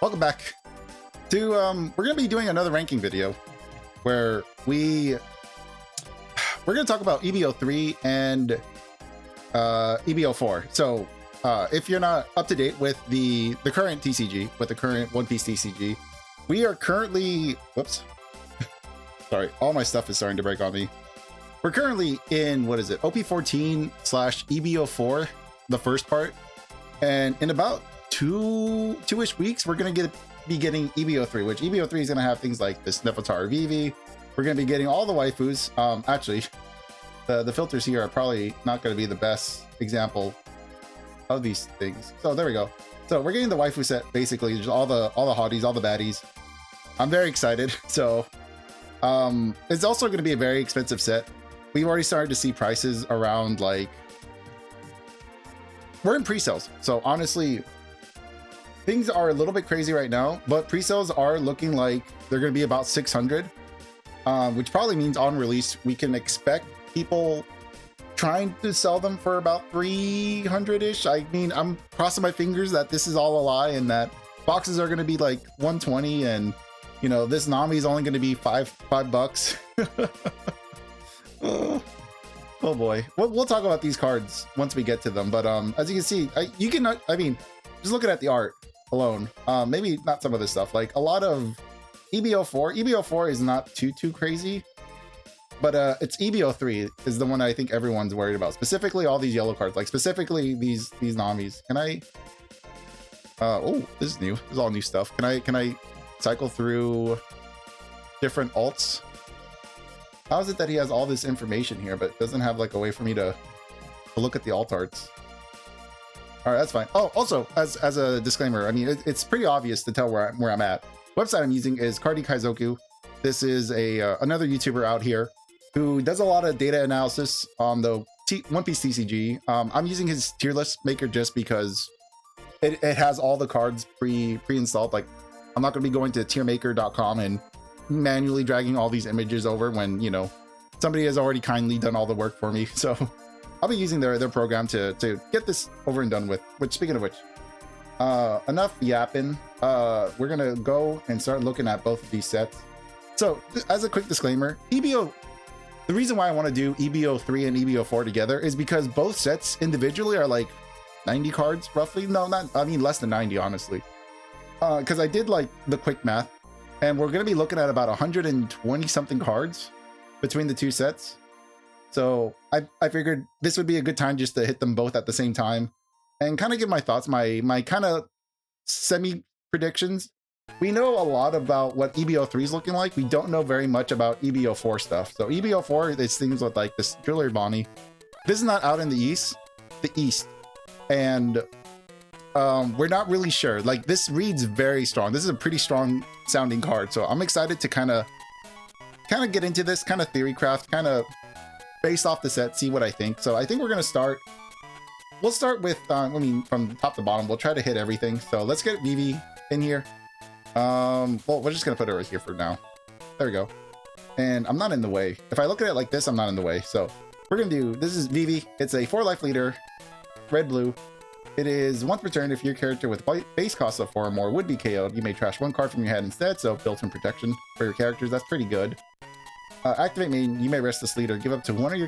Welcome back to we're gonna be doing another ranking video where we're gonna talk about EB03 and EB04. So if you're not up to date with the current TCG, with the current One Piece TCG, we are currently, whoops, sorry, all my stuff is starting to break on me. We're currently in, what is it, OP14 / EB04, the first part, and in about two-ish weeks we're gonna be getting EB03, which EB03 is gonna have things like this Nefertari Vivi. We're gonna be getting all the waifus. Actually, the filters here are probably not gonna be the best example of these things. So there we go. So we're getting the waifu set, basically just all the hotties, all the baddies. I'm very excited. So it's also going to be a very expensive set. We've already started to see prices around, like, we're in pre-sales, so honestly things are a little bit crazy right now, but pre-sales are looking like they're going to be about 600, which probably means on release we can expect people trying to sell them for about 300-ish. I mean, I'm crossing my fingers that this is all a lie and that boxes are going to be like 120, and you know, this Nami is only going to be five bucks. Oh boy, we'll talk about these cards once we get to them. But as you can see, I mean, just looking at the art alone, maybe not some of this stuff, like a lot of EB04 is not too crazy, but it's EB03 is the one I think everyone's worried about, specifically all these yellow cards, like specifically these Namis. Can I oh, this is new, this is all new stuff. Can I cycle through different alts? How is it that he has all this information here but doesn't have like a way for me to look at the alt arts? All right, that's fine. Oh, also, as a disclaimer, I mean, it's pretty obvious to tell where I'm at. Website I'm using is Cardi Kaizoku. This is another YouTuber out here who does a lot of data analysis on the One Piece TCG. I'm using his tier list maker just because it has all the cards pre-installed. Like, I'm not going to be going to tiermaker.com and manually dragging all these images over when, you know, somebody has already kindly done all the work for me. So I'll be using their program to get this over and done with. Which, speaking of which, enough yapping. We're gonna go and start looking at both of these sets. So as a quick disclaimer, the reason why I want to do EB03 and EB04 together is because both sets individually are like 90 cards roughly. No, not, I mean less than 90, honestly, because I did like the quick math, and we're going to be looking at about 120 something cards between the two sets. So I figured this would be a good time just to hit them both at the same time and kind of give my thoughts, my kind of semi predictions. We know a lot about what EB03 is looking like. We don't know very much about EB04 stuff. So EB04 is things with like this Driller Bonnie. This is not out in the East, and we're not really sure. Like, this reads very strong. This is a pretty strong sounding card, so I'm excited to kind of get into this, kind of theory craft, kind of based off the set, see what I think. So I think we'll start with I mean, from top to bottom, we'll try to hit everything. So let's get Vivi in here. Well, we're just gonna put her right here for now. There we go. And I'm not in the way. If I look at it like this, I'm not in the way. So we're gonna do, this is Vivi. It's a 4-life leader, red-blue. It is once per turn, if your character with base cost of 4 or more would be KO'd, you may trash 1 card from your hand instead, so built-in protection for your characters. That's pretty good. Activate main, you may rest this leader. Give up to one of your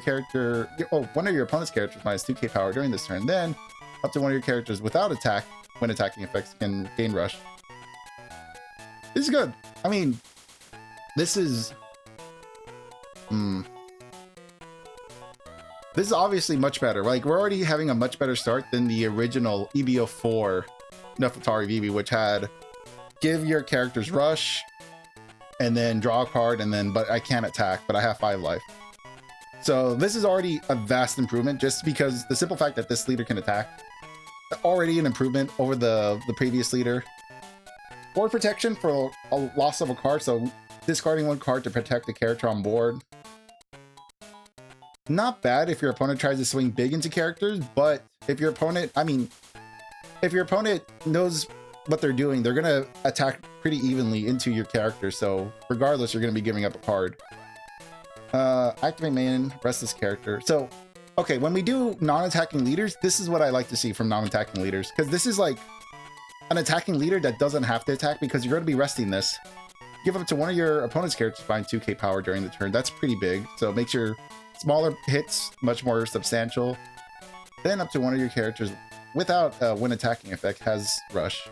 opponent's characters minus 2k power during this turn. Then, up to one of your characters without attack, when attacking effects, can gain rush. This is good. I mean, this is... This is obviously much better. Like, we're already having a much better start than the original EB04 Nefertari Vivi, which had give your characters rush and then draw a card, and then but I can't attack, but I have 5 life. So this is already a vast improvement, just because the simple fact that this leader can attack, already an improvement over the previous leader. Board protection for a loss of a card, so discarding 1 card to protect the character on board. Not bad if your opponent tries to swing big into characters, but if your opponent, if your opponent knows what they're doing, they're gonna attack pretty evenly into your character, so regardless, you're gonna be giving up a card. Activate main, rest this character. So, okay, when we do non-attacking leaders, this is what I like to see from non-attacking leaders, because this is like, an attacking leader that doesn't have to attack because you're going to be resting this. Give up to one of your opponent's characters find 2k power during the turn. That's pretty big. So it makes your smaller hits much more substantial. Then up to one of your characters without when attacking effect has rush.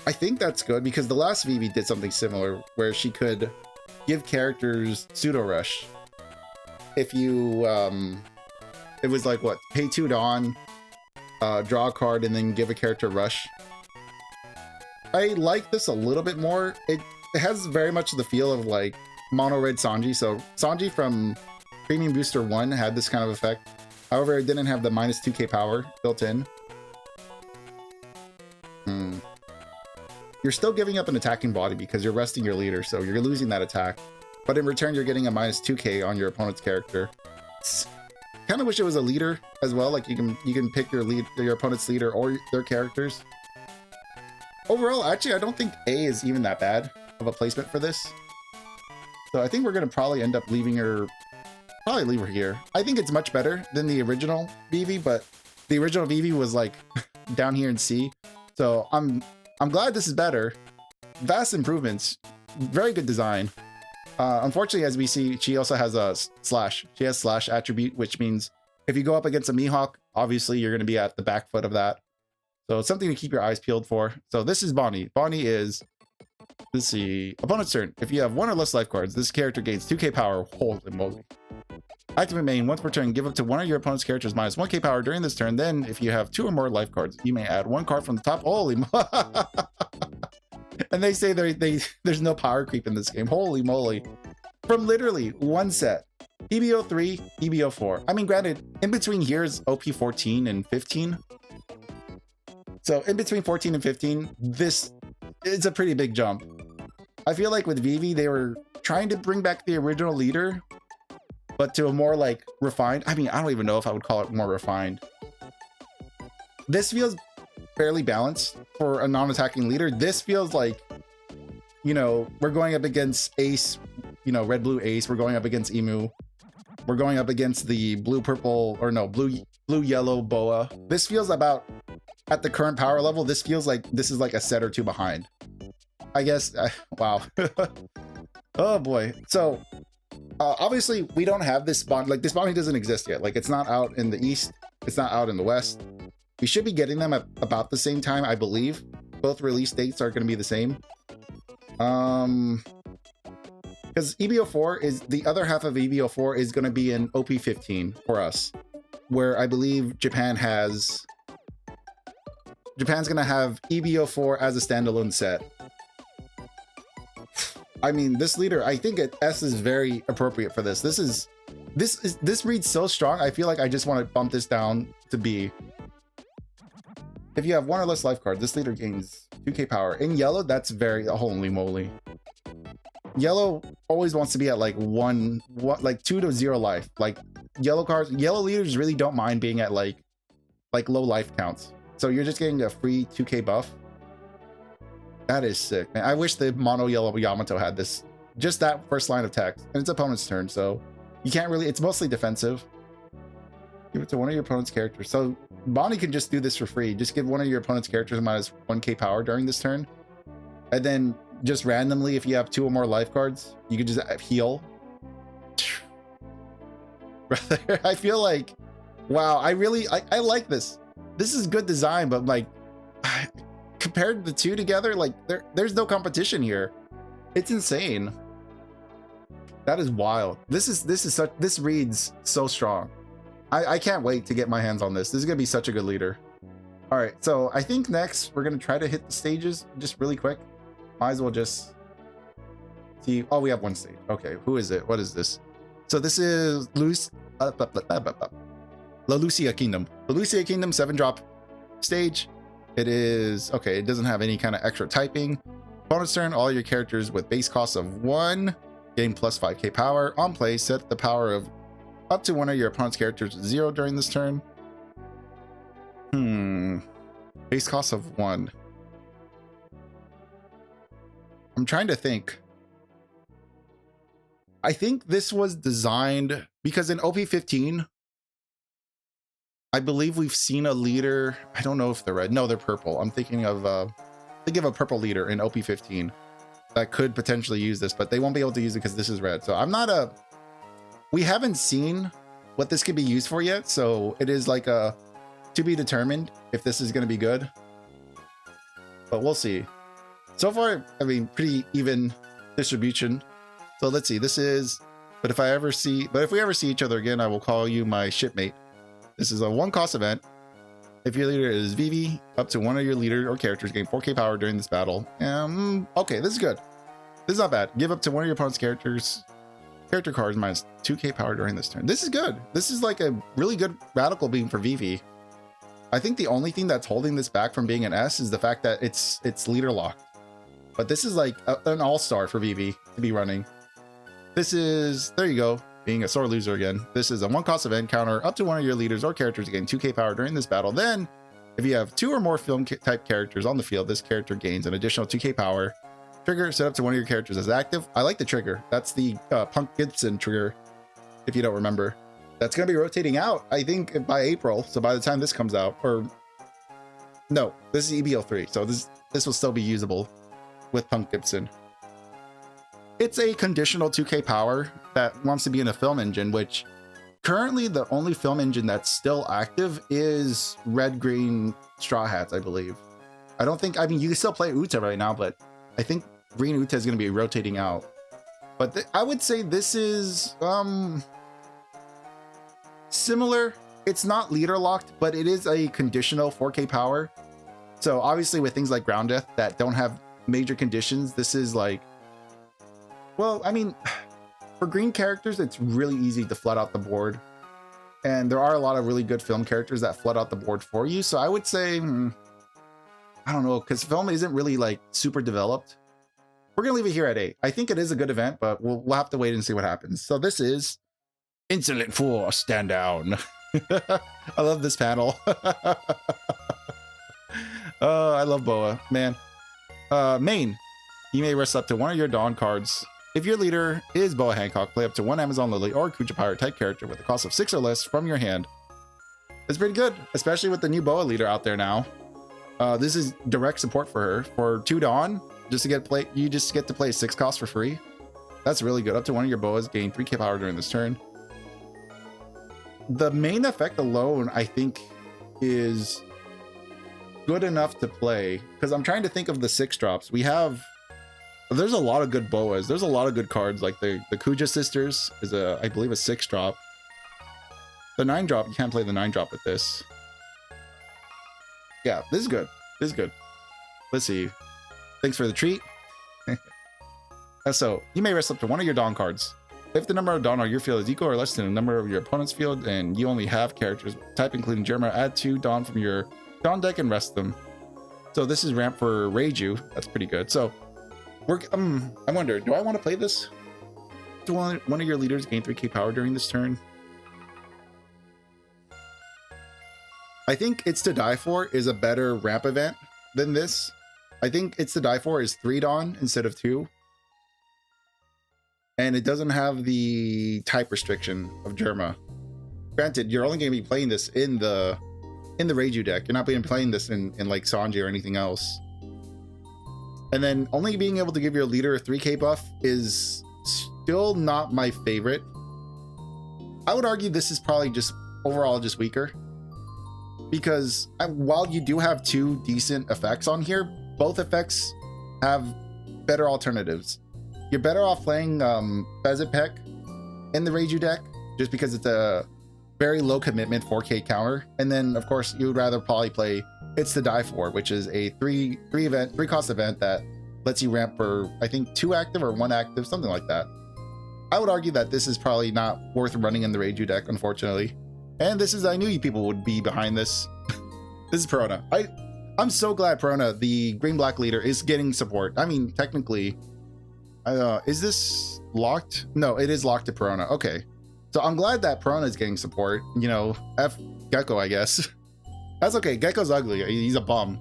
I think that's good because the last VV did something similar where she could give characters pseudo rush. If you it was like what, pay 2 Dawn, draw a card, and then give a character rush. I like this a little bit more. It has very much the feel of like mono red Sanji. So Sanji from Premium Booster 1 had this kind of effect. However, it didn't have the minus 2k power built in. You're still giving up an attacking body because you're resting your leader, so you're losing that attack. But in return, you're getting a minus 2k on your opponent's character. Kind of wish it was a leader as well. Like you can pick your opponent's leader or their characters. Overall, actually, I don't think A is even that bad of a placement for this. So I think we're gonna probably end up leaving her. Probably leave her here. I think it's much better than the original VV, but the original VV was like down here in C. So I'm glad this is better. Vast improvements. Very good design. Unfortunately, as we see, she also has a slash. She has slash attribute, which means if you go up against a Mihawk, obviously you're going to be at the back foot of that. So it's something to keep your eyes peeled for. So this is Bonnie. Bonnie is, let's see, opponent's turn. If you have 1 or less life cards, this character gains 2k power. Holy moly. Activate main. Once per turn, give up to one of your opponent's characters minus 1k power during this turn. Then, if you have 2 or more life cards, you may add 1 card from the top. Holy and they say there's no power creep in this game. Holy moly. From literally one set. EB03, EB04. I mean, granted, in between here is OP 14 and 15. So in between 14 and 15, this is a pretty big jump. I feel like with VV, they were trying to bring back the original leader, but to a more like refined. I mean, I don't even know if I would call it more refined. This feels fairly balanced for a non-attacking leader. This feels like, you know, we're going up against Ace, you know, red blue Ace. We're going up against Emu. We're going up against the blue purple, or no, blue yellow Boa. This feels about, at the current power level, this feels like this is like a set or two behind, I guess. Wow. Oh boy. So obviously we don't have this bond. Like this bonding doesn't exist yet. Like it's not out in the East. It's not out in the West. We should be getting them at about the same time, I believe. Both release dates are going to be the same. Because EB04 is, the other half of EB04 is going to be in OP15 for us, where I believe Japan's going to have EB04 as a standalone set. I mean, this leader, I think S is very appropriate for this. This reads so strong. I feel like I just want to bump this down to B. If you have 1 or less life cards, this leader gains 2k power. In yellow, that's very, holy moly. Yellow always wants to be at like like 2 to 0 life. Like yellow leaders really don't mind being at like low life counts. So you're just getting a free 2k buff. That is sick, man. I wish the mono yellow Yamato had this. Just that first line of text. And it's opponent's turn, so you can't really, it's mostly defensive. Give it to one of your opponent's characters. So Bonnie can just do this for free. Just give one of your opponent's characters minus 1k power during this turn. And then just randomly, if you have 2 or more life cards, you can just heal. Brother, I feel like, wow, I like this. This is good design, but like, compared the two together, like there's no competition here. It's insane. That is wild. This reads so strong. I can't wait to get my hands on this. This is gonna be such a good leader. All right, so I think next we're gonna try to hit the stages just really quick. Might as well just see. Oh, we have one stage. Okay, who is it? What is this? So this is La Lucia Kingdom. La Lucia Kingdom 7-drop stage. It is, okay, it doesn't have any kind of extra typing. Bonus turn, all your characters with base costs of 1 gain plus 5k power. On play, set the power of up to one of your opponent's characters to 0 during this turn. Base cost of 1. I'm trying to think. I think this was designed because in OP15, I believe we've seen a leader. I don't know if they're red. No, they're purple. I'm thinking of a purple leader in OP15 that could potentially use this, but they won't be able to use it because this is red. So we haven't seen what this could be used for yet. So it is like to be determined if this is going to be good, but we'll see. So far, I mean, pretty even distribution. So let's see, but if we ever see each other again, I will call you my shipmate. This is a 1-cost event. If your leader is VV, up to one of your leader or characters gain 4k power during this battle. Okay, this is good. This is not bad. Give up to one of your opponent's character cards minus 2k power during this turn. This is good. This is like a really good radical beam for VV. I think the only thing that's holding this back from being an S is the fact that it's leader locked. But this is like an all-star for VV to be running. This is, there you go, being a sore loser again. This is a 1-cost event. Counter up to one of your leaders or characters to gain 2k power during this battle. Then, if you have 2 or more film type characters on the field, this character gains an additional 2k power. Trigger set up to one of your characters as active. I like the trigger. That's the Punk Gibson trigger, if you don't remember. That's going to be rotating out, I think, by April. So by the time this comes out, or no, this is EB03. So this will still be usable with Punk Gibson. It's a conditional 2k power that wants to be in a film engine, which currently the only film engine that's still active is Red Green Straw Hats, I believe. I mean, you can still play Uta right now, but I think Green Uta is going to be rotating out. But I would say this is similar. It's not leader locked, but it is a conditional 4k power. So obviously with things like Ground Death that don't have major conditions, this is like, well, I mean, for green characters, it's really easy to flood out the board. And there are a lot of really good film characters that flood out the board for you. So I would say, I don't know, because film isn't really like super developed. We're going to leave it here at 8. I think it is a good event, but we'll have to wait and see what happens. So this is Insolent Force, stand down. I love this panel. Oh, I love Boa, man. Main, you may rest up to one of your Dawn cards. If your leader is Boa Hancock, play up to one Amazon Lily or Kuja Pirate type character with a cost of 6 or less from your hand. It's pretty good, especially with the new Boa leader out there now. This is direct support for her. For 2 Dawn, you just get to play 6 cost for free. That's really good. Up to one of your Boas, gain 3k power during this turn. The main effect alone, I think, is good enough to play, because I'm trying to think of the 6 drops. There's a lot of good Boas. There's a lot of good cards, like the Kuja Sisters is I believe a 6 drop. The 9 drop, you can't play the 9 drop with this. Yeah, this is good. This is good. Let's see. Thanks for the treat. So you may rest up to one of your Dawn cards. If the number of Dawn on your field is equal or less than the number of your opponent's field, and you only have characters type including Germa, add 2 Dawn from your Dawn deck and rest them. So this is ramp for Reiju. That's pretty good. So I wonder, do I want to play this? Do one of your leaders gain 3k power during this turn? I think It's to Die For is a better ramp event than this. I think It's to Die For is 3 Dawn instead of 2. And it doesn't have the type restriction of Germa. Granted, you're only going to be playing this in the Reiju deck. You're not playing this in like Sanji or anything else. And then only being able to give your leader a 3k buff is still not my favorite. I would argue this is probably just overall just weaker. Because while you do have 2 decent effects on here, both effects have better alternatives. You're better off playing Bezepek in the Reiju deck, just because it's a very low commitment 4k counter. And then of course you would rather probably play It's to Die For, which is a 3 cost event that lets you ramp for, I think, 2 active or 1 active, something like that. I would argue that this is probably not worth running in the Reiju deck, unfortunately. And I knew you people would be behind this. This is Perona. I'm so glad Perona, the green-black leader, is getting support. I mean, technically, is this locked? No, it is locked to Perona. Okay. So I'm glad that Perona is getting support. You know, F Gecko, I guess. That's okay. Gecko's ugly. He's a bum.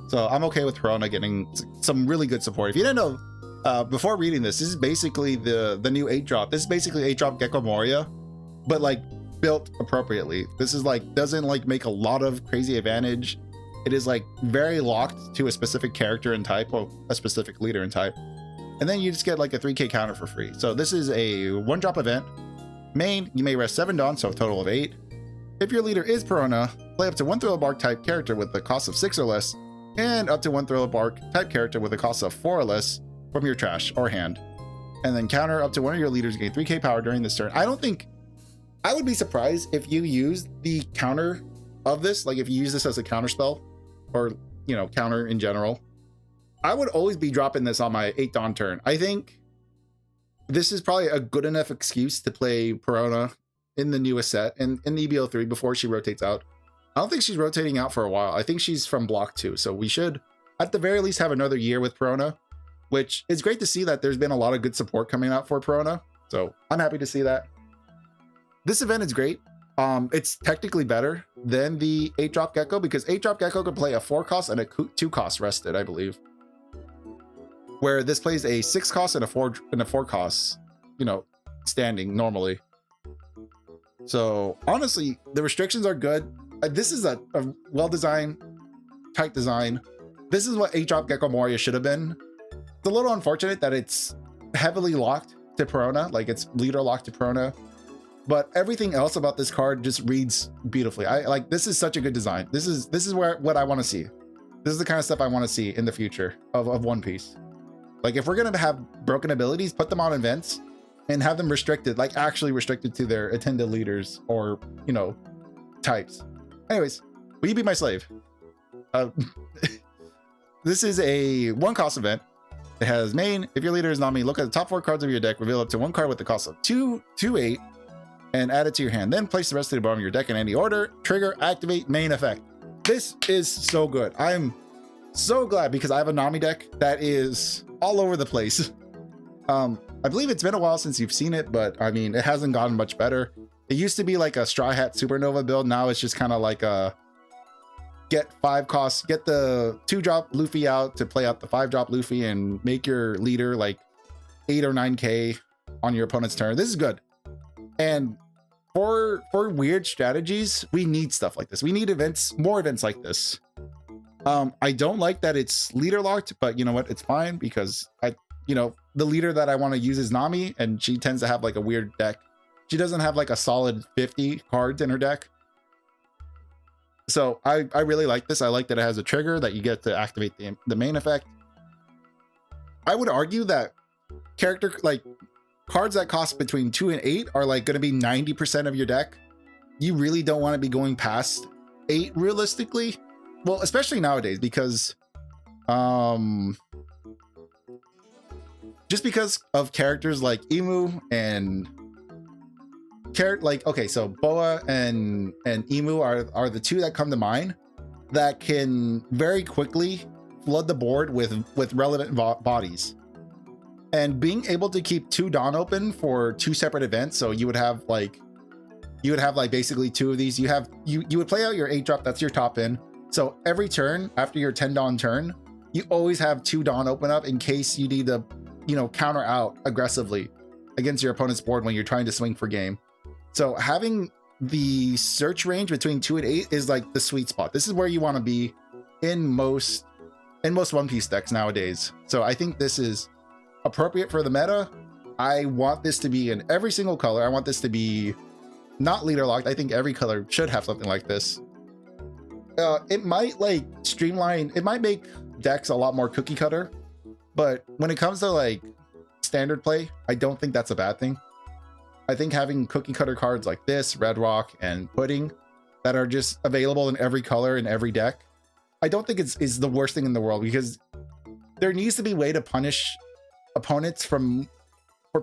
So I'm okay with Perona getting some really good support. If you didn't know, before reading this is basically the new 8 drop. This is basically 8 drop Gecko Moria, but like built appropriately. This is like, doesn't like make a lot of crazy advantage. It is like very locked to a specific character and type, or a specific leader and type. And then you just get like a 3k counter for free. So this is a 1-drop event. Main, you may rest 7 Dawn, so a total of 8. If your leader is Perona, play up to 1 Thriller Bark type character with the cost of 6 or less, and up to 1 Thriller Bark type character with a cost of 4 or less from your trash or hand. And then counter up to one of your leaders, gain 3k power during this turn. I would be surprised if you use the counter of this, like if you use this as a counter spell, or, you know, counter in general. I would always be dropping this on my 8 Dawn turn. I think this is probably a good enough excuse to play Perona in the newest set, in EB03 before she rotates out. I don't think she's rotating out for a while. I think she's from block 2. So we should, at the very least, have another year with Perona, which is great to see that there's been a lot of good support coming out for Perona. So I'm happy to see that. This event is great. It's technically better than the 8-drop Gecko, because 8-drop Gecko could play a 4 cost and a 2 cost rested, I believe. Where this plays a 6 cost and a 4 cost, you know, standing normally. So honestly, the restrictions are good. This is a well-designed, tight design. This is what 8-drop Gecko Moria should have been. It's a little unfortunate that it's heavily locked to Perona, like it's leader locked to Perona. But everything else about this card just reads beautifully. This is such a good design. This is what I want to see. This is the kind of stuff I want to see in the future of One Piece. Like if we're gonna have broken abilities, put them on events and have them restricted, like actually restricted to their attended leaders or, you know, types. Anyways, will you be my slave? This is a 1 cost event. It has main. If your leader is Nami, look at the top 4 cards of your deck, reveal up to 1 card with the cost of 2/8, and add it to your hand. Then place the rest to the bottom of your deck in any order. Trigger, activate, main effect. This is so good. I'm so glad, because I have a Nami deck that is all over the place. I believe it's been a while since you've seen it, but I mean, it hasn't gotten much better. It used to be like a Straw Hat Supernova build. Now it's just kind of like a get 5 costs, get the 2-drop Luffy out to play out the 5-drop Luffy and make your leader like 8 or 9k on your opponent's turn. This is good. And for weird strategies, we need stuff like this. We need events, more events like this. I don't like that it's leader locked, but you know what? It's fine, because the leader that I want to use is Nami, and she tends to have like a weird deck. She doesn't have like a solid 50 cards in her deck. So I really like this. I like that it has a trigger that you get to activate the main effect. I would argue that cards that cost between 2 and 8 are like going to be 90% of your deck. You really don't want to be going past 8 realistically. Well, especially nowadays, because just because of characters like Emu and okay, so Boa and Emu are the 2 that come to mind that can very quickly flood the board with relevant bodies. And being able to keep 2 Dawn open for 2 separate events, so you would have like basically 2 of these. You would play out your 8-drop, that's your top in. So every turn after your 10 Dawn turn, you always have 2 Dawn open up in case you need to, you know, counter out aggressively against your opponent's board when you're trying to swing for game. So having the search range between 2 and 8 is like the sweet spot. This is where you want to be in most One Piece decks nowadays. So I think this is appropriate for the meta. I want this to be in every single color. I want this to be not leader locked. I think every color should have something like this. It might like streamline, it might make decks a lot more cookie cutter, but when it comes to like standard play, I don't think that's a bad thing. I think having cookie cutter cards like this, Red Rock and Pudding, that are just available in every color in every deck, I don't think it's the worst thing in the world, because there needs to be a way to punish opponents for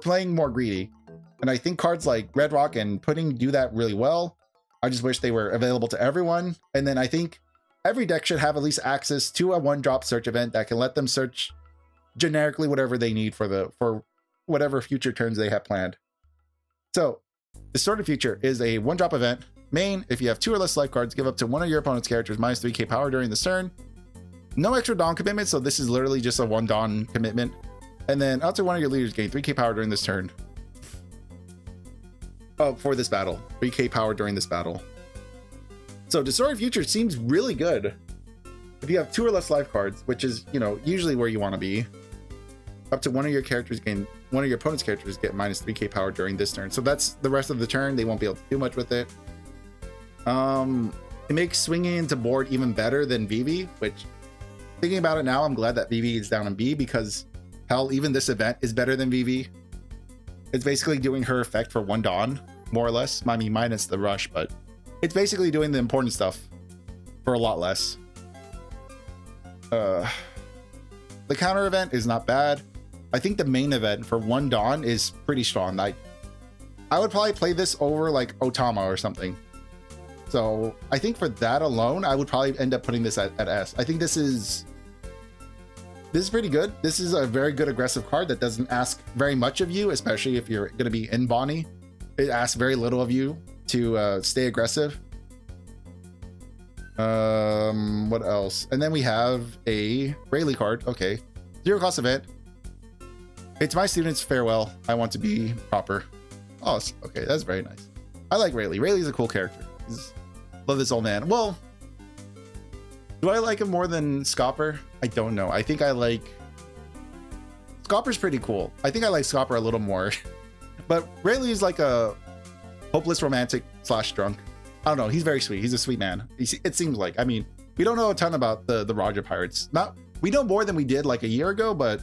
playing more greedy. And I think cards like Red Rock and Pudding do that really well. I just wish they were available to everyone. And then I think every deck should have at least access to a 1-drop search event that can let them search generically whatever they need for whatever future turns they have planned. So Distorted Future is a 1-drop event. Main, if you have 2 or less life cards, give up to one of your opponent's characters minus 3k power during this turn. No extra Dawn commitment, so this is literally just a 1 Dawn commitment. And then up to one of your leaders gain 3k power during this turn. for this battle. 3k power during this battle. So Destroyer Future seems really good. If you have 2 or less life cards, which is, you know, usually where you want to be, up to one of your opponent's characters get minus 3k power during this turn. So that's the rest of the turn. They won't be able to do much with it. It makes swinging into board even better than VV, which, thinking about it now, I'm glad that VV is down in B, because hell, even this event is better than VV. It's basically doing her effect for 1 Dawn, more or less. I mean, minus the rush, but it's basically doing the important stuff for a lot less. The counter event is not bad. I think the main event for 1 Dawn is pretty strong. Like, I would probably play this over like Otama or something. So I think for that alone, I would probably end up putting this at S. I think this is pretty good. This is a very good aggressive card that doesn't ask very much of you, especially if you're going to be in Bonnie. It asks very little of you to stay aggressive. What else? And then we have a Rayleigh card. Okay, 0 cost event. It's my students' farewell. I want to be proper. Oh, okay, that's very nice. I like Rayleigh. Rayleigh's a cool character. Love this old man. Well, do I like him more than Scopper? I don't know. I think I like... Scopper's pretty cool. I think I like Scopper a little more. But Rayleigh's like a hopeless romantic / drunk. I don't know. He's very sweet. He's a sweet man. It seems like. I mean, we don't know a ton about the Roger Pirates. We know more than we did like a year ago, but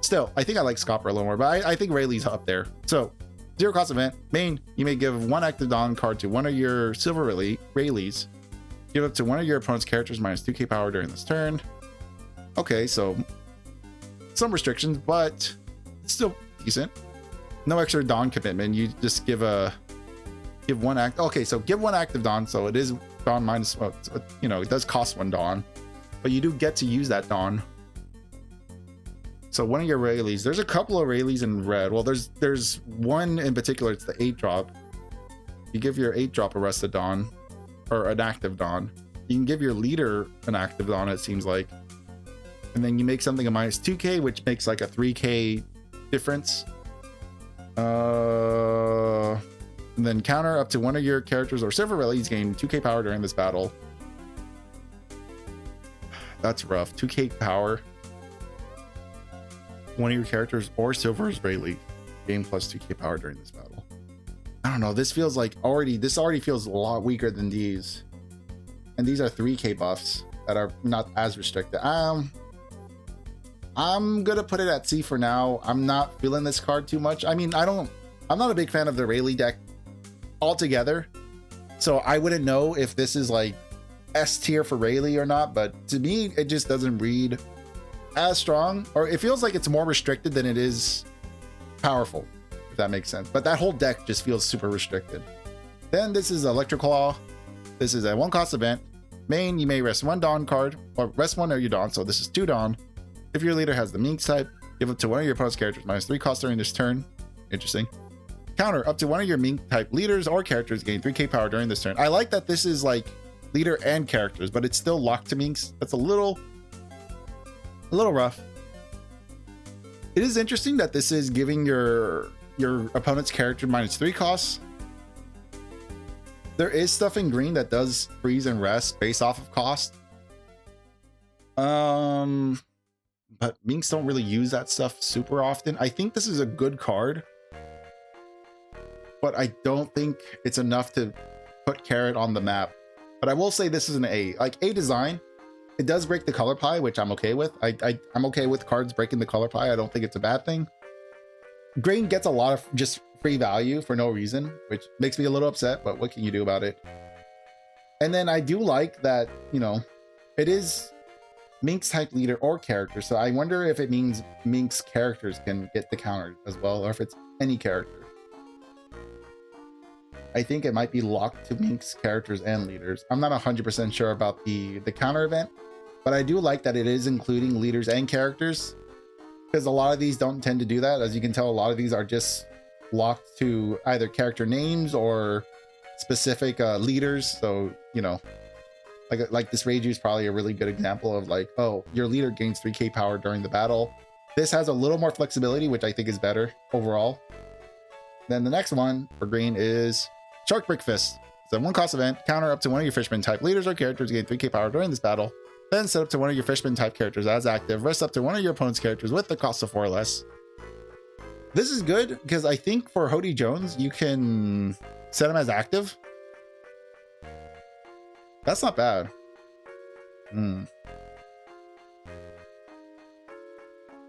still, I think I like Scopper a little more. But I think Rayleigh's up there. So, 0 cost event. Main, you may give 1 active Dawn card to one of your Silver Rayleighs. Give up to one of your opponent's characters minus 2k power during this turn. Okay, so some restrictions, but it's still decent. No extra Dawn commitment. You just give 1 act. Okay, so give 1 active Dawn. So it is Dawn minus, well, you know, it does cost 1 Dawn, but you do get to use that Dawn. So one of your Rayleighs, there's a couple of Rayleighs in red. Well, there's one in particular. It's the 8-drop. You give your 8-drop a Rusted Dawn, or an active Dawn. You can give your leader an active Dawn, it seems like. And then you make something a minus 2k, which makes like a 3k difference. And then counter up to one of your characters or Silver Rayleighs gain 2k power during this battle. That's rough. 2k power. One of your characters or Silver's Rayleigh gain plus 2k power during this battle. I don't know. This feels like this already feels a lot weaker than these. And these are 3k buffs that are not as restricted. I'm gonna put it at C for now. I'm not feeling this card too much. I mean, I'm not a big fan of the Rayleigh deck altogether. So I wouldn't know if this is like S tier for Rayleigh or not, but to me, it just doesn't read as strong, or it feels like it's more restricted than it is powerful, if that makes sense. But that whole deck just feels super restricted. Then this is Electric Claw. This is a 1 cost event. Main, you may rest 1 Dawn card, or rest 1 of your Dawn, so this is 2 Dawn. If your leader has the Minx type, give up to one of your opponent's characters minus 3 cost during this turn. Interesting. Counter, up to one of your Minx type leaders or characters gain 3k power during this turn. I like that this is like leader and characters, but it's still locked to Minx. That's a little rough. It is interesting that this is giving your opponent's character minus 3 costs. There is stuff in green that does freeze and rest based off of cost. But Minx don't really use that stuff super often. I think this is a good card, but I don't think it's enough to put Carrot on the map. But I will say this is an A. Like A design, it does break the color pie, which I'm okay with. I'm okay with cards breaking the color pie. I don't think it's a bad thing. Green gets a lot of just free value for no reason, which makes me a little upset, but what can you do about it? And then I do like that, you know, it is Minx type leader or character. So I wonder if it means Minx characters can get the counter as well, or if it's any character. I think it might be locked to Minx characters and leaders. I'm not 100% sure about the counter event, but I do like that it is including leaders and characters, because a lot of these don't tend to do that. As you can tell, a lot of these are just locked to either character names or specific leaders. So, you know, like this Reiju is probably a really good example of like, oh, your leader gains 3k power during the battle. This has a little more flexibility, which I think is better overall. Then the next one for green is Shark Breakfast. It's a 1-cost event. Counter up to one of your Fishman type leaders or characters, gain 3k power during this battle. Then set up to one of your Fishman type characters as active. Rest up to one of your opponent's characters with the cost of 4 or less. This is good because I think for Hody Jones, you can set him as active. That's not bad.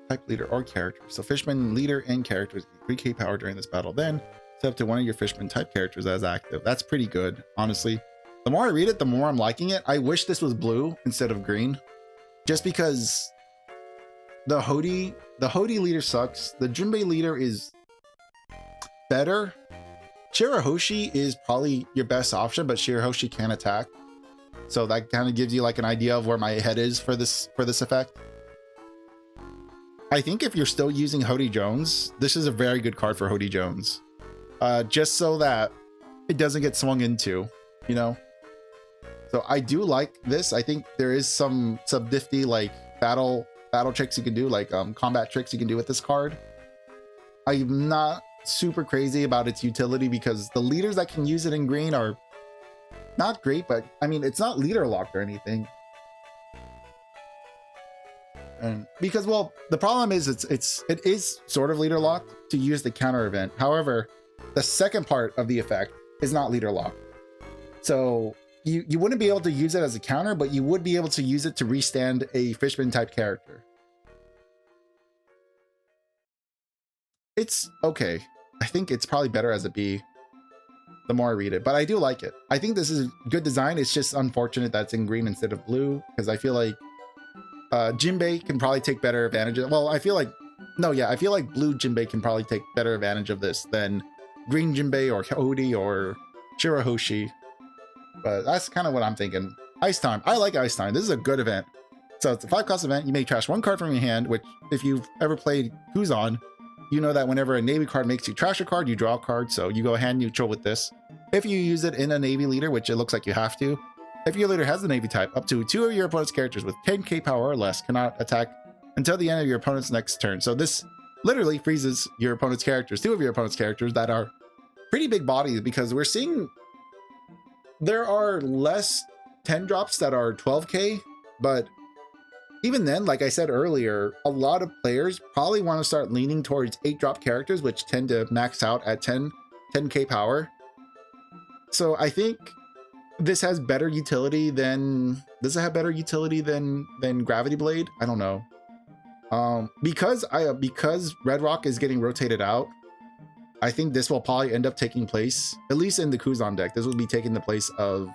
Type leader or character. So Fishman leader and characters gain 3k power during this battle. Then set up to one of your Fishman type characters as active. That's pretty good, honestly. The more I read it, the more I'm liking it. I wish this was blue instead of green, just because the Hody leader sucks. The Jinbei leader is better. Shirahoshi is probably your best option, but Shirahoshi can attack, so that kind of gives you like an idea of where my head is for this effect. I think if you're still using Hody Jones, this is a very good card for Hody Jones, just so that it doesn't get swung into, you know. So I do like this. I think there is some nifty like battle tricks you can do, like combat tricks you can do with this card. I'm not super crazy about its utility because the leaders that can use it in green are not great, but I mean, it's not leader locked or anything. And because, well, the problem is it is sort of leader locked to use the counter event. However, the second part of the effect is not leader locked. So you wouldn't be able to use it as a counter, but you would be able to use it to restand a Fishman type character. It's okay. I think it's probably better as a B the more I read it, but I do like it. I think this is good design. It's just unfortunate that it's in green instead of blue, because I feel like Jinbei can probably take better advantage of, well, I feel like blue Jinbei can probably take better advantage of this than green Jinbei or Hody or Shirahoshi. But that's kind of what I'm thinking. Ice Time. I like Ice Time. This is a good event. So it's a 5-cost event. You may trash 1 card from your hand, which if you've ever played Kuzan, you know that whenever a Navy card makes you trash a card, you draw a card. So you go hand neutral with this. If you use it in a Navy leader, which it looks like you have to, if your leader has the Navy type, up to 2 of your opponent's characters with 10k power or less cannot attack until the end of your opponent's next turn. So this literally freezes your opponent's characters, 2 of your opponent's characters that are pretty big bodies, because we're seeing there are less 10 drops that are 12k, but even then, like I said earlier, a lot of players probably want to start leaning towards 8-drop characters, which tend to max out at 10k power. So I think this has better utility than, does it have better utility than Gravity Blade? I don't know. Because Red Rock is getting rotated out, I think this will probably end up taking place, at least in the Kuzan deck. This will be taking the place of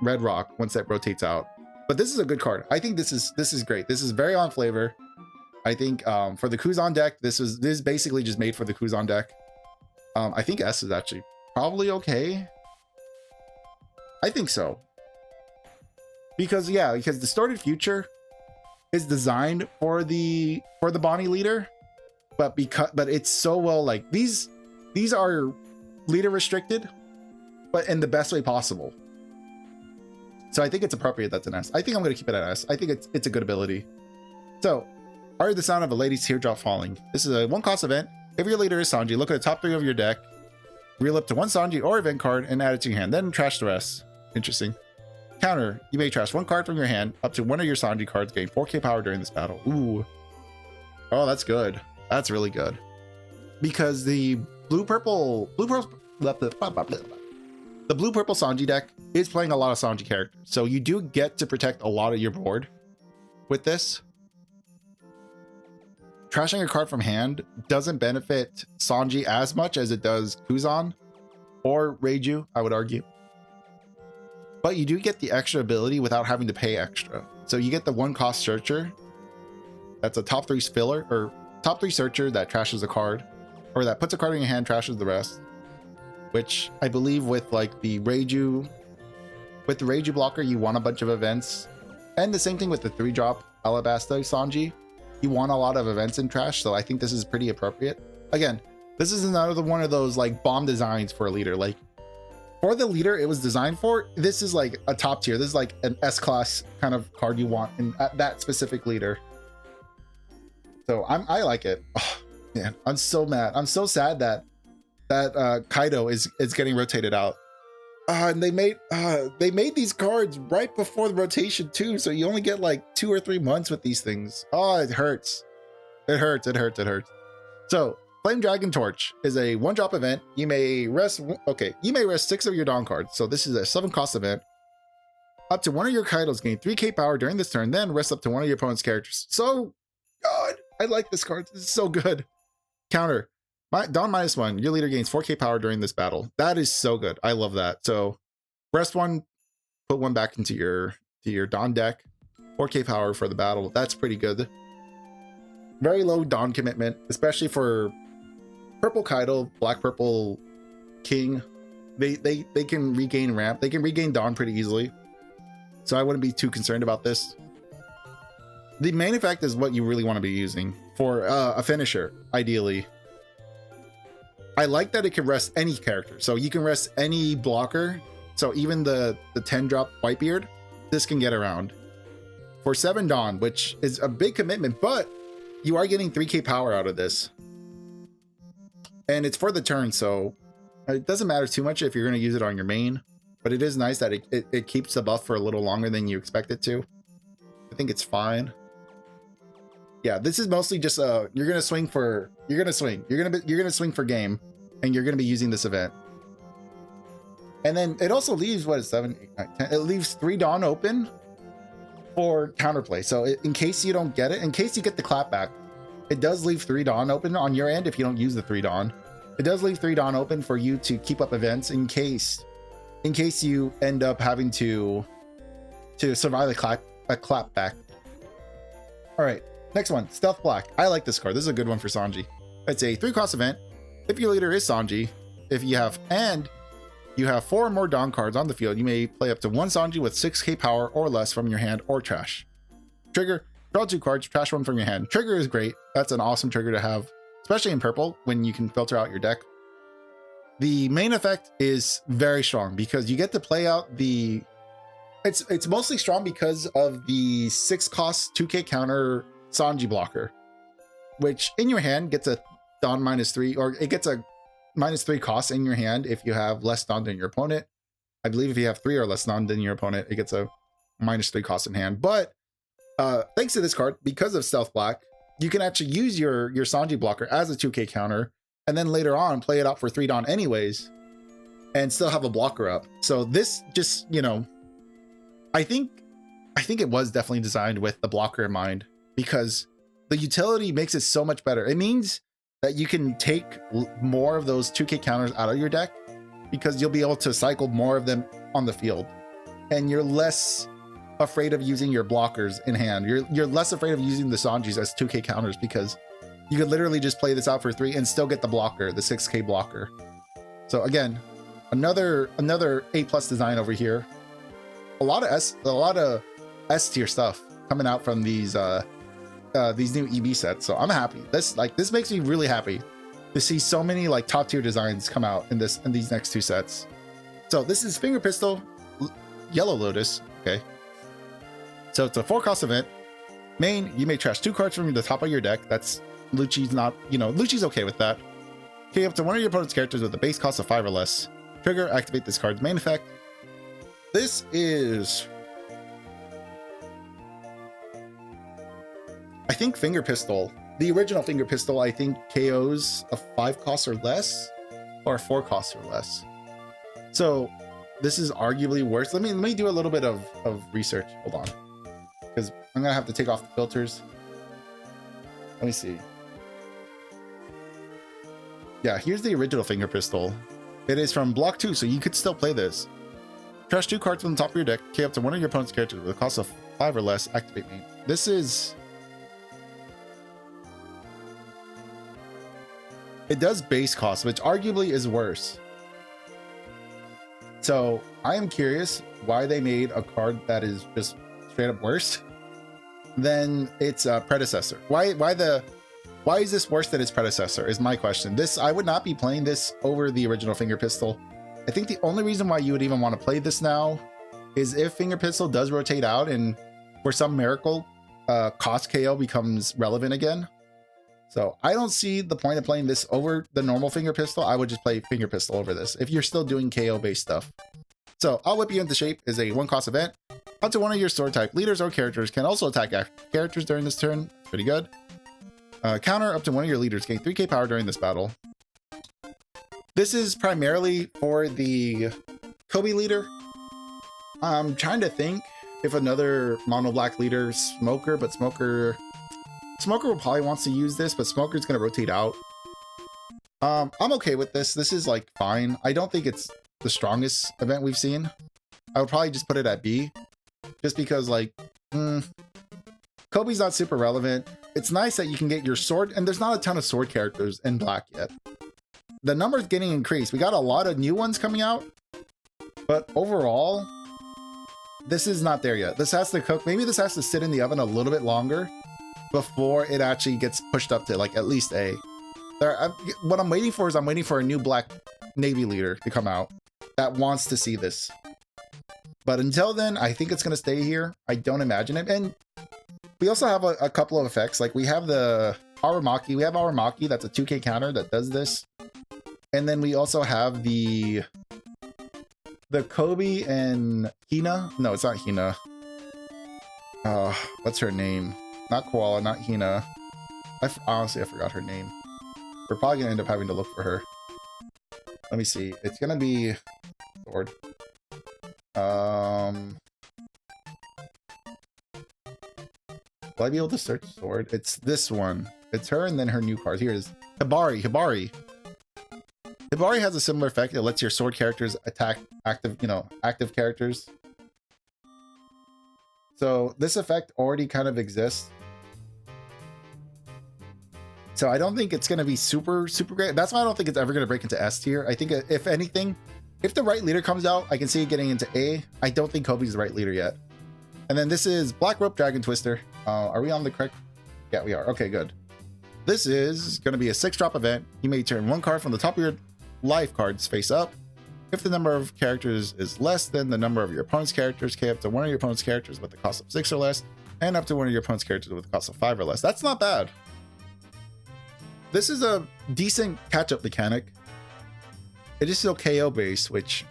Red Rock once that rotates out. But this is a good card. I think this is great. This is very on flavor. I think for the Kuzan deck, this is basically just made for the Kuzan deck. I think S is actually probably okay. I think so. Because the Distorted Future is designed for the Bonnie leader, but it's so well, like these are leader restricted, but in the best way possible. So I think it's appropriate that's an S. I think I'm going to keep it at S. I think it's a good ability. So, I heard the sound of a lady's teardrop falling. This is a 1-cost event. If your leader is Sanji, look at the top 3 of your deck, reel up to 1 Sanji or event card and add it to your hand, then trash the rest. Interesting. Counter, you may trash 1 card from your hand up to 1 of your Sanji cards, gain 4k power during this battle. Ooh. Oh, that's good. That's really good. Because the blue-purple Sanji deck is playing a lot of Sanji characters. So you do get to protect a lot of your board with this. Trashing a card from hand doesn't benefit Sanji as much as it does Kuzan or Reiju, I would argue. But you do get the extra ability without having to pay extra. So you get the 1-cost searcher. That's a top 3 filler, or top 3 searcher that trashes a card, or that puts a card in your hand, trashes the rest. Which I believe with like the Reiju, with the Reiju blocker, you want a bunch of events. And the same thing with the 3-drop Alabasta Sanji. You want a lot of events in trash, so I think this is pretty appropriate. Again, this is another one of those like bomb designs for a leader. Like for the leader it was designed for, this is like a top tier. This is like an S-class kind of card you want in that specific leader. So I like it. Oh, Man, I'm so mad. I'm so sad that Kaido is getting rotated out. And they made these cards right before the rotation too, so you only get like 2 or 3 months with these things. Oh, it hurts. It hurts. It hurts. It hurts. So Flame Dragon Torch is a 1-drop event. You may rest. Okay, you may rest 6 of your Dawn cards. So this is a 7-cost event. Up to one of your Kaidos gain 3k power during this turn, then rest up to one of your opponent's characters. So good. I like this card. This is so good. Counter. Dawn -1. Your leader gains 4k power during this battle. That is so good. I love that. So rest 1, put 1 back into your Dawn deck. 4k power for the battle. That's pretty good. Very low Dawn commitment, especially for purple Kaido, black purple King. They can regain ramp. They can regain Dawn pretty easily. So I wouldn't be too concerned about this. The main effect is what you really want to be using for a finisher, ideally. I like that it can rest any character. So you can rest any blocker. So even the 10-drop Whitebeard, this can get around. For 7 Dawn, which is a big commitment, but you are getting 3k power out of this. And it's for the turn, so it doesn't matter too much if you're going to use it on your main. But it is nice that it keeps the buff for a little longer than you expect it to. I think it's fine. Yeah, this is mostly just you're gonna swing for game, and you're gonna be using this event. And then it also leaves what is 7, 8, 9, 10. It leaves 3 Dawn open for counterplay. So in case you don't get it, in case you get the clapback, it does leave 3 Dawn open on your end if you don't use the 3 Dawn. It does leave 3 Dawn open for you to keep up events in case you end up having to survive a clapback. All right, next one, Stealth Black. I like this card. This is a good one for Sanji. It's a 3-cost event. If your leader is Sanji, if you have 4 or more Dawn cards on the field, you may play up to 1 Sanji with 6k power or less from your hand or trash. Trigger, draw 2 cards, trash 1 from your hand. Trigger is great. That's an awesome trigger to have, especially in purple when you can filter out your deck. The main effect is very strong because you get to play out the... It's mostly strong because of the 6-cost 2k counter Sanji blocker, which in your hand gets a Dawn -3, or it gets a -3 cost in your hand if you have less Dawn than your opponent. I believe if you have 3 or less Dawn than your opponent, it gets a -3 cost in hand. But thanks to this card, because of Stealth Black, you can actually use your Sanji blocker as a 2k counter, and then later on play it out for 3 Dawn anyways, and still have a blocker up. So this just, you know, I think it was definitely designed with the blocker in mind, because the utility makes it so much better. It means that you can take more of those 2k counters out of your deck because you'll be able to cycle more of them on the field, and you're less afraid of using your blockers in hand. You're less afraid of using the Sanjis as 2k counters because you could literally just play this out for 3 and still get the blocker, the 6k blocker. So again, another A+ design over here. A lot of S tier stuff coming out from these new EB sets. So I'm happy. This makes me really happy to see so many like top tier designs come out in these next 2 sets. So this is Finger Pistol, Yellow Lotus. Okay. So it's a 4-cost event. Main, you may trash 2 cards from the top of your deck. That's Lucci's not, you know, Lucci's okay with that. Okay, up to one of your opponent's characters with a base cost of 5 or less. Trigger, activate this card's main effect. This is, I think, Finger Pistol. The original Finger Pistol, I think, KOs a 5 cost or less, or 4 costs or less. So this is arguably worse. Let me do a little bit of research. Hold on, because I'm gonna have to take off the filters. Let me see. Yeah, here's the original Finger Pistol. It is from block 2, so you could still play this. Trash 2 cards from the top of your deck. K up to one of your opponent's characters with a cost of 5 or less. Activate me. This is... It does base cost, which arguably is worse. So I am curious why they made a card that is just straight up worse than its predecessor. Why is this worse than its predecessor is my question. I would not be playing this over the original Finger Pistol. I think the only reason why you would even want to play this now is if Finger Pistol does rotate out and for some miracle cost KO becomes relevant again. So I don't see the point of playing this over the normal finger pistol. I would just play finger pistol over this if you're still doing KO based stuff. So I'll whip you into shape is a 1-cost event. Up to one of your sword type leaders or characters can also attack characters during this turn. Pretty good. Counter, up to one of your leaders gain 3k power during this battle. This is primarily for the Kobe leader. I'm trying to think if another mono black leader, Smoker, but Smoker will probably wants to use this, but Smoker's going to rotate out. I'm okay with this. This is like fine. I don't think it's the strongest event we've seen. I would probably just put it at B, just because like Kobe's not super relevant. It's nice that you can get your sword, and there's not a ton of sword characters in black yet. The number's getting increased. We got a lot of new ones coming out, but overall, this is not there yet. This has to cook. Maybe this has to sit in the oven a little bit longer before it actually gets pushed up to like at least A. What I'm waiting for is I'm waiting for a new black Navy leader to come out that wants to see this. But until then, I think it's going to stay here. I don't imagine it. And we also have a couple of effects. Like we have the Aramaki. We have Aramaki. That's a 2k counter that does this. And then we also have the Kobe and Hina. No, it's not Hina. What's her name? Not Koala, not Hina. Honestly, I forgot her name. We're probably going to end up having to look for her. Let me see. It's going to be sword. Will I be able to search sword? It's this one. It's her and then her new card. Here is Hibari. Hibari has a similar effect. It lets your sword characters attack active characters. So this effect already kind of exists. So I don't think it's going to be super great. That's why I don't think it's ever going to break into S tier. I think if anything, if the right leader comes out, I can see it getting into A. I don't think Kobe's the right leader yet. And then this is Black Rope Dragon Twister. Are we on the correct? Yeah, we are. Okay, good. This is going to be a 6-drop event. You may turn one card from the top of your life cards face up. If the number of characters is less than the number of your opponent's characters, K up to one of your opponent's characters with the cost of 6 or less, and up to one of your opponent's characters with the cost of 5 or less. That's not bad. This is a decent catch-up mechanic. It is still KO based, which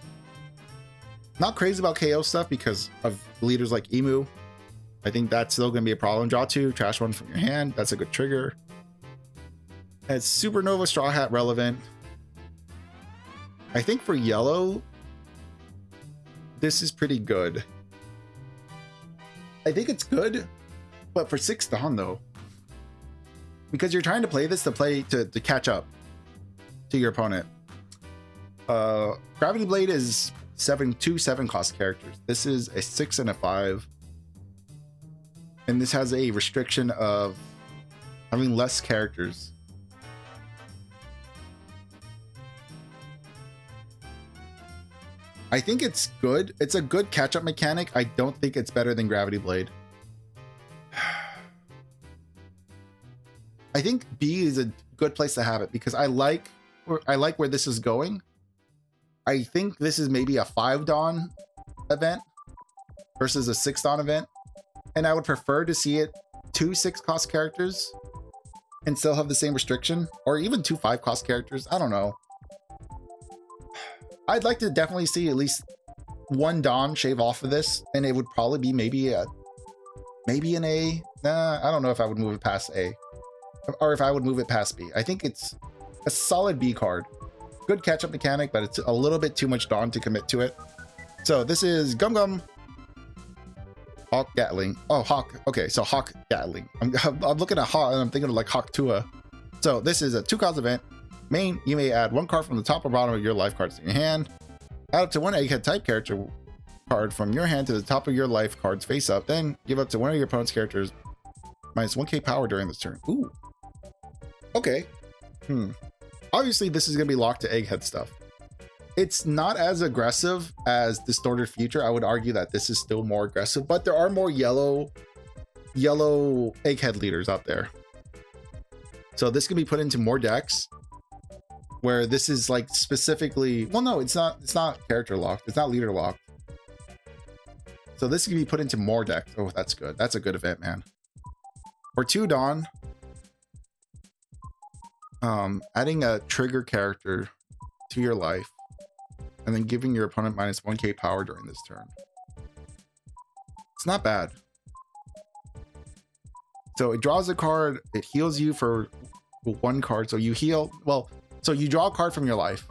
not crazy about KO stuff because of leaders like Emu. I think that's still going to be a problem. Draw 2, trash 1 from your hand. That's a good trigger. And it's Supernova Straw Hat relevant. I think for yellow, this is pretty good. I think it's good, but for 6 Dawn though, because you're trying to play this to catch up to your opponent. Gravity Blade is 7 cost characters. This is a 6 and a 5, and this has a restriction of having less characters. I think it's good. It's a good catch-up mechanic. I don't think it's better than Gravity Blade. I think B is a good place to have it because I like where this is going. I think this is maybe a 5 Dawn event versus a 6 Dawn event. And I would prefer to see it 2 6-cost characters and still have the same restriction, or even 2 5-cost characters. I don't know. I'd like to definitely see at least 1 Dawn shave off of this, and it would probably be maybe an A. Nah, I don't know if I would move it past A, or if I would move it past B. I think it's a solid B card. Good catch-up mechanic, but it's a little bit too much Dawn to commit to it. So this is Gum Gum Hawk Gatling. Oh, Hawk. Okay, so Hawk Gatling. I'm looking at Hawk and I'm thinking of like Hawk Tua. So this is a 2-cost event. Main, you may add 1 card from the top or bottom of your life cards to your hand. Add up to 1 egghead type character card from your hand to the top of your life cards face up. Then give up to one of your opponent's characters minus 1k power during this turn. Ooh. Okay. Obviously, this is going to be locked to egghead stuff. It's not as aggressive as Distorted Future. I would argue that this is still more aggressive, but there are more yellow egghead leaders out there. So this can be put into more decks where this is like specifically, well, no, it's not character locked. It's not leader locked. So this can be put into more decks. Oh, that's good. That's a good event, man. For 2 Dawn, Adding a trigger character to your life and then giving your opponent minus 1k power during this turn. It's not bad. So it draws a card, it heals you for 1 card. So you heal, well, so you draw a card from your life.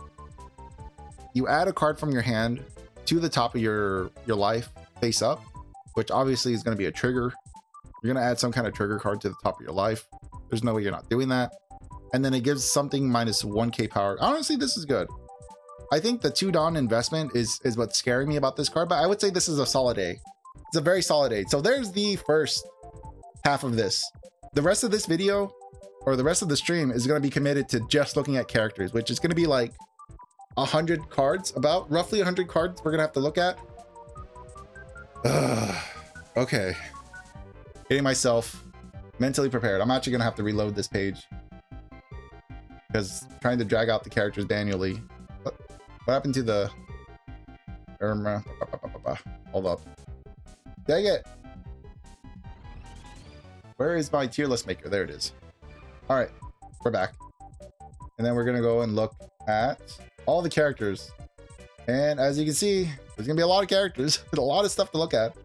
You add a card from your hand to the top of your life face up, which obviously is going to be a trigger. You're going to add some kind of trigger card to the top of your life. There's no way you're not doing that. And then it gives something minus 1k power. Honestly, this is good. I think the 2 Dawn investment is what's scaring me about this card, but I would say this is a solid A. It's a very solid A. So there's the first half of this. The rest of this video or the rest of the stream is going to be committed to just looking at characters, which is going to be like 100 cards, about roughly 100 cards we're gonna have to look at. Okay, getting myself mentally prepared. I'm actually gonna have to reload this page because trying to drag out the characters manually. What happened to the hold up, dang it, where is my tier list maker? There it is. All right, we're back, and then we're gonna go and look at all the characters. And as you can see, there's gonna be a lot of characters and a lot of stuff to look at.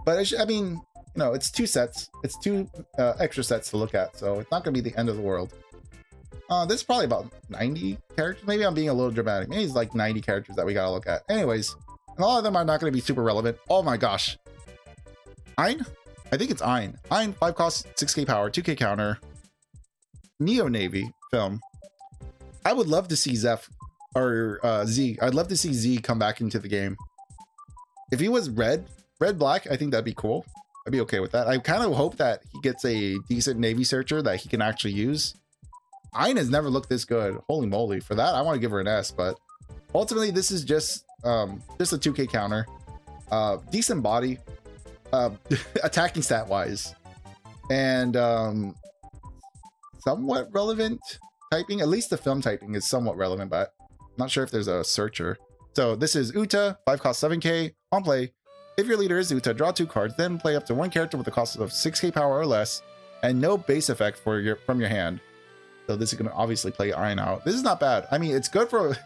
But I mean, you know, it's 2 sets. It's 2 extra sets to look at, so it's not gonna be the end of the world. This is probably about 90 characters. Maybe I'm being a little dramatic. Maybe it's like 90 characters that we gotta look at. Anyways, and a lot of them are not gonna be super relevant. Oh my gosh. Ein? I think it's Ein. Ein, 5 cost, 6k power, 2k counter. Neo Navy film. I would love to see Zeph or Z. I'd love to see Z come back into the game. If he was red black, I think that'd be cool. I'd be okay with that. I kind of hope that he gets a decent Navy searcher that he can actually use. Ein has never looked this good. Holy moly. For that, I want to give her an S, but ultimately this is just a 2k counter. Decent body, attacking stat wise, and somewhat relevant typing. At least the film typing is somewhat relevant, but I'm not sure if there's a searcher. So this is Uta, 5 cost 7k. On play, if your leader is Uta, draw 2 cards, then play up to 1 character with a cost of 6k power or less, and no base effect from your hand. So this is going to obviously play Ein out. This is not bad. I mean, it's good for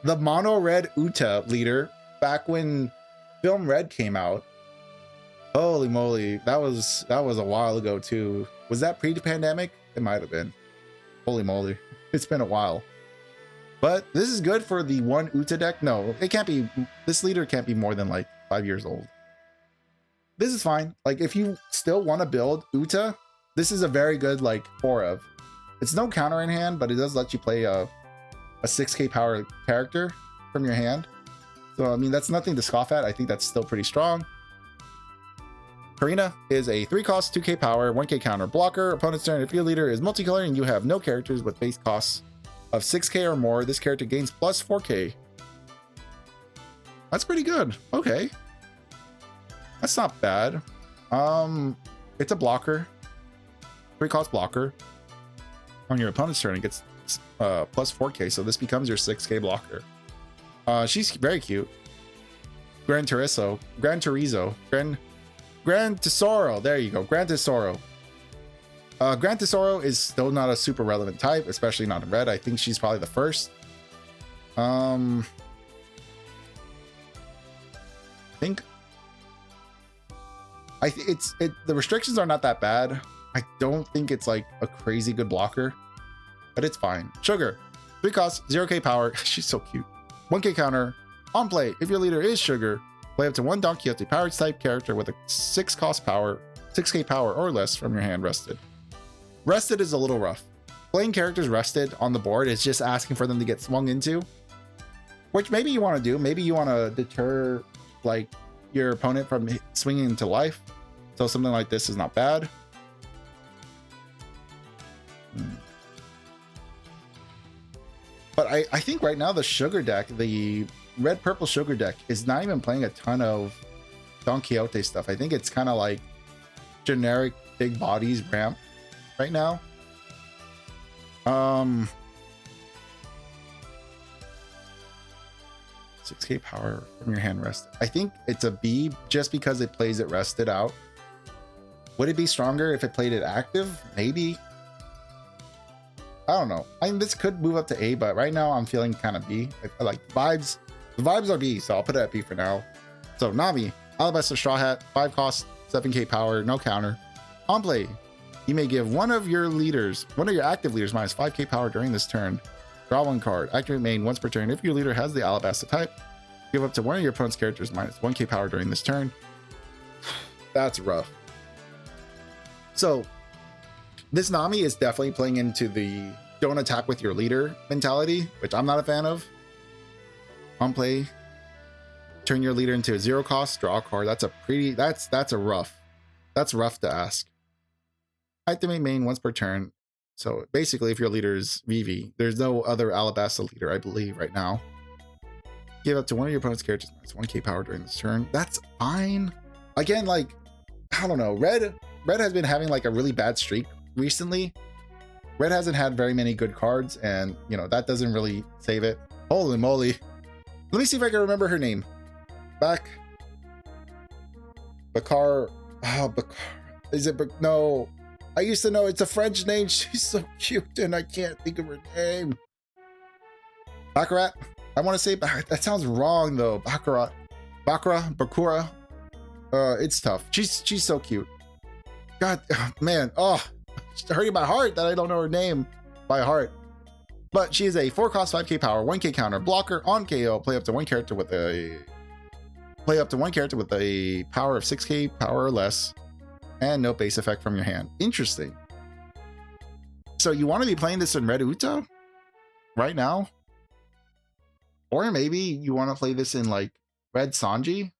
the mono red Uta leader back when film red came out. Holy moly, that was a while ago too. Was that pre-pandemic? It might have been. Holy moly, it's been a while. But this is good for the 1 Uta deck. No, it can't be. This leader can't be more than like 5 years old. This is fine. Like if you still want to build Uta, this is a very good like 4 of. It's no counter in hand, but it does let you play a 6k power character from your hand. So I mean, that's nothing to scoff at. I think that's still pretty strong. Karina is a 3 cost, 2k power, 1k counter blocker. Opponent's turn. If your leader is multicolor and you have no characters with base costs of 6k or more, this character gains plus 4k. That's pretty good. Okay, that's not bad. It's a blocker, 3 cost blocker. On your opponent's turn, it gets plus 4k, so this becomes your 6k blocker. She's very cute. Gran Tesoro, there you go, Gran Tesoro. Gran Tesoro is still not a super relevant type, especially not in red. I think she's probably the first. I think the restrictions are not that bad. I don't think it's like a crazy good blocker, but it's fine. Sugar, 3 costs, 0k power. She's so cute. 1k counter. On play, if your leader is Sugar, play up to 1 Don Quixote powered type character with a 6 cost power, 6k power or less from your hand rested. Rested is a little rough. Playing characters rested on the board is just asking for them to get swung into, which maybe you want to do. Maybe you want to deter like your opponent from swinging into life. So something like this is not bad. But I think right now the Sugar deck, the red purple Sugar deck, is not even playing a ton of Don Quixote stuff. I think it's kind of like generic big bodies ramp right now. 6k power from your hand rested. I think it's a B just because it plays it rested out. Would it be stronger if it played it active? Maybe. I don't know. I mean, this could move up to A, but right now I'm feeling kind of B. I like vibes. The vibes are B, so I'll put it at B for now. So Nami, Alabaster Straw Hat, 5 cost, 7k power, no counter. On play, you may give one of your active leaders minus 5k power during this turn. Draw 1 card. Activate main once per turn. If your leader has the Alabaster type, give up to one of your opponent's characters minus 1k power during this turn. That's rough. So this Nami is definitely playing into the don't attack with your leader mentality, which I'm not a fan of. On play, turn your leader into a 0 cost, draw a card. That's rough to ask. Activate main once per turn. So basically, if your leader is VV, there's no other Alabaster leader, I believe, right now. Give up to one of your opponent's characters minus 1k power during this turn. That's fine. Again, like, I don't know. Red has been having like a really bad streak recently. Red hasn't had very many good cards, and you know that doesn't really save it. Holy moly. Let me see if I can remember her name. Bakar. Oh, Bakar. Is it? No. I used to know it's a French name. She's so cute, and I can't think of her name. Baccarat. I want to say that sounds wrong though. Bakura. It's tough. She's so cute. God, man. Oh, it's hurting my heart that I don't know her name by heart. But she is a 4 cost, 5k power, 1k counter blocker on KO. Play up to one character with a power of 6k power or less, and no base effect from your hand. Interesting. So you want to be playing this in Red Uta right now, or maybe you want to play this in like Red Sanji.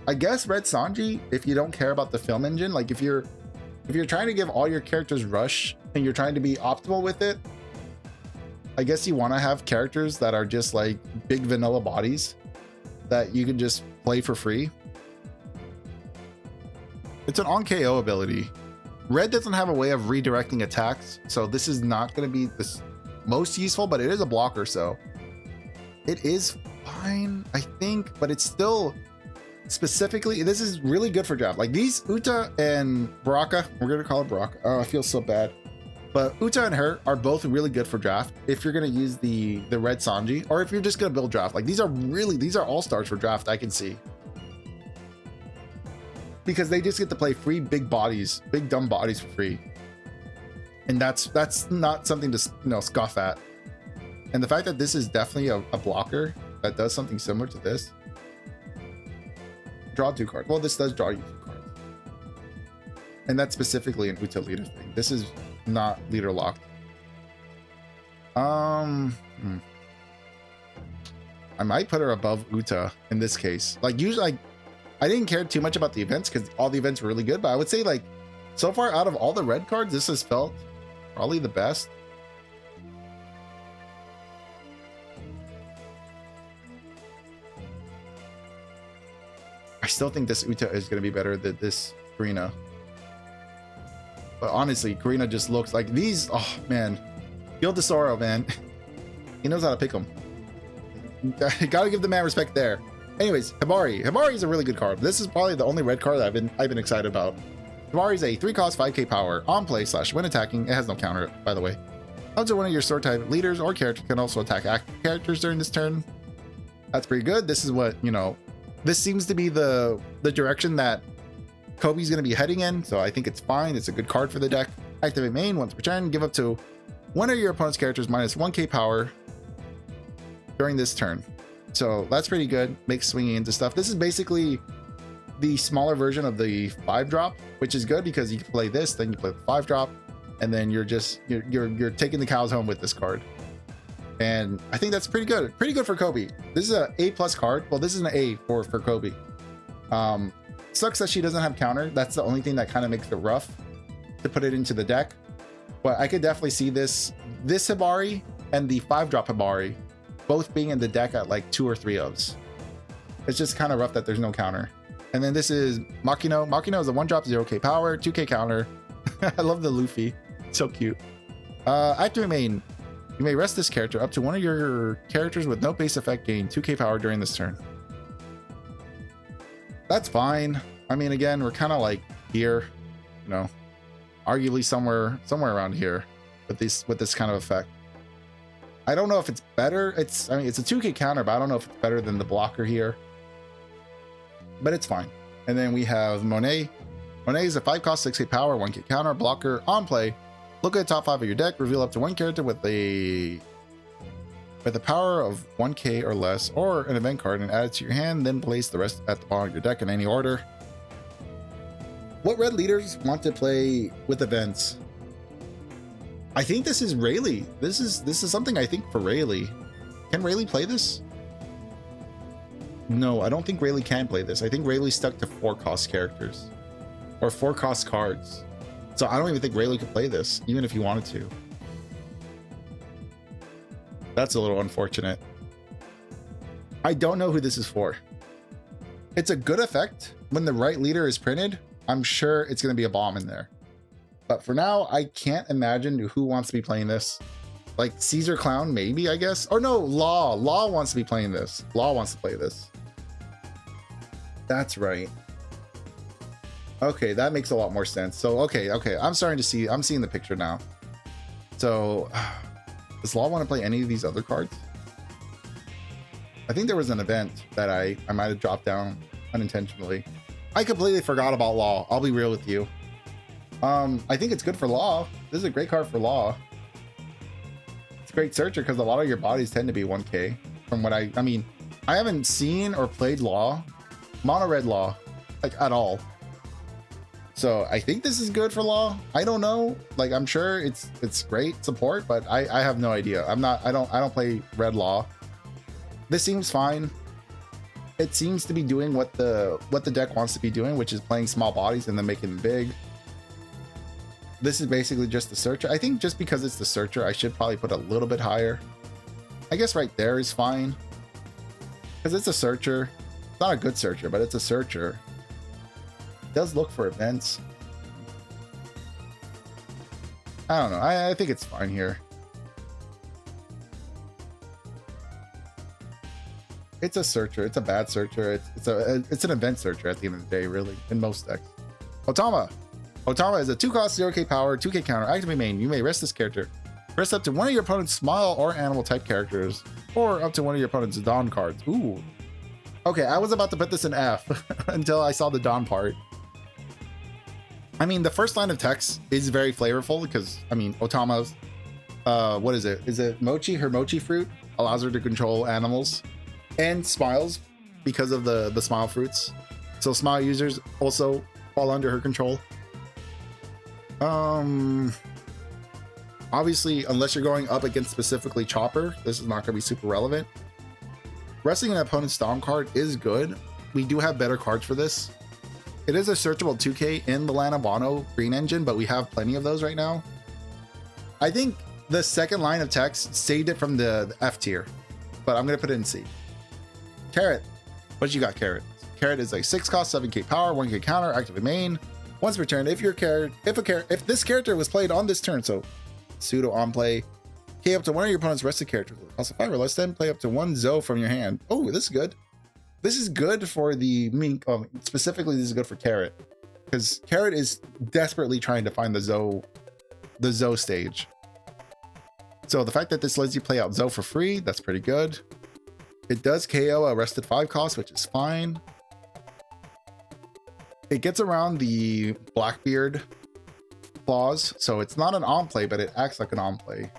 I guess Red Sanji, if you don't care about the film engine, like if you're trying to give all your characters rush and you're trying to be optimal with it, I guess you want to have characters that are just like big vanilla bodies that you can just play for free. It's an on KO ability. Red doesn't have a way of redirecting attacks, so this is not going to be the most useful, but it is a blocker, so it is fine, I think, but it's still specifically, this is really good for draft. Like these Uta and Baraka, we're going to call it Baraka. Oh, I feel so bad. But Uta and her are both really good for draft if you're going to use the Red Sanji, or if you're just going to build draft. Like these are all-stars for draft, I can see. Because they just get to play free big dumb bodies for free. And that's not something to, you know, scoff at. And the fact that this is definitely a blocker that does something similar to this. Draw 2 cards. Well, this does draw you 2 cards. And that's specifically an Uta leader thing. This is not leader locked. I might put her above Uta in this case. Like usually I didn't care too much about the events because all the events were really good, but I would say like so far out of all the red cards, this has felt probably the best. I still think this Uta is going to be better than this Karina. But honestly, Karina just looks like these. Oh man, Gil Desoro, man. He knows how to pick them. Gotta give the man respect there. Anyways, Hibari. Hibari is a really good card. This is probably the only red card that I've been excited about. Hibari is a 3 cost 5k power on play / when attacking. It has no counter, by the way. Up to one of your sword type leaders or character can also attack active characters during this turn. That's pretty good. This is what, you know, this seems to be the direction that Kobe's going to be heading in, so I think it's fine. It's a good card for the deck. Activate main once per turn. Give up to one of your opponent's characters minus 1k power during this turn. So that's pretty good. Makes swinging into stuff. This is basically the smaller version of the 5-drop, which is good because you can play this, then you play the 5-drop, and then you're taking the cows home with this card. And I think that's pretty good. Pretty good for Kobe. This is an A+ card. Well, this is an A for Kobe. Sucks that she doesn't have counter. That's the only thing that kind of makes it rough to put it into the deck. But I could definitely see this Hibari and the 5-drop Hibari both being in the deck at like 2 or 3 ofs. It's just kind of rough that there's no counter. And then this is Makino. Makino is a 1-drop 0k power, 2k counter. I love the Luffy. So cute. Activate main. You may rest this character up to one of your characters with no base effect gain 2k power during this turn. That's fine. I mean, again, we're kind of like here, you know, arguably somewhere around here. with this kind of effect. I don't know if it's better. I mean, it's a 2k counter, but I don't know if it's better than the blocker here. But it's fine. And then we have Monet. Monet is a 5 cost, 6k power, 1k counter, blocker, on play. Look at the top 5 of your deck, reveal up to 1 character with the power of 1k or less, or an event card, and add it to your hand, then place the rest at the bottom of your deck in any order. What red leaders want to play with events? I think this is Rayleigh. This is something I think for Rayleigh. Can Rayleigh play this? No, I don't think Rayleigh can play this. I think Rayleigh's stuck to 4 cost characters or 4 cost cards. So I don't even think Rayleigh could play this, even if he wanted to. That's a little unfortunate. I don't know who this is for. It's a good effect when the right leader is printed. I'm sure it's going to be a bomb in there. But for now, I can't imagine who wants to be playing this. Like Caesar Clown, maybe, I guess. Or no, Law. Law wants to be playing this. Law wants to play this. That's right. Okay, that makes a lot more sense. So, okay. I'm seeing the picture now. So, does Law want to play any of these other cards? I think there was an event that I might have dropped down unintentionally. I completely forgot about Law. I'll be real with you. I think it's good for Law. This is a great card for Law. It's a great searcher because a lot of your bodies tend to be 1k. From what I mean, I haven't seen or played Law, mono red Law, like at all. So I think this is good for Law. I don't know. Like I'm sure it's great support, but I have no idea. I don't play red Law. This seems fine. It seems to be doing what the deck wants to be doing, which is playing small bodies and then making them big. This is basically just the searcher. I think just because it's the searcher, I should probably put a little bit higher. I guess right there is fine. Because it's a searcher. It's not a good searcher, but it's a searcher. It does look for events. I don't know. I think it's fine here. It's a searcher. It's a bad searcher. It's an event searcher at the end of the day, really, in most decks. Otama. Otama is a 2 cost, 0k power, 2k counter, activate main. You may rest this character. Rest up to one of your opponent's smile or animal type characters, or up to one of your opponent's Dawn cards. Ooh. Okay, I was about to put this in F until I saw the Dawn part. I mean, the first line of text is very flavorful because, I mean, Otama's, what is it? Is it Mochi? Her Mochi fruit allows her to control animals and smiles because of the smile fruits. So smile users also fall under her control. Obviously, unless you're going up against specifically Chopper, this is not going to be super relevant. Resting an opponent's Dawn card is good. We do have better cards for this. It is a searchable 2k in the Lana Bono green engine, but we have plenty of those right now. I think the second line of text saved it from the F tier, but I'm going to put it in C. Carrot. What you got, Carrot? Carrot is a 6 cost, 7k power, 1k counter, activate main. Once per turn, if this character was played on this turn, so pseudo on play, K up to one of your opponent's rested characters with a cost of 5 or less, then play up to 1 Zoe from your hand. Oh, this is good. This is good for the specifically. This is good for Carrot because Carrot is desperately trying to find the Zoe stage. So the fact that this lets you play out Zoe for free, that's pretty good. It does KO a rested 5 cost, which is fine. It gets around the Blackbeard clause, so it's not an on play, but it acts like an on play.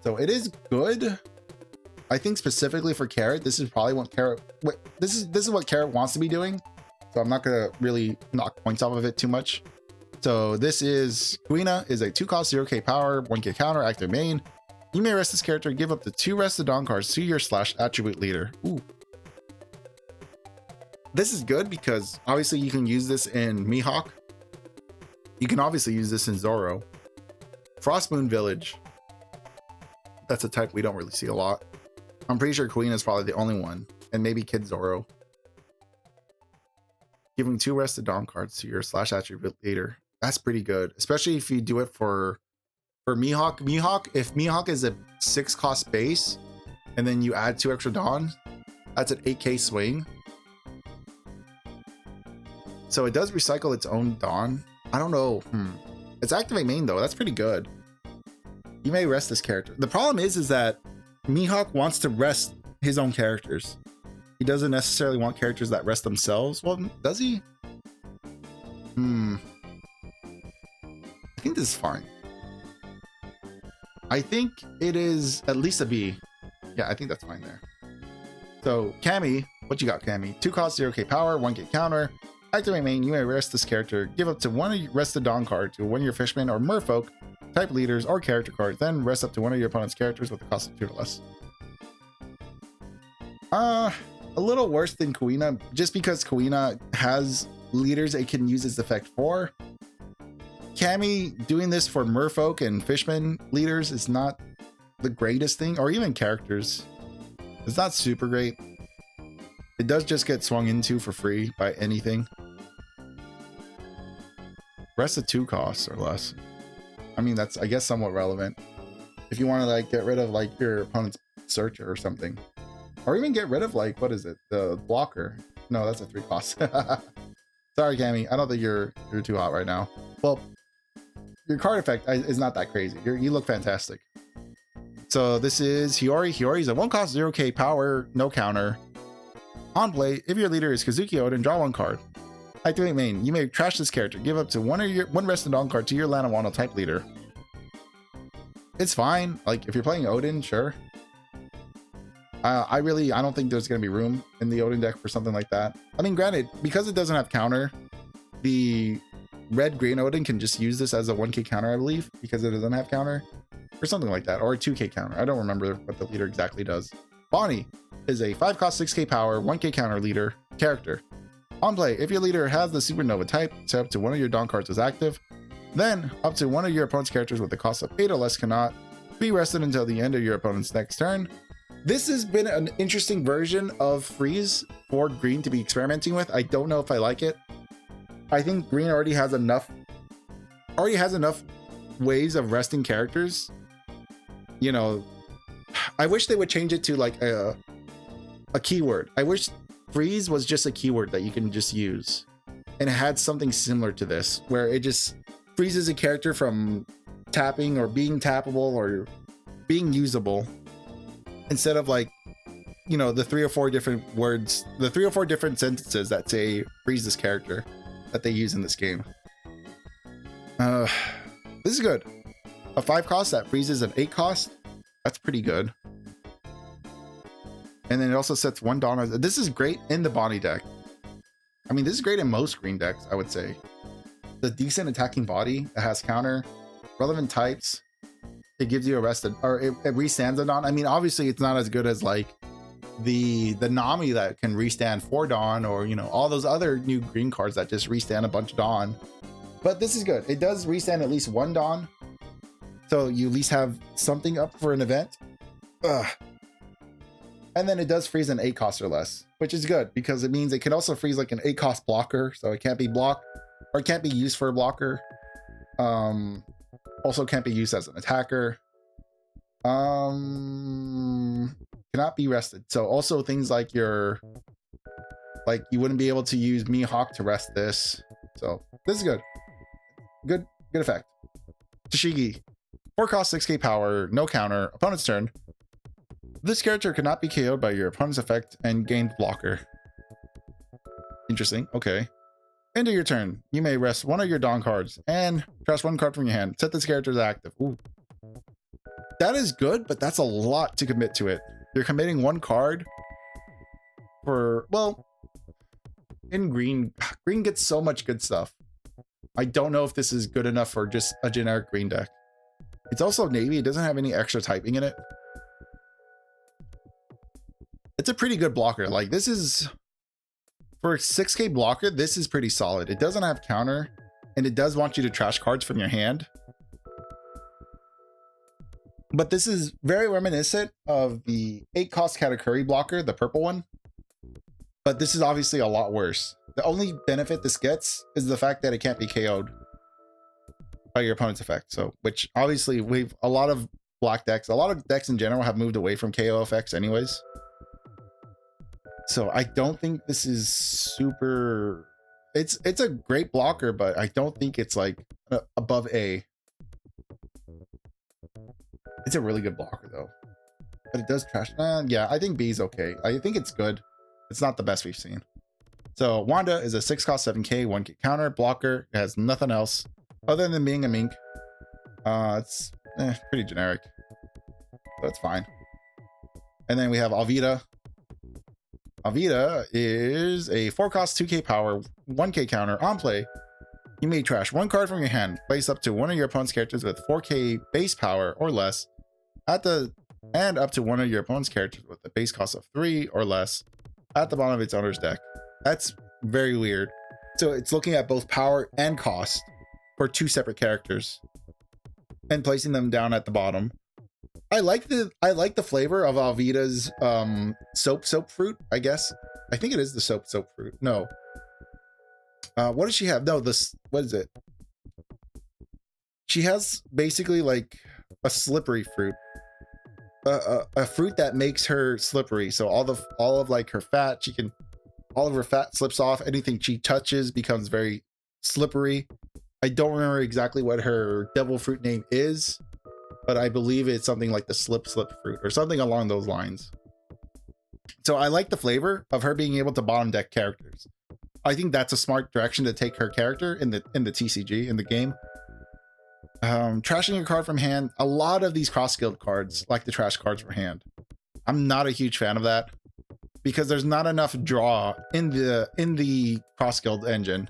So it is good. I think specifically for Carrot, this is probably what Carrot. This is what Carrot wants to be doing. So I'm not gonna really knock points off of it too much. So this is Kuina is a 2 cost, 0k power, 1k counter, active main. You may rest this character, give up to 2 rested Dawn cards to your / attribute leader. Ooh. This is good because obviously you can use this in Mihawk. You can obviously use this in Zoro. Frostmoon Village. That's a type we don't really see a lot. I'm pretty sure Queen is probably the only one, and maybe Kid Zoro. Giving 2 rested Dawn cards to your / attribute leader. That's pretty good, especially if you do it for Mihawk. If Mihawk is a 6 cost base, and then you add 2 extra Dawn, that's an 8k swing. So it does recycle its own Dawn. I don't know. It's activate main though. That's pretty good. You may rest this character. The problem is that Mihawk wants to rest his own characters. He doesn't necessarily want characters that rest themselves. Well, does he? I think this is fine. I think it is at least a B. Yeah, I think that's fine there. So Cammy, what you got, Cammy? 2 cost, 0k power, 1k counter. Activate main, you may rest this character. Give up to one of your rested Dawn card to one of your fishmen or merfolk type leaders or character cards. Then rest up to one of your opponent's characters with a cost of 2 or less. A little worse than Kuina, just because Kuina has leaders it can use its effect for. Cammy doing this for merfolk and fishman leaders is not the greatest thing, or even characters. It's not super great. It does just get swung into for free by anything. Rest of 2 costs or less. I mean, that's, I guess, somewhat relevant. If you want to like get rid of like your opponent's searcher or something. Or even get rid of like, what is it? The blocker. No, that's a 3 cost. Sorry, Cammy. I don't think you're too hot right now. Well, your card effect is not that crazy. You look fantastic. So this is Hiyori. Hiyori's a 1 cost 0k power, no counter. On play, if your leader is Kazuki Odin, draw 1 card. Activate main. You may trash this character. Give up to one rested Dawn card to your Lana Wano type leader. It's fine. Like if you're playing Odin, sure. I don't think there's going to be room in the Odin deck for something like that. I mean, granted, because it doesn't have counter, the red-green Odin can just use this as a 1k counter, I believe, because it doesn't have counter, or something like that, or a 2k counter. I don't remember what the leader exactly does. Bonnie is a 5 cost 6k power, 1k counter leader character. On play, if your leader has the supernova type, set up to one of your Dawn cards as active, then up to one of your opponent's characters with the cost of 8 or less cannot be rested until the end of your opponent's next turn. This has been an interesting version of freeze for green to be experimenting with. I don't know if I like it. I think green already has enough ways of resting characters. You know, I wish they would change it to like a keyword. I wish freeze was just a keyword that you can just use, and it had something similar to this where it just freezes a character from tapping or being tappable or being usable, instead of like, you know, the 3 or 4 different words, the 3 or 4 different sentences that say freeze this character that they use in this game. This is good. A 5 cost that freezes an 8 cost. That's pretty good. And then it also sets 1 Dawn. This is great in the Bonnie deck. I mean, this is great in most green decks, I would say. The decent attacking body that has counter, relevant types. It gives you a rested, or it restands a Dawn. I mean, obviously it's not as good as like the Nami that can restand 4 Dawn, or, you know, all those other new green cards that just restand a bunch of Dawn. But this is good. It does restand at least 1 Dawn, so you at least have something up for an event. And then it does freeze an 8 cost or less, which is good because it means it can also freeze like an 8 cost blocker, so it can't be blocked, or it can't be used for a blocker. Also can't be used as an attacker. Cannot be rested. So also things like you wouldn't be able to use Mihawk to rest this. So this is good. Good effect. Tashigi, 4 cost 6k power, no counter, opponent's turn. This character cannot be KO'd by your opponent's effect and gained blocker. Interesting. Okay. End of your turn, you may rest one of your Dawn cards and trash 1 card from your hand. Set this character as active. Ooh. That is good, but that's a lot to commit to it. You're committing 1 card for, well, in green gets so much good stuff. I don't know if this is good enough for just a generic green deck. It's also navy. It doesn't have any extra typing in it. It's a pretty good blocker. Like, this is, for a 6k blocker, this is pretty solid. It doesn't have counter, and it does want you to trash cards from your hand. But this is very reminiscent of the 8 cost Katakuri blocker, the purple one. But this is obviously a lot worse. The only benefit this gets is the fact that it can't be KO'd by your opponent's effect. So, which obviously a lot of black decks, a lot of decks in general have moved away from KO effects anyways. So I don't think this is super, it's a great blocker, but I don't think it's like above A. It's a really good blocker though, but it does trash. Yeah, I think B is okay. I think it's good. It's not the best we've seen. So Wanda is a 6 cost 7k 1k counter blocker. It has nothing else other than being a mink. It's pretty generic, but it's fine. And then we have Alvida. Alvida is a 4 cost 2k power 1k counter. On play, you may trash 1 card from your hand, place up to one of your opponent's characters with 4k base power or less and up to one of your opponent's characters with a base cost of 3 or less at the bottom of its owner's deck. That's very weird. So it's looking at both power and cost for 2 separate characters and placing them down at the bottom. I like the flavor of Alvida's soap fruit, I guess. I think it is the soap fruit. No. What does she have? No, what is it? She has basically like a slippery fruit. A fruit that makes her slippery. So all of like her fat, all of her fat slips off. Anything she touches becomes very slippery. I don't remember exactly what her devil fruit name is, but I believe it's something like the slip fruit or something along those lines. So I like the flavor of her being able to bottom deck characters. I think that's a smart direction to take her character in the TCG, in the game. Trashing a card from hand. A lot of these cross guild cards like to trash cards from hand. I'm not a huge fan of that because there's not enough draw in the cross guild engine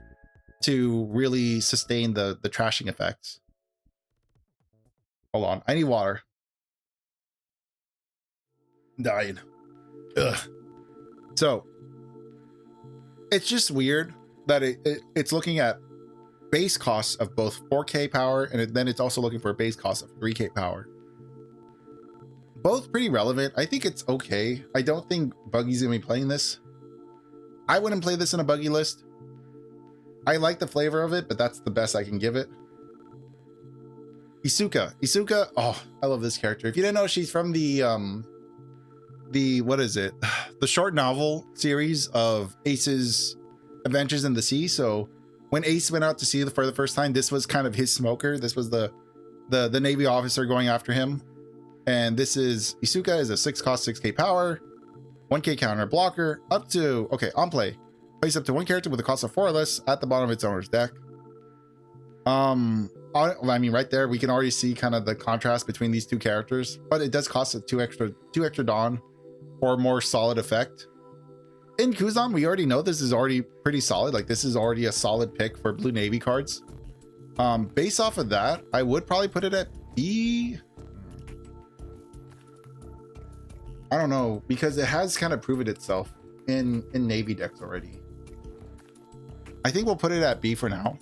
to really sustain the trashing effects. Hold on, I need water. Dying. Ugh. So it's just weird that it's looking at base costs of both 4k power and then it's also looking for a base cost of 3k power. Both pretty relevant. I think it's okay. I don't think Buggy's gonna be playing this. I wouldn't play this in a Buggy list. I like the flavor of it, but that's the best I can give it. Isuka, oh, I love this character. If you didn't know, she's from the what is it? The short novel series of Ace's Adventures in the Sea. So when Ace went out to sea for the first time, this was kind of his smoker. This was the Navy officer going after him. And this is Isuka is a 6 cost 6k power, 1k counter blocker, up to, okay, on play. Place up to 1 character with a cost of 4 or less at the bottom of its owner's deck. I mean, right there, we can already see kind of the contrast between these 2 characters, but it does cost a 2 extra Dawn for a more solid effect. In Kuzan, we already know this is already pretty solid. Like, this is already a solid pick for Blue Navy cards. Based off of that, I would probably put it at B. I don't know, because it has kind of proven itself in Navy decks already. I think we'll put it at B for now.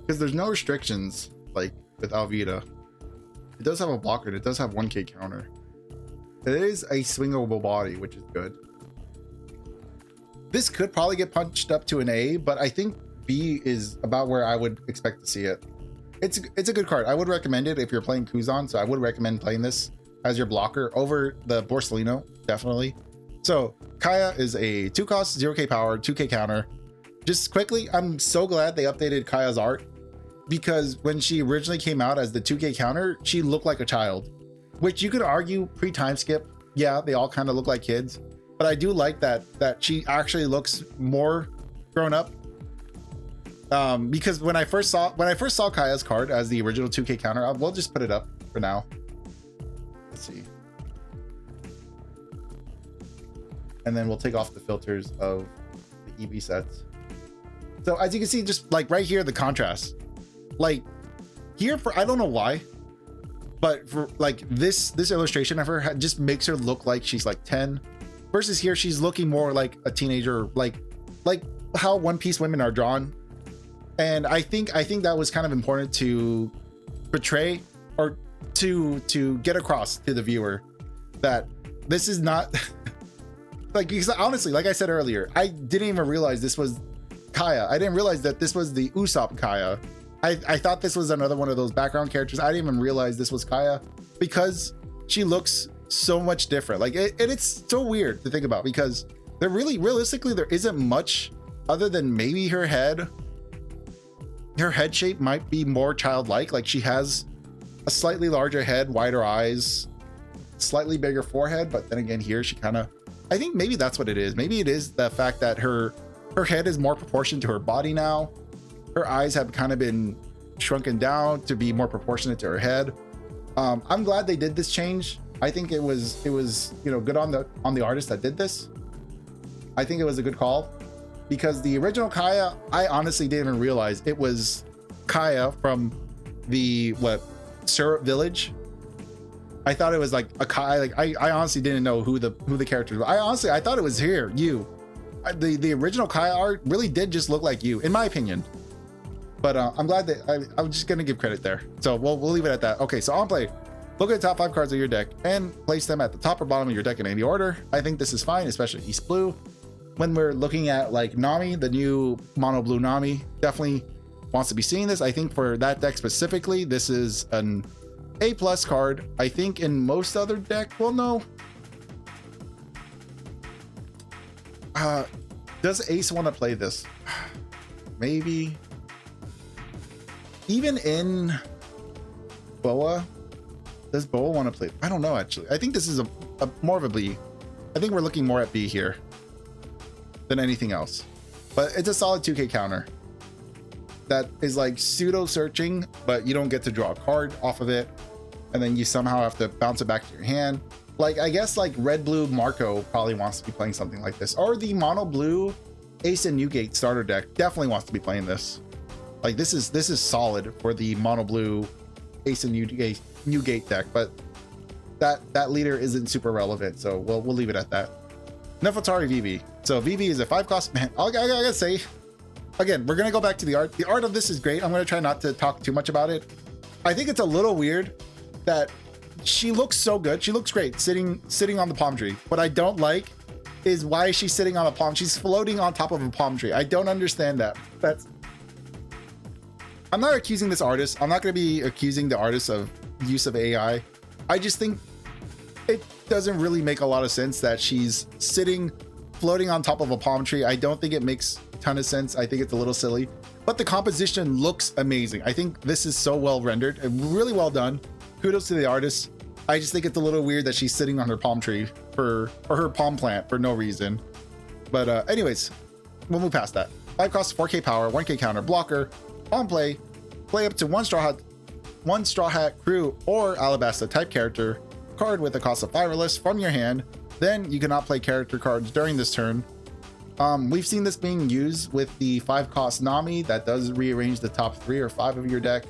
Because there's no restrictions like with Alvida. It does have a blocker and it does have 1k counter. It is a swingable body, which is good. This could probably get punched up to an A, but I think B is about where I would expect to see it. It's a good card. I would recommend it if you're playing Kuzan, so I would recommend playing this as your blocker over the Borsellino, definitely. So Kaya is a 2 cost 0k power 2k counter. Just quickly, I'm so glad they updated Kaya's art, because when she originally came out as the 2k counter, she looked like a child, which you could argue pre-time skip, yeah, they all kind of look like kids, but I do like that she actually looks more grown up. Because when I first saw Kaya's card as the original 2k counter, we'll just put it up for now. Let's see. And then we'll take off the filters of the EB sets. So as you can see, just like right here, the contrast, like here, for I don't know why, but for like this illustration of her just makes her look like she's like 10, versus here she's looking more like a teenager, like how One Piece women are drawn. And I think that was kind of important to portray, or to get across to the viewer that this is not like, because honestly, like I said earlier, I didn't even realize this was Kaya. I didn't realize that this was the Usopp Kaya. I thought this was another one of those background characters. I didn't even realize this was Kaya because she looks so much different. Like it's so weird to think about, because There really, realistically, there isn't much other than maybe her head. Her head shape might be more childlike. Like she has a slightly larger head, wider eyes, slightly bigger forehead. But then again, here she kind of, I think maybe that's what it is. Maybe it is the fact that her head is more proportioned to her body now. Her eyes have kind of been shrunken down to be more proportionate to her head. I'm glad they did this change. I think it was good on the artist that did this. I think it was a good call, because the original Kaya, I honestly didn't even realize it was Kaya from the Syrup Village. I thought it was like a Kaya. Like I honestly didn't know who the character was. I thought it was you. The original Kaya art really did just look like you, in my opinion. But I'm glad that I'm just gonna give credit there. So we'll leave it at that. Okay, so on play. Look at the top 5 cards of your deck and place them at the top or bottom of your deck in any order. I think this is fine, especially East Blue. When we're looking at like Nami, the new mono blue Nami, definitely wants to be seeing this. I think for that deck specifically, this is an A+ card. I think in most other deck, well, no. Does Ace want to play this? Maybe. Even in Boa, does Boa want to play? I don't know, actually. I think this is a more of a B. I think we're looking more at B here than anything else. But it's a solid 2K counter that is like pseudo searching, but you don't get to draw a card off of it, and then you somehow have to bounce it back to your hand. Like, I guess like red blue Marco probably wants to be playing something like this, or the mono blue Ace and Newgate starter deck definitely wants to be playing this. Like this is solid for the mono blue Ace and Newgate deck, but that leader isn't super relevant, so we'll leave it at that. Nefertari VV. So VV is a 5 cost. Man, I gotta say, again, we're gonna go back to the art. The art of this is great. I'm gonna try not to talk too much about it. I think it's a little weird that she looks so good. She looks great sitting on the palm tree. What I don't like is why is she sitting on a palm? She's floating on top of a palm tree. I don't understand that. I'm not accusing this artist. I'm not going to be accusing the artist of use of AI. I just think it doesn't really make a lot of sense that she's floating on top of a palm tree. I don't think it makes a ton of sense. I think it's a little silly, but the composition looks amazing. I think this is so well rendered and really well done. Kudos to the artist. I just think it's a little weird that she's sitting on her palm tree or her palm plant for no reason. But anyways, we'll move past that. 5 cost, 4K power, 1K counter, blocker. On play up to one straw hat crew or Alabasta type character card with a cost of 5 or less from your hand. Then you cannot play character cards during this turn. We've seen this being used with the 5 cost Nami that does rearrange the top 3 or 5 of your deck.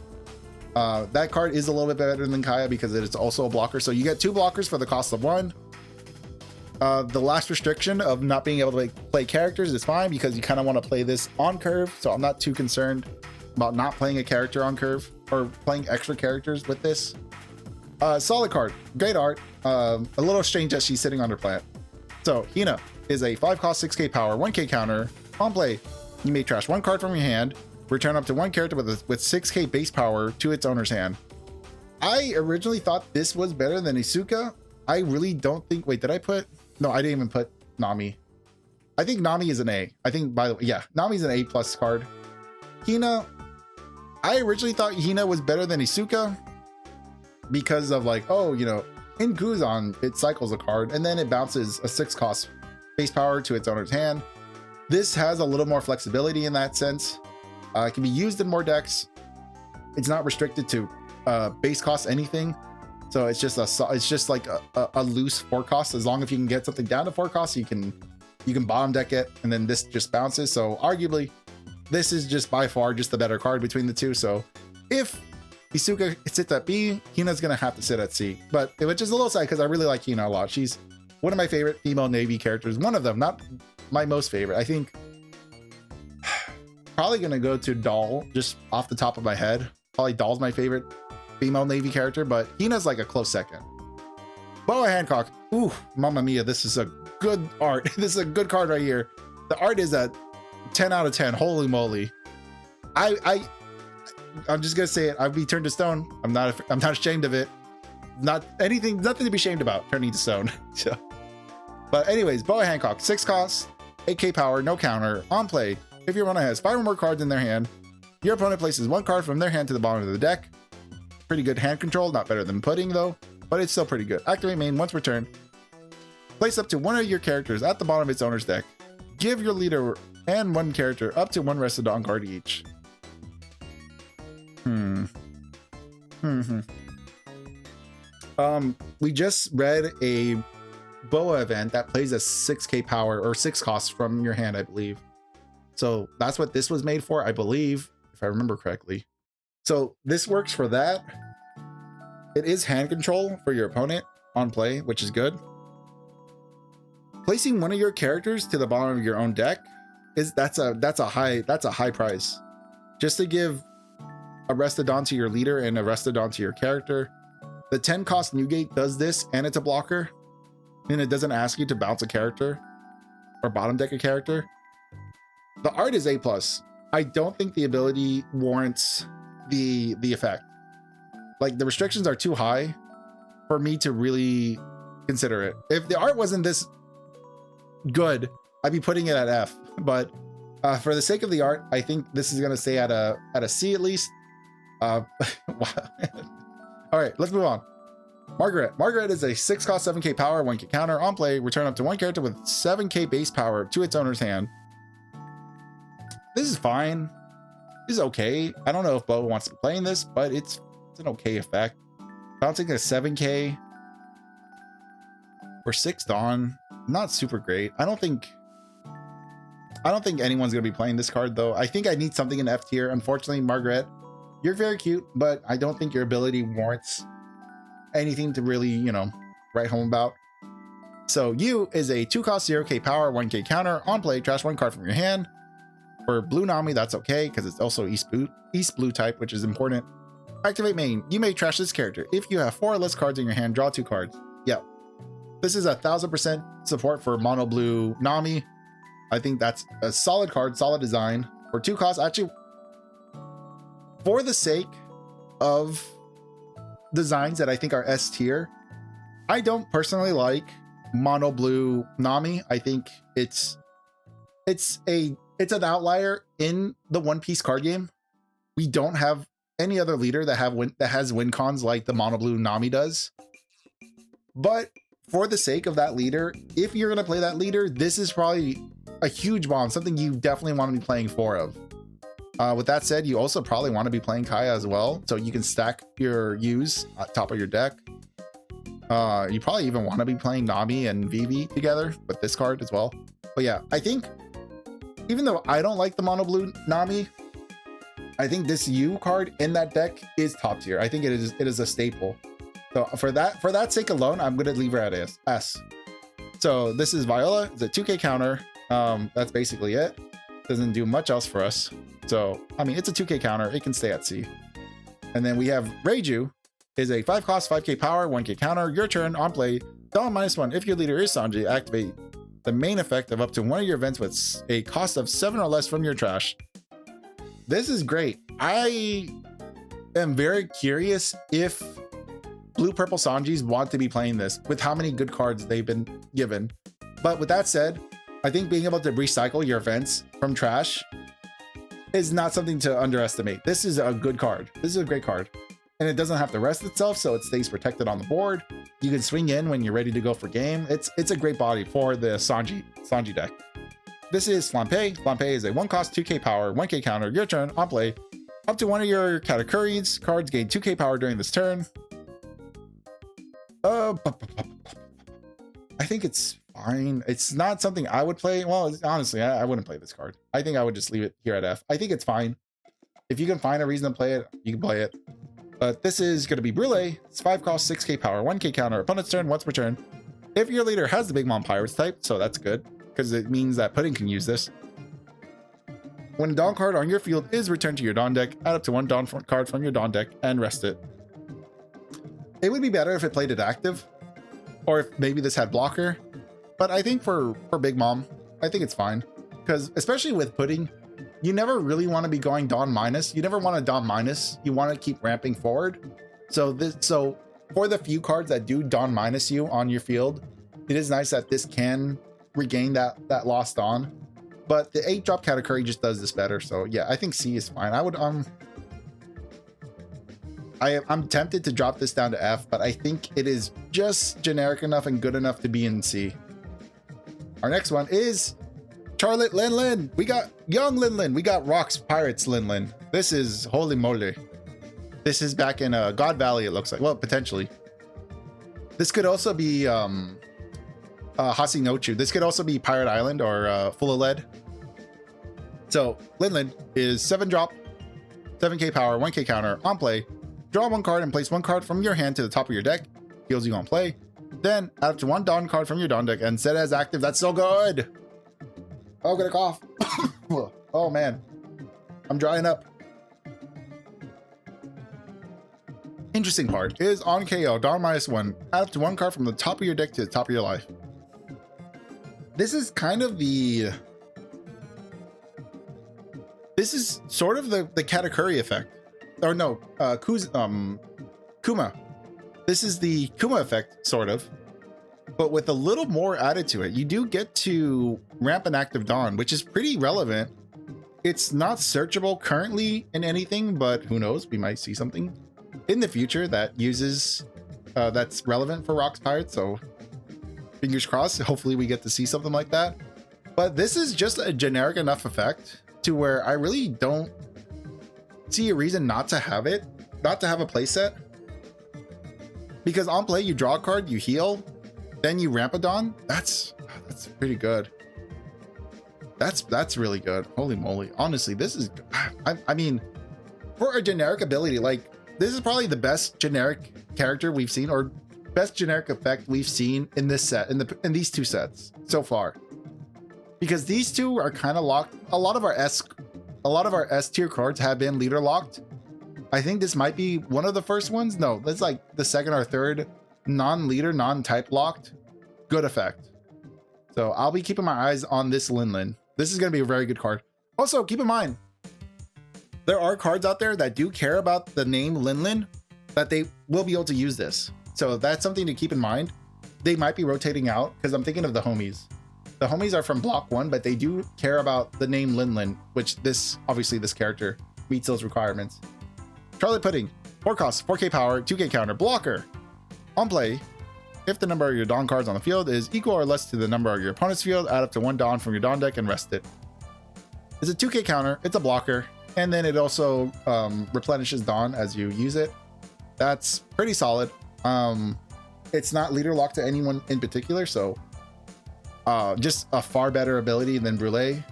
That card is a little bit better than Kaya because it is also a blocker. So you get 2 blockers for the cost of 1. The last restriction of not being able to play characters is fine because you kind of want to play this on curve. So I'm not too concerned about not playing a character on curve or playing extra characters with this. Solid card, great art. A little strange that she's sitting on her plant. So Hina is a 5 cost, 6K power, 1K counter. On play, you may trash 1 card from your hand, return up to 1 character with 6K base power to its owner's hand. I originally thought this was better than Isuka. I really don't think, wait, did I put, no, I didn't even put Nami. I think Nami is an A. I think, by the way, yeah, Nami's an A+ card. Hina, I originally thought Hina was better than Isuka because of like, oh, you know, in Guzan, it cycles a card and then it bounces a 6 cost base power to its owner's hand. This has a little more flexibility in that sense. It can be used in more decks. It's not restricted to base cost anything. So it's just like a loose 4 cost. As long as you can get something down to 4 costs, you can bottom deck it, and then this just bounces. So arguably, this is just by far just the better card between the two. So if Isuka sits at B, Hina's gonna have to sit at C. But which is a little sad because I really like Hina a lot. She's one of my favorite female Navy characters. One of them, not my most favorite. I think probably gonna go to Doll just off the top of my head. Probably Doll's my favorite female Navy character, but Hina's like a close second. Boa Hancock. Ooh, mamma mia, this is a good art. This is a good card right here. The art is a 10 out of 10. Holy moly. I'm just gonna say it. I'd be turned to stone. I'm not ashamed of it. Nothing to be ashamed about turning to stone. So But anyways, Boa Hancock, 6 costs, 8k power, no counter, on play. If your opponent has 5 or more cards in their hand, your opponent places 1 card from their hand to the bottom of the deck. Pretty good hand control, not better than pudding though, but it's still pretty good. Activate main once per turn. Place up to 1 of your characters at the bottom of its owner's deck. Give your leader and 1 character up to 1 Rest of Dawn card each. We just read a Boa event that plays a 6k power or 6 costs from your hand, I believe. So that's what this was made for, I believe, if I remember correctly. So this works for that. It is hand control for your opponent on play, which is good. Placing 1 of your characters to the bottom of your own deck that's a high price. Just to give a Rest of Dawn to your leader and a Rest of Dawn to your character. The 10 cost Newgate does this, and it's a blocker, and it doesn't ask you to bounce a character or bottom deck a character. The art is A+. I don't think the ability warrants the effect. Like, the restrictions are too high for me to really consider it. If the art wasn't this good, I'd be putting it at F. But for the sake of the art, I think this is gonna stay at a C at least. All right, let's move on. Margaret is a 6 cost, 7k power, 1k counter. On play, return up to 1 character with 7k base power to its owner's hand. This is fine. This is okay. I don't know if Bo wants to be playing this, but it's an okay effect. Bouncing a 7k for 6 Dawn, not super great. I don't think anyone's gonna be playing this card though. I think I need something in F tier. Unfortunately, Margaret, you're very cute, but I don't think your ability warrants anything to really, you know, write home about. So you is a 2 cost, 0k power, 1k counter. On play, trash 1 card from your hand. For blue Nami, that's okay, because it's also East blue type, which is important. Activate main. You may trash this character. If you have 4 or less cards in your hand, draw 2 cards. Yeah. This is 1000% support for mono blue Nami. I think that's a solid card, solid design. For 2 costs, actually, for the sake of designs that I think are S tier, I don't personally like mono blue Nami. I think it's an outlier in the One Piece card game. We don't have any other leader that has win cons like the mono blue Nami does. But for the sake of that leader, if you're gonna play that leader, this is probably a huge bomb, something you definitely want to be playing 4 of. With that said, you also probably want to be playing Kaya as well, so you can stack your U's on top of your deck. You probably even want to be playing Nami and Vivi together with this card as well. But yeah, I think even though I don't like the mono blue Nami, I think this U card in that deck is top tier. I think it is a staple. So for that sake alone, I'm gonna leave her at S. So this is Viola. It's a 2k counter. That's basically it. Doesn't do much else for us. So I mean, it's a 2k counter. It can stay at C. And then we have Reiju. Is a 5 cost, 5k power, 1k counter. Your turn. On play, Dawn -1. If your leader is Sanji, activate the main effect of up to 1 of your events with a cost of 7 or less from your trash. This is great. I am very curious if blue purple Sanjis want to be playing this with how many good cards they've been given. But with that said, I think being able to recycle your events from trash is not something to underestimate. This is a good card. This is a great card. And it doesn't have to rest itself, so it stays protected on the board. You can swing in when you're ready to go for game. It's a great body for the Sanji deck. This is Flampe. Flampe is a 1 cost, 2k power, 1k counter. Your turn. On play, up to 1 of your Katakuri's cards gain 2k power during this turn. I think it's fine. It's not something I would play. Well, honestly, I wouldn't play this card. I think I would just leave it here at F. I think it's fine. If you can find a reason to play it, you can play it. But this is going to be Brûlé. It's 5 cost, 6k power, 1k counter. Opponent's turn, once per turn. If your leader has the Big Mom Pirates type, so that's good, because it means that Pudding can use this. When a Dawn card on your field is returned to your Dawn deck, add up to 1 Dawn card from your Dawn deck and rest it. It would be better if it played it active, or if maybe this had blocker. But I think for Big Mom, I think it's fine. Because especially with Pudding, you never really want to be going Dawn minus. You never want to Dawn minus. You want to keep ramping forward. So for the few cards that do Dawn minus you on your field, it is nice that this can regain that lost on, but the 8-drop Katakuri just does this better. So yeah, I think C is fine. I would I'm tempted to drop this down to F, but I think it is just generic enough and good enough to be in C. Our next one is Charlotte Linlin. We got young Linlin. We got Rocks Pirates Linlin. This is holy moly. This is back in God Valley, it looks like. Well, potentially. This could also be Hasinochu. This could also be Pirate Island or Full of Lead. So Linlin is 7-drop, 7k power, 1k counter on play. Draw 1 card and place 1 card from your hand to the top of your deck. Heals you on play. Then add up to 1 Dawn card from your Dawn deck and set it as active. That's so good. Oh, I'm gonna cough. Oh man, I'm drying up. Interesting part is on KO, Dawn -1. Add up to 1 card from the top of your deck to the top of your life. This is kind of the... This is sort of the Katakuri effect. Or no, Kuma. This is the Kuma effect, sort of, but with a little more added to it. You do get to ramp an active Dawn, which is pretty relevant. It's not searchable currently in anything, but who knows? We might see something in the future that uses that's relevant for Rocks Pirates. So fingers crossed. Hopefully we get to see something like that. But this is just a generic enough effect to where I really don't see a reason not to have it, not to have a playset. Because on play, you draw a card, you heal, then you ramp a Dawn. That's pretty good. That's really good. Holy moly. Honestly, this is, I mean, for a generic ability, like, this is probably the best generic character we've seen, or best generic effect we've seen in this set, in these 2 sets so far. Because these 2 are kind of locked. A lot of our S tier cards have been leader locked. I think this might be one of the first ones. No, that's like the second or third non-leader, non-type locked. Good effect. So I'll be keeping my eyes on this Linlin. This is going to be a very good card. Also, keep in mind, there are cards out there that do care about the name Linlin, that they will be able to use this. So that's something to keep in mind. They might be rotating out, because I'm thinking of the homies. The homies are from block 1, but they do care about the name Linlin, which obviously this character meets those requirements. Charlotte Pudding, 4 cost, 4k power, 2k counter, blocker. On play, if the number of your Dawn cards on the field is equal or less to the number of your opponent's field, add up to 1 Dawn from your Dawn deck and rest it. It's a 2k counter, it's a blocker, and then it also replenishes Dawn as you use it. That's pretty solid. It's not leader locked to anyone in particular, so just a far better ability than Brûlé.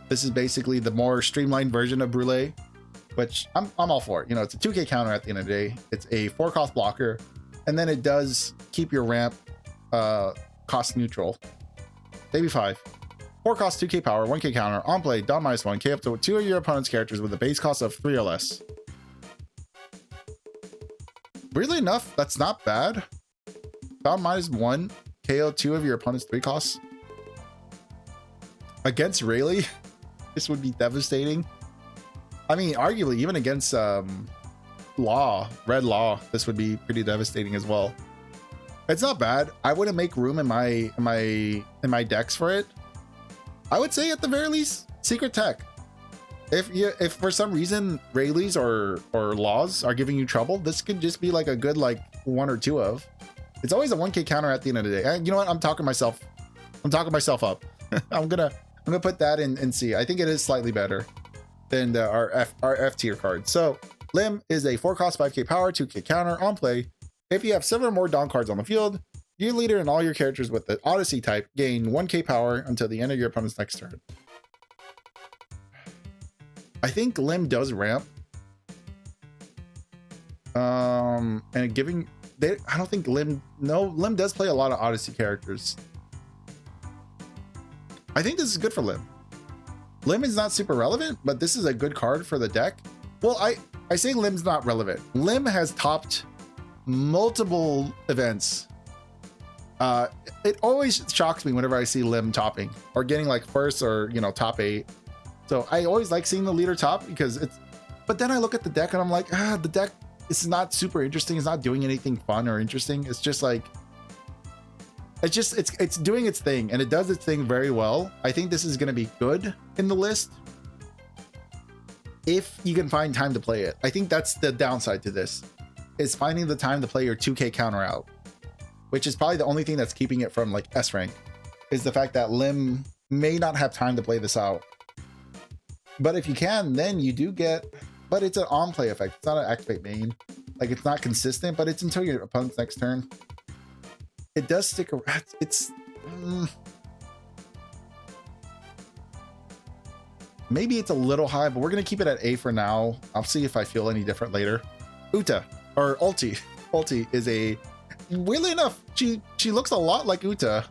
This is basically the more streamlined version of Brûlé, which I'm all for it. You know, it's a 2k counter at the end of the day. It's a 4 cost blocker, and then it does keep your ramp cost neutral. EB05, 4 cost, 2k power, 1k counter, on play, Dawn -1, k up to 2 of your opponent's characters with a base cost of 3 or less. Weirdly enough, that's not bad. Dawn -1, KO 2 of your opponent's 3 costs. Against Rayleigh, this would be devastating. I mean, arguably, even against Red Law, this would be pretty devastating as well. It's not bad. I wouldn't make room in my decks for it. I would say at the very least, Secret Tech. If for some reason Rayleighs or Laws are giving you trouble, this could just be like a good 1 or 2 of. It's always a 1k counter at the end of the day. And you know what? I'm talking myself up. I'm gonna put that in C. I think it is slightly better than our F tier card. So Lim is a 4 cost, 5k power, 2k counter on play. If you have 7 or more Dawn cards on the field, your leader and all your characters with the Odyssey type gain 1k power until the end of your opponent's next turn. I think Lim does ramp. And giving... I don't think Lim does play a lot of Odyssey characters. I think this is good for Lim. Lim is not super relevant, but this is a good card for the deck. Well, I say Lim's not relevant. Lim has topped multiple events. It always shocks me whenever I see Lim topping or getting first or top 8. So I always like seeing the leader top because it's, but then I look at the deck and I'm like, the deck is not super interesting. It's not doing anything fun or interesting. It's just it's doing its thing, and it does its thing very well. I think this is going to be good in the list if you can find time to play it. I think that's the downside to this, is finding the time to play your 2K counter out, which is probably the only thing that's keeping it from like S rank, is the fact that Lim may not have time to play this out. But if you can, then you do get, but it's an on play effect. It's not an activate main. Like, it's not consistent, but it's until your opponent's next turn. It does stick around. It's maybe it's a little high, but we're gonna keep it at A for now. I'll see if I feel any different later. Uta, or Ulti. Ulti is a, weirdly enough, she looks a lot like Uta.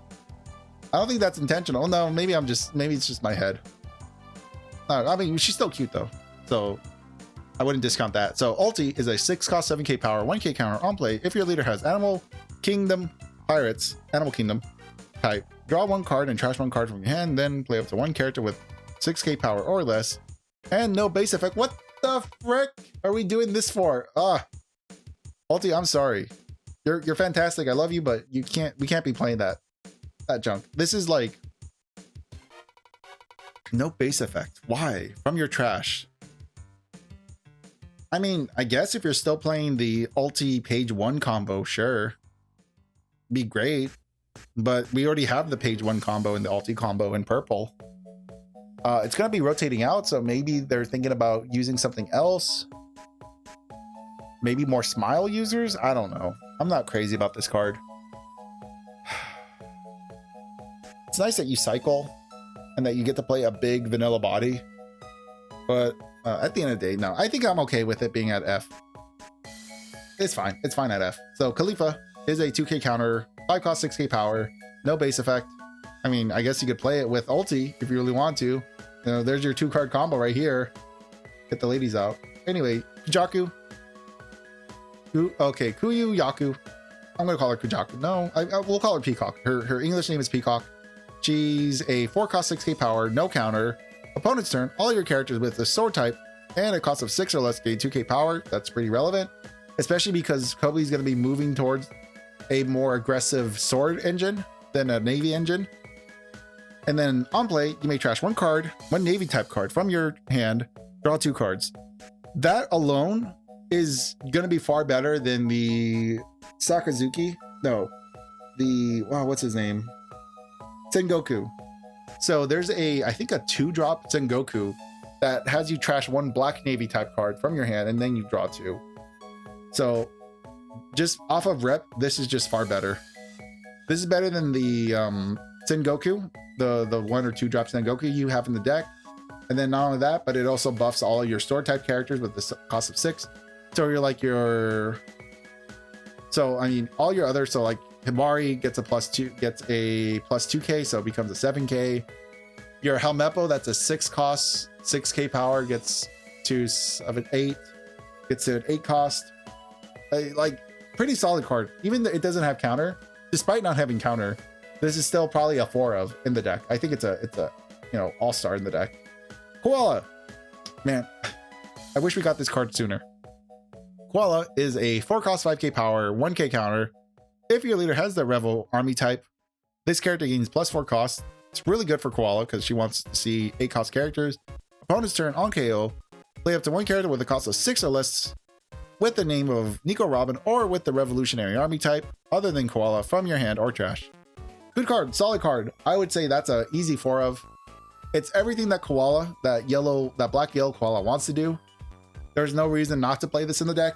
I don't think that's intentional. No, maybe it's just my head. I mean, she's still cute though, so I wouldn't discount that. So Ulti is a 6 cost 7k power 1k counter on play. If your leader has Animal Kingdom Pirates, Animal Kingdom type, draw 1 card and trash 1 card from your hand, then play up to 1 character with 6k power or less, and no base effect. What the frick are we doing this for? Ulti, I'm sorry. You're fantastic. I love you, but we can't be playing that junk. This is like no base effect. Why? From your trash. I mean, I guess if you're still playing the Ulti page 1 combo, sure, be great, but we already have the page 1 combo and the Ulti combo in purple. It's gonna be rotating out, so maybe they're thinking about using something else. Maybe more Smile users? I don't know. I'm not crazy about this card. It's nice that you cycle and that you get to play a big vanilla body, but at the end of the day, no, I think I'm okay with it being at F. It's fine. It's fine at F. So Khalifa is a 2k counter, 5 cost 6k power, no base effect. I mean, I guess you could play it with Ulti if you really want to. You know, there's your 2-card combo right here. Get the ladies out. Anyway, Kujaku. Okay, Kuyu Yaku. I'm gonna call her Kujaku. No, we'll call her Peacock. Her English name is Peacock. She's a 4 cost 6k power, no counter. Opponent's turn, all your characters with a sword type and a cost of 6 or less gain 2k power. That's pretty relevant, especially because Kobe's going to be moving towards a more aggressive sword engine than a navy engine. And then on play, you may trash 1 card, 1 navy type card from your hand, draw 2 cards. That alone is going to be far better than the Sakazuki. No, the, wow, what's his name? Sengoku. So there's I think a 2-drop Sengoku that has you trash 1 black navy type card from your hand and then you draw 2. So just off of rep, this is just far better. This is better than the Sengoku, the 1 or 2 drop Sengoku you have in the deck. And then not only that, but it also buffs all your sword type characters with the cost of 6. So you're like so I mean all your other, so like Hibari gets a plus 2k, so it becomes a 7k. Your Helmeppo, that's a 6 cost 6k power, gets to 8, gets to an 8 cost. Like pretty solid card. Even though it doesn't have counter, despite not having counter, this is still probably a 4 of in the deck. I think it's a you know, all-star in the deck. Koala, man, I wish we got this card sooner. Koala is a 4 cost 5k power 1k counter. If your leader has the Revel army type, this character gains plus 4 cost. It's really good for Koala because she wants to see 8 cost characters. Opponent's turn on KO, play up to 1 character with a cost of 6 or less with the name of Nico Robin or with the Revolutionary Army type other than Koala from your hand or trash. Good card, solid card. I would say that's a easy 4 of. It's everything that Koala, that black yellow Koala wants to do. There's no reason not to play this in the deck.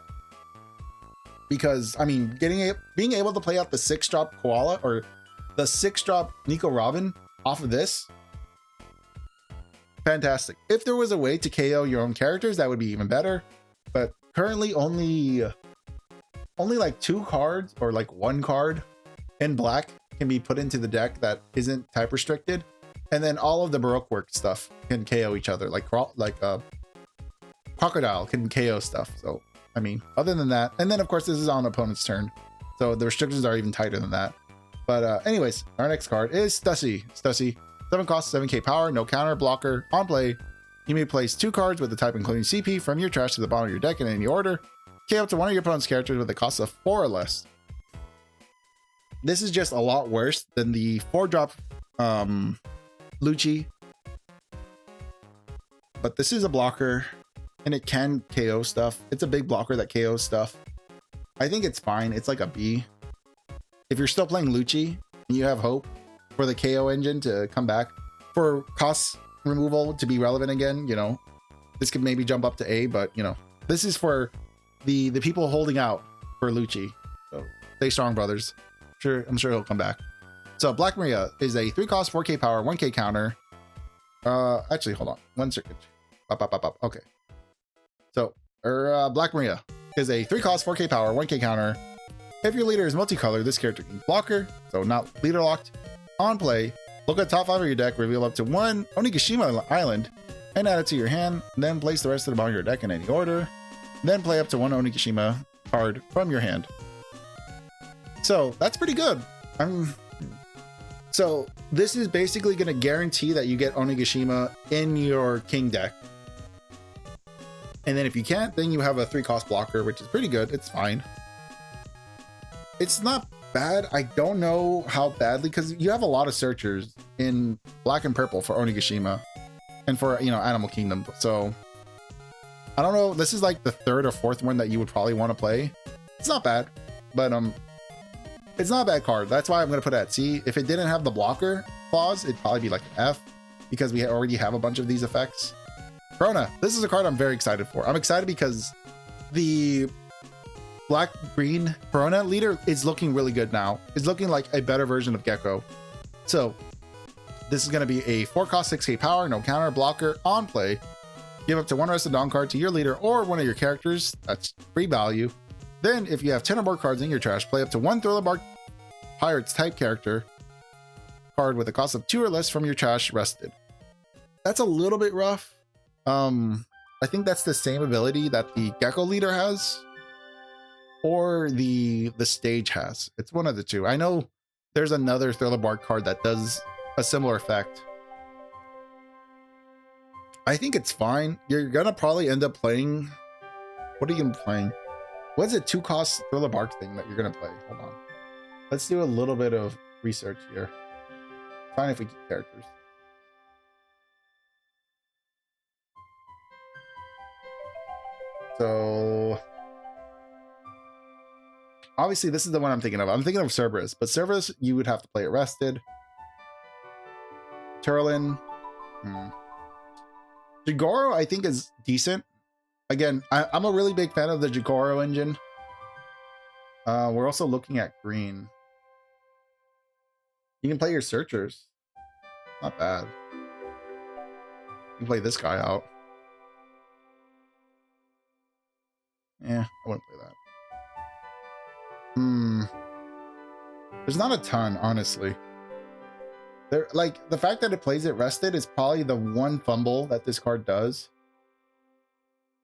Because, I mean, being able to play out the 6-drop Koala or the 6-drop Nico Robin off of this, fantastic. If there was a way to KO your own characters, that would be even better. But currently only like 2 cards or like 1 card in black can be put into the deck that isn't type restricted. And then all of the Baroque work stuff can KO each other, like Crocodile can KO stuff. So I mean, other than that, and then of course this is on opponent's turn, so the restrictions are even tighter than that. But anyways, our next card is Stussy. Stussy, 7 cost 7k power, no counter, blocker. On play, you may place 2 cards with the type including CP from your trash to the bottom of your deck in any order. KO up to 1 of your opponent's characters with a cost of 4 or less. This is just a lot worse than the 4-drop Lucci. But this is a blocker and it can KO stuff. It's a big blocker that KOs stuff. I think it's fine. It's like a B. If you're still playing Lucci and you have hope for the KO engine to come back, for cost removal to be relevant again, you know, this could maybe jump up to A, but you know, this is for the people holding out for Lucci. So stay strong, brothers. I'm sure he'll come back. So Black Maria is a 3-cost 4K power 1K counter. Actually, hold on, 1 second. Okay. So Black Maria is a 3-cost 4K power 1K counter. If your leader is multicolor, this character can blocker, so not leader locked. On play, look at top 5 of your deck, reveal up to 1 Onigashima Island, and add it to your hand. Then place the rest of the bottom of your deck in any order. Then play up to 1 Onigashima card from your hand. So that's pretty good. So this is basically going to guarantee that you get Onigashima in your king deck. And then if you can't, then you have a 3-cost blocker, which is pretty good. It's fine. It's not bad. I don't know how badly, because you have a lot of searchers in black and purple for Onigashima and for, you know, Animal Kingdom. So I don't know. This is like the 3rd or 4th one that you would probably want to play. It's not bad, but it's not a bad card. That's why I'm going to put it at C. If it didn't have the blocker clause, it'd probably be like an F, because we already have a bunch of these effects. Corona. This is a card I'm very excited for. I'm excited because the black-green Corona leader is looking really good now. It's looking like a better version of Gecko. So this is going to be a 4-cost 6K power, no counter, blocker. On play, give up to 1 Rested Dawn card to your leader or one of your characters. That's free value. Then if you have 10 or more cards in your trash, play up to 1 Thriller Bark Pirates type character card with a cost of 2 or less from your trash rested. That's a little bit rough. I think that's the same ability that the Gecko leader has, or the stage has. It's one of the two. I know there's another Thriller Bark card that does a similar effect. I think it's fine. You're gonna probably end up playing, what are you gonna be playing? What's a 2-cost Thriller Bark thing that you're gonna play? Hold on, let's do a little bit of research here. Find if we keep characters. So obviously this is the one I'm thinking of. I'm thinking of Cerberus, but Cerberus, you would have to play it rested. Turlin. Jigoro, I think, is decent. Again, I'm a really big fan of the Jigoro engine. We're also looking at green. You can play your searchers. Not bad. You can play this guy out. Yeah, I wouldn't play that. There's not a ton, honestly. There, like, the fact that it plays it rested is probably the one fumble that this card does.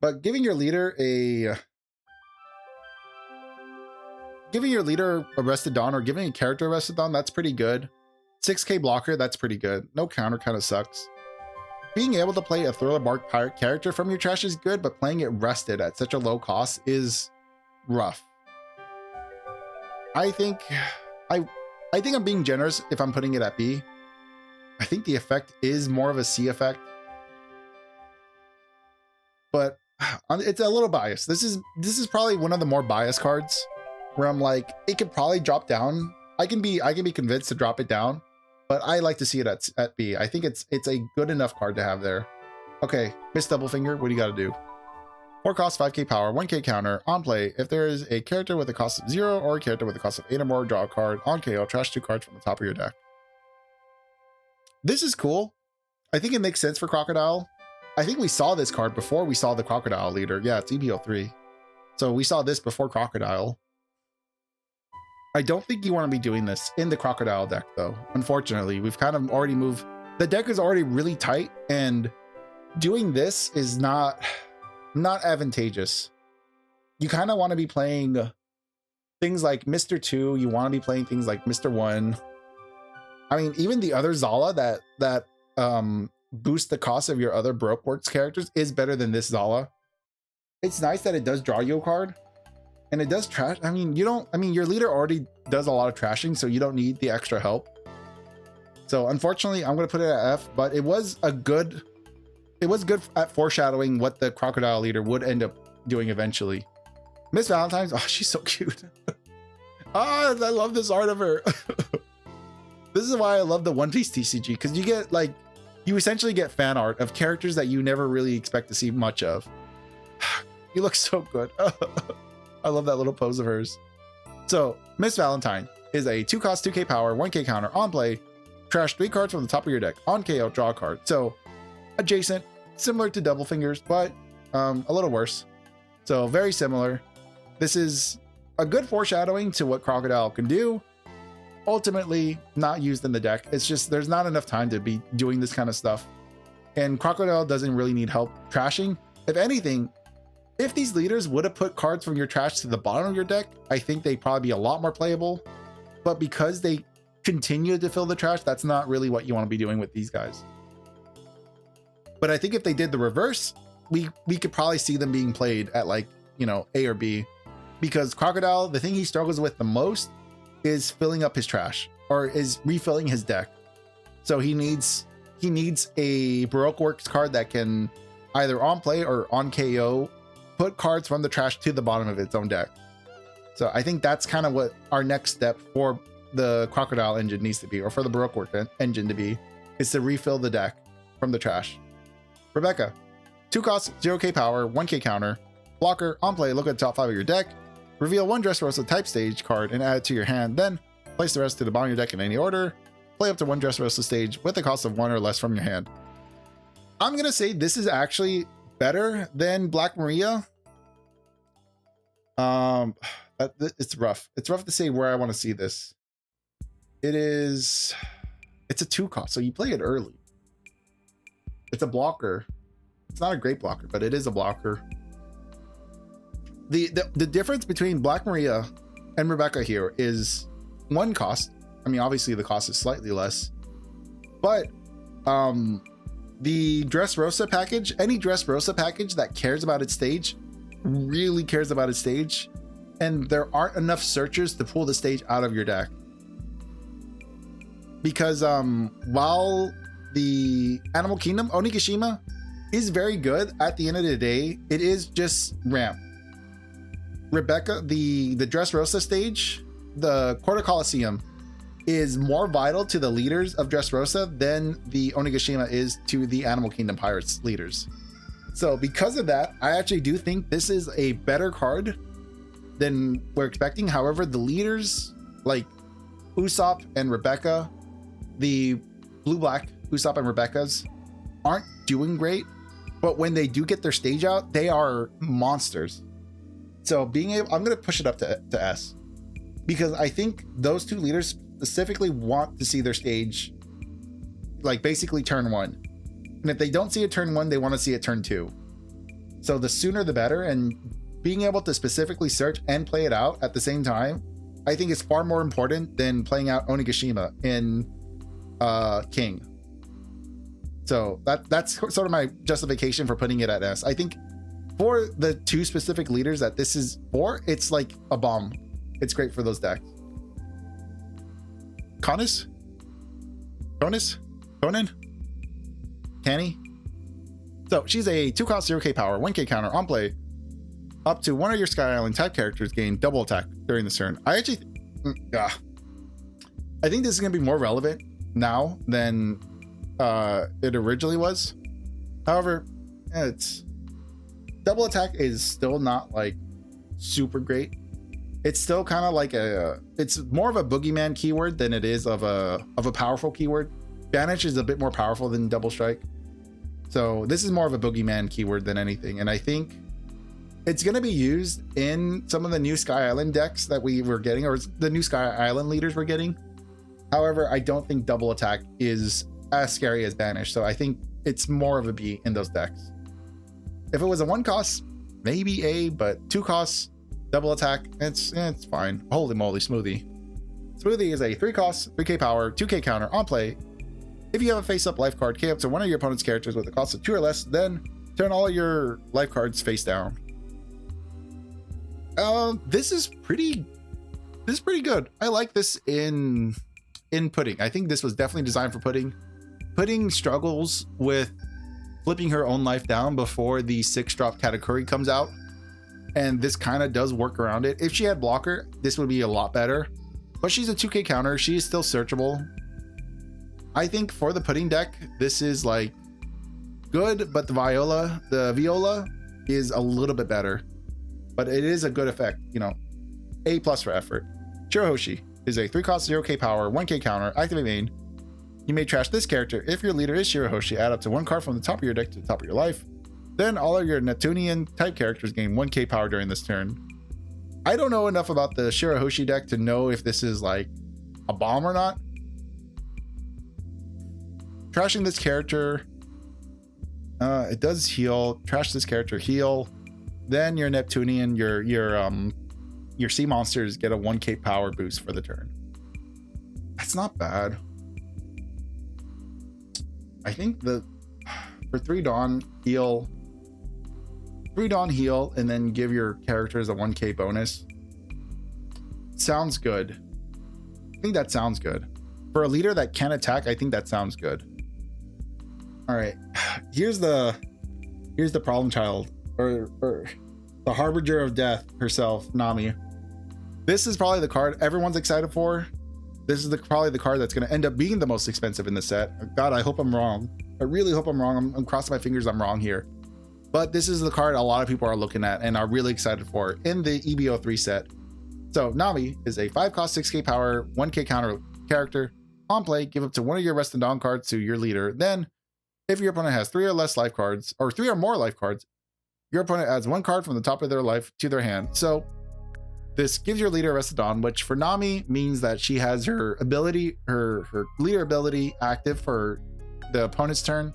But giving your leader a Rested Dawn, or giving a character a Rested Dawn, that's pretty good. 6K blocker, that's pretty good. No counter kind of sucks. Being able to play a Thriller Bark Pirate character from your trash is good, but playing it rested at such a low cost is rough. I think I'm being generous if I'm putting it at B. I think the effect is more of a C effect, but it's a little biased. This is probably one of the more biased cards where I'm like, it could probably drop down. I can be convinced to drop it down, but I like to see it at B. I think it's a good enough card to have there. Okay, Miss Doublefinger, what do you got to do? 4 cost 5K power, 1K counter. On play, if there is a character with a cost of 0 or a character with a cost of 8 or more, draw a card. On KO, trash 2 cards from the top of your deck. This is cool. I think it makes sense for Crocodile. I think we saw this card before we saw the Crocodile leader. Yeah, it's EB03. So we saw this before Crocodile. I don't think you want to be doing this in the Crocodile deck, though. Unfortunately, we've kind of already moved. The deck is already really tight, and doing this is not advantageous. You kind of want to be playing things like Mr. 2. You want to be playing things like Mr. 1. I mean, even the other Zala that boost the cost of your other Broke Works characters is better than this Zala. It's nice that it does draw you a card, and it does trash. I mean, you don't, I mean, your leader already does a lot of trashing, so you don't need the extra help. So unfortunately, I'm going to put it at F, but it was good at foreshadowing what the crocodile leader would end up doing eventually. Miss Valentine's, oh, she's so cute. I love this art of her. This is why I love the One Piece TCG, because you get like, you essentially get fan art of characters that you never really expect to see much of. You look so good. I love that little pose of hers. So Miss Valentine is a 2-cost, 2k power, 1k counter on play. Trash 3 cards from the top of your deck. On KO, draw a card. So adjacent, similar to Double Fingers, but a little worse. So very similar. This is a good foreshadowing to what Crocodile can do. Ultimately not used in the deck. It's just there's not enough time to be doing this kind of stuff. And Crocodile doesn't really need help trashing. If anything, if these leaders would have put cards from your trash to the bottom of your deck, I think they'd probably be a lot more playable. But because they continue to fill the trash, that's not really what you want to be doing with these guys. But I think if they did the reverse, we could probably see them being played at like, you know, A or B, because Crocodile, the thing he struggles with the most is filling up his trash, or is refilling his deck. So he needs a Baroque Works card that can either on play or on KO put cards from the trash to the bottom of its own deck. So I think that's kind of what our next step for the Crocodile engine needs to be, or for the Baroque Work engine to be, is to refill the deck from the trash. Rebecca, 2 costs, 0k power, 1k counter, blocker, on play, look at the top 5 of your deck, reveal 1 Dressrosa type stage card and add it to your hand, then place the rest to the bottom of your deck in any order. Play up to 1 Dressrosa stage with a cost of 1 or less from your hand. I'm gonna say this is actually better than Black Maria. It's rough. It's rough to say where I want to see this. It's a 2 cost, so you play it early. It's a blocker. It's not a great blocker, but it is a blocker. The difference between Black Maria and Rebecca here is 1 cost. I mean, obviously the cost is slightly less, but the Dressrosa package, any Dressrosa package that cares about its stage, really cares about its stage, and there aren't enough searchers to pull the stage out of your deck. Because while the Animal Kingdom, Onigashima, is very good, at the end of the day, it is just ramp. Rebecca, the Dressrosa stage, the Quarter Coliseum, is more vital to the leaders of Dressrosa than the Onigashima is to the Animal Kingdom Pirates leaders. So because of that, I actually do think this is a better card than we're expecting. However, the leaders like Usopp and Rebecca, the blue-black Usopp and Rebecca's, aren't doing great, but when they do get their stage out, they are monsters. So being able, I'm going to push it up to S, because I think those 2 leaders specifically want to see their stage like basically turn 1. And if they don't see it turn 1, they want to see it turn 2. So the sooner the better, and being able to specifically search and play it out at the same time, I think is far more important than playing out Onigashima in King. So that's sort of my justification for putting it at S. I think for the 2 specific leaders that this is for, it's like a bomb. It's great for those decks. Conan? Canny? So she's a 2 cost, 0k power, 1k counter on play. Up to 1 of your Sky Island type characters gain double attack during this turn. I think this is going to be more relevant now than it originally was. However, it's double attack is still not like super great. It's still kind of like it's more of a boogeyman keyword than it is of a powerful keyword. Banish is a bit more powerful than double strike. So this is more of a boogeyman keyword than anything. And I think it's going to be used in some of the new Sky Island decks that we were getting, or the new Sky Island leaders we're getting. However, I don't think double attack is as scary as banish. So I think it's more of a B in those decks. If it was a 1 cost, maybe A, but 2 costs, double attack, it's fine. Holy moly, Smoothie. Smoothie is a 3 cost, 3k power, 2k counter on play. If you have a face up life card, K up to 1 of your opponent's characters with a cost of 2 or less, then turn all your life cards face down. This is pretty good. I like this in Pudding. I think this was definitely designed for Pudding. Pudding struggles with flipping her own life down before the 6-drop Katakuri comes out, and this kind of does work around it. If she had blocker, this would be a lot better, but she's a 2k counter. She is still searchable. I think for the Pudding deck, this is like good, but the Viola is a little bit better, but it is a good effect, you know. A+ for effort. Shirahoshi is a 3-cost 0k power 1k counter. Activate main. You may trash this character. If your leader is Shirahoshi, add up to 1 card from the top of your deck to the top of your life. Then all of your Neptunian type characters gain 1k power during this turn. I don't know enough about the Shirahoshi deck to know if this is like a bomb or not. Trashing this character, it does heal. Trash this character, heal. Then your Neptunian, your sea monsters get a 1k power boost for the turn. That's not bad. I think for 3 Dawn heal, and then give your characters a 1k bonus. Sounds good. I think that sounds good. For a leader that can attack, I think that sounds good. All right, here's the problem child, or the harbinger of death herself, Nami. This is probably the card everyone's excited for. This is probably the card that's going to end up being the most expensive in the set. God, I hope I'm wrong. I really hope I'm wrong. I'm crossing my fingers I'm wrong here. But this is the card a lot of people are looking at and are really excited for in the EB03 set. So Nami is a 5-cost 6k power 1k counter character. On play, give up to 1 of your Rest and Dawn cards to your leader. Then, if your opponent has 3 or less life cards, or 3 or more life cards, your opponent adds 1 card from the top of their life to their hand. So this gives your leader Rest of Dawn, which for Nami means that she has her ability, her leader ability active for the opponent's turn.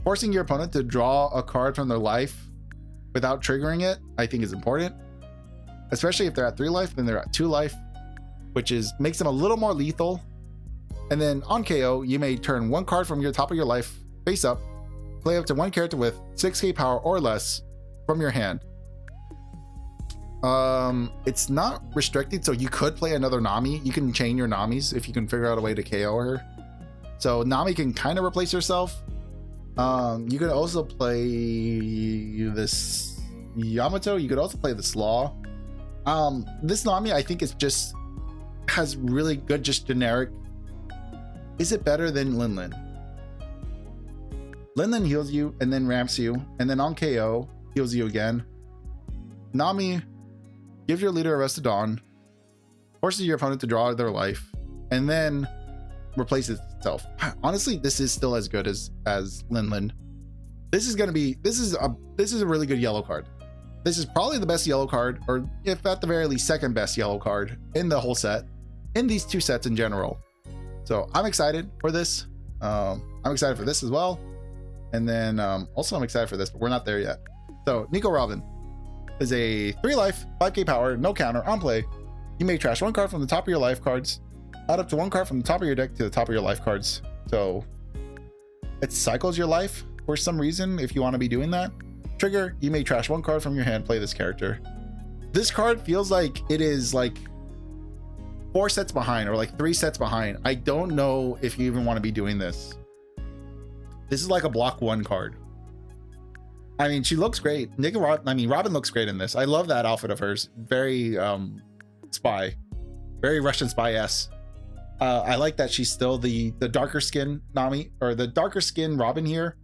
Forcing your opponent to draw a card from their life without triggering it, I think is important. Especially if they're at 3 life, then they're at 2 life, which makes them a little more lethal. And then on KO, you may turn 1 card from your top of your life face up, play up to 1 character with 6k power or less from your hand. It's not restricted, so you could play another Nami. You can chain your Namis if you can figure out a way to KO her. So Nami can kind of replace herself. You could also play this Yamato. You could also play the Slaw. This Nami, I think, has really good, just generic. Is it better than Linlin? Linlin heals you and then ramps you, and then on KO heals you again. Nami gives your leader a Rest of Dawn, forces your opponent to draw their life, and then replaces itself. Honestly, this is still as good as Linlin. This is a really good yellow card. This is probably the best yellow card, or if at the very least second best yellow card in the whole set, in these 2 sets in general. So I'm excited for this. I'm excited for this as well. And then also I'm excited for this, but we're not there yet. So Nico Robin is a 3 life, 5k power, no counter. On play, you may trash 1 card from the top of your life cards, add up to 1 card from the top of your deck to the top of your life cards. So it cycles your life for some reason if you want to be doing that. Trigger, you may trash 1 card from your hand, play this character. This card feels like it is like 4 sets behind, or like 3 sets behind. I don't know if you even want to be doing this. This is like a block 1 card. I mean, she looks great. Robin looks great in this. I love that outfit of hers. Very spy, very Russian spy-esque. I like that she's still the darker skin Nami, or the darker skin Robin here.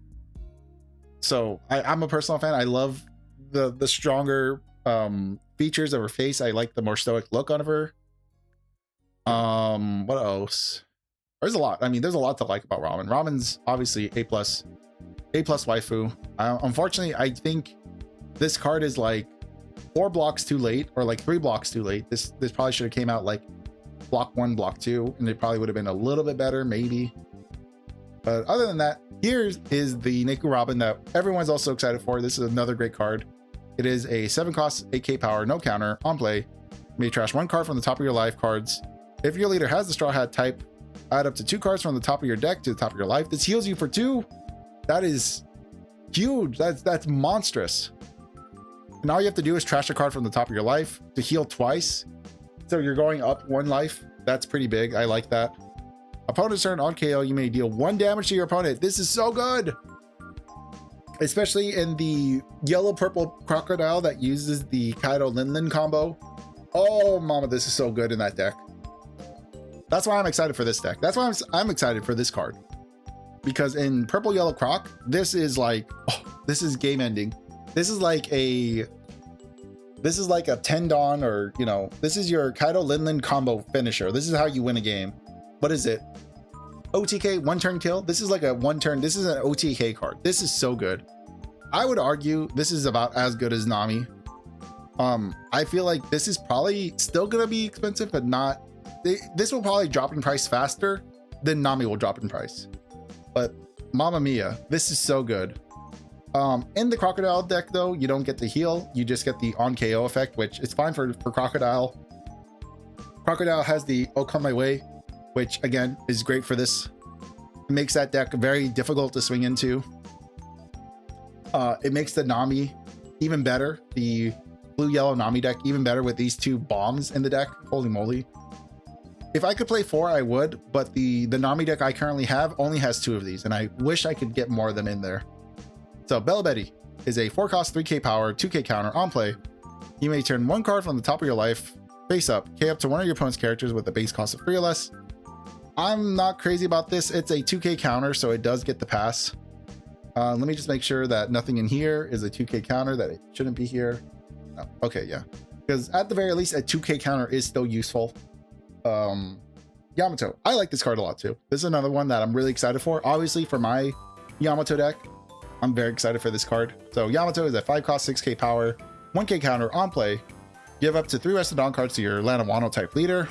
So I'm a personal fan. I love the stronger features of her face. I like the more stoic look on her. What else? There's a lot. I mean, there's a lot to like about Robin. Robin's obviously A+ waifu. Unfortunately, I think this card is like 4 blocks too late, or like 3 blocks too late. This probably should have came out like block 1, block 2, and it probably would have been a little bit better, maybe. But other than that, here is the Nico Robin that everyone's also excited for. This is another great card. It is a 7-cost 8k power, no counter. On play, you may trash 1 card from the top of your life cards. If your leader has the Straw Hat type, add up to 2 cards from the top of your deck to the top of your life. This heals you for 2. That is huge. That's monstrous. And all you have to do is trash a card from the top of your life to heal twice. So you're going up 1 life. That's pretty big. I like that. Opponent's turn, on KO, you may deal 1 damage to your opponent. This is so good. Especially in the yellow-purple crocodile that uses the Kaido Linlin combo. Oh, mama, this is so good in that deck. That's why I'm excited for this deck. That's why I'm excited for this card. Because in purple, yellow, croc, this is like, oh, this is game ending. This is like a 10 Dawn, or, you know, this is your Kaido Linlin combo finisher. This is how you win a game. What is it? OTK, 1-turn kill. This is like a 1-turn. This is an OTK card. This is so good. I would argue this is about as good as Nami. I feel like this is probably still gonna be expensive, but not. This will probably drop in price faster than Nami will drop in price. But Mamma Mia, this is so good. In the Crocodile deck, though, you don't get to heal. You just get the on KO effect, which is fine for Crocodile. Crocodile has the Oh Come My Way, which again is great for this. It makes that deck very difficult to swing into. It makes the Nami even better. The blue-yellow Nami deck even better with these 2 bombs in the deck. Holy moly. If I could play 4, I would, but the Nami deck I currently have only has 2 of these, and I wish I could get more of them in there. So Bella Betty is a 4-cost 3k power, 2k counter on play. You may turn 1 card from the top of your life face up, K up to one of your opponent's characters with a base cost of 3 or less. I'm not crazy about this. It's a 2k counter, so it does get the pass. Let me just make sure that nothing in here is a 2k counter, that it shouldn't be here. No. Okay, yeah. Because at the very least, a 2k counter is still useful. Yamato. I like this card a lot too. This is another one that I'm really excited for. Obviously, for my Yamato deck, I'm very excited for this card. So Yamato is a 5-cost 6k power, 1k counter on play. Give up to 3 Rested Dawn cards to your Land of Wano type leader.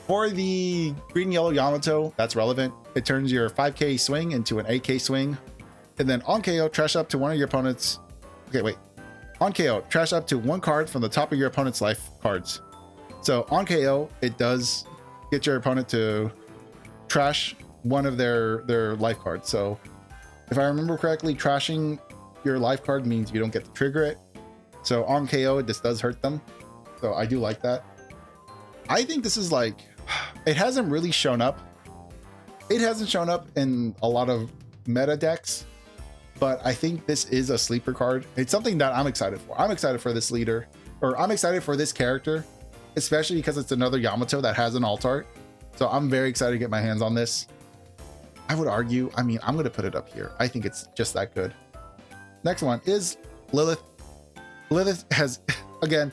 For the green yellow Yamato, that's relevant. It turns your 5k swing into an 8k swing. And then on KO, trash up to one of your opponent's. Okay, wait. On KO, trash up to 1 card from the top of your opponent's life cards. So on KO, it does get your opponent to trash one of their life cards. So if I remember correctly, trashing your life card means you don't get to trigger it. So on KO, this does hurt them. So I do like that. I think this is like, it hasn't really shown up. It hasn't shown up in a lot of meta decks, but I think this is a sleeper card. It's something that I'm excited for. I'm excited for this leader, or I'm excited for this character, especially because it's another Yamato that has an alt art. So I'm very excited to get my hands on this. I would argue, I mean, I'm going to put it up here. I think it's just that good. Next one is Lilith. Lilith has, again,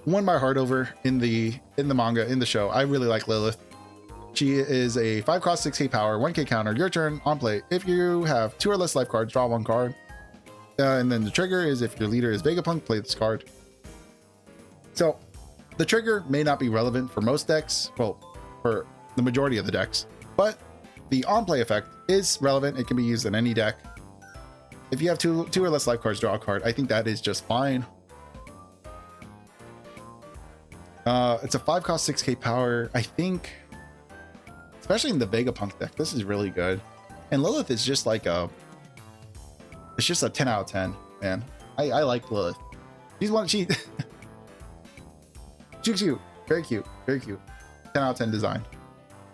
won my heart over in the manga, in the show. I really like Lilith. She is a 5-cost 6k power, 1k counter, your turn, on play. If you have 2 or less life cards, draw 1 card. And then the trigger is if your leader is Vegapunk, play this card. So the trigger may not be relevant for most decks, well, for the majority of the decks, but the on-play effect is relevant. It can be used in any deck. If you have two or less life cards, draw a card. I think that is just fine. It's a 5-cost 6k power. I think, especially in the Vegapunk deck, this is really good. And Lilith is just like it's just a 10 out of 10, man. I like Lilith. She's cute, very cute, very cute. 10 out of 10 design.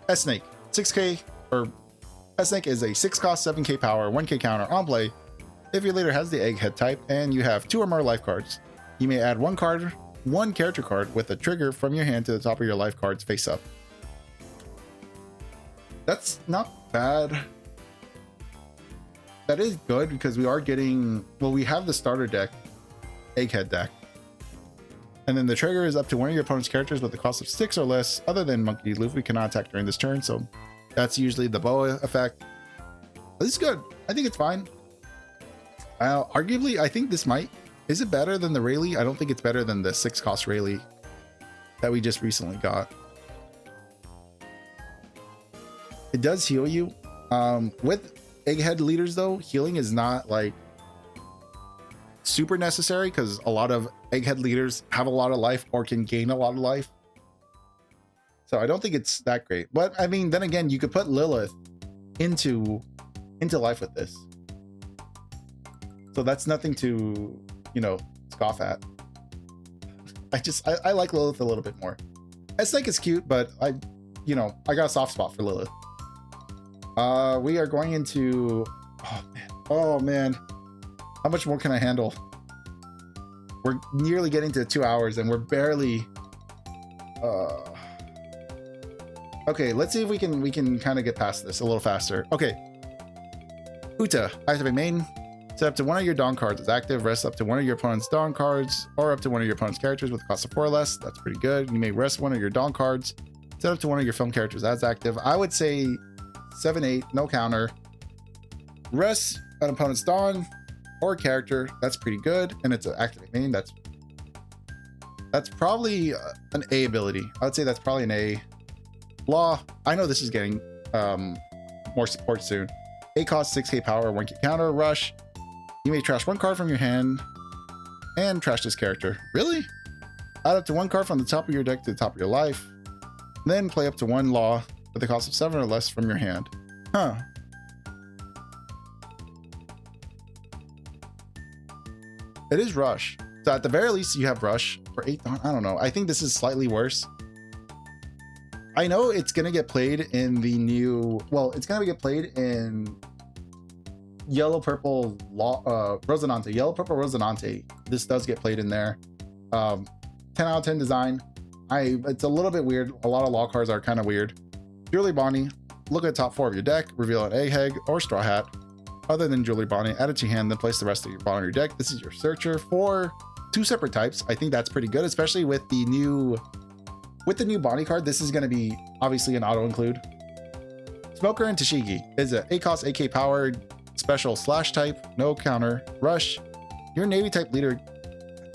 S-Snake, 6k, or S-Snake is a 6-cost 7k power, 1k counter on play. If your leader has the Egghead type and you have 2 or more life cards, you may add 1 character card with a trigger from your hand to the top of your life cards face up. That's not bad. That is good because we are getting, well, we have the starter deck, Egghead deck. And then the trigger is up to one of your opponent's characters with the cost of 6 or less, other than Monkey D. Luffy cannot attack during this turn. So that's usually the boa effect. This is good. I think it's fine. Arguably, I think this might. Is it better than the Rayleigh? I don't think it's better than the 6-cost Rayleigh that we just recently got. It does heal you. With Egghead leaders, though, healing is not like super necessary because a lot of Egghead leaders have a lot of life or can gain a lot of life. So I don't think it's that great. But I mean, then again, you could put Lilith into life with this. So that's nothing to, you know, scoff at. I like Lilith a little bit more. Aesthetic is cute, but I got a soft spot for Lilith. We are going into, oh man, how much more can I handle? We're nearly getting to 2 hours and we're barely, okay, let's see if we can kind of get past this a little faster. Okay, Uta, activate main. Set up to one of your Dawn cards is active. Rest up to one of your opponent's Dawn cards, or up to one of your opponent's characters with a cost of 4 or less. That's pretty good. You may rest one of your Dawn cards. Set up to one of your film characters as active. I would say 7/8, no counter. Rest an opponent's Dawn or character. That's pretty good, and it's an activate main. That's probably an A ability. I would say that's probably an A. Law. I know this is getting more support soon. A cost 6k power, 1k counter. Rush. You may trash one card from your hand and trash this character. Really? Add up to one card from the top of your deck to the top of your life. Then play up to one Law with a cost of 7 or less from your hand. Huh. It is Rush. So at the very least, you have Rush for 8. I don't know. I think this is slightly worse. I know it's going to get played in the new... Well, it's going to get played in... Yellow Purple Rosinante. Yellow Purple Rosinante. This does get played in there. 10 out of 10 design. It's a little bit weird. A lot of Law cards are kind of weird. Jewelry Bonnie. Look at the top 4 of your deck. Reveal an Egg or Straw Hat. Other than Jewelry Bonnie, add it to your hand, then place the rest of your bottom of your deck. This is your searcher for 2 separate types. I think that's pretty good, especially with the new Bonnie card. This is going to be obviously an auto include. Smoker and Tashigi is a cost 8k power. Special slash type, no counter. Rush. Your Navy type leader.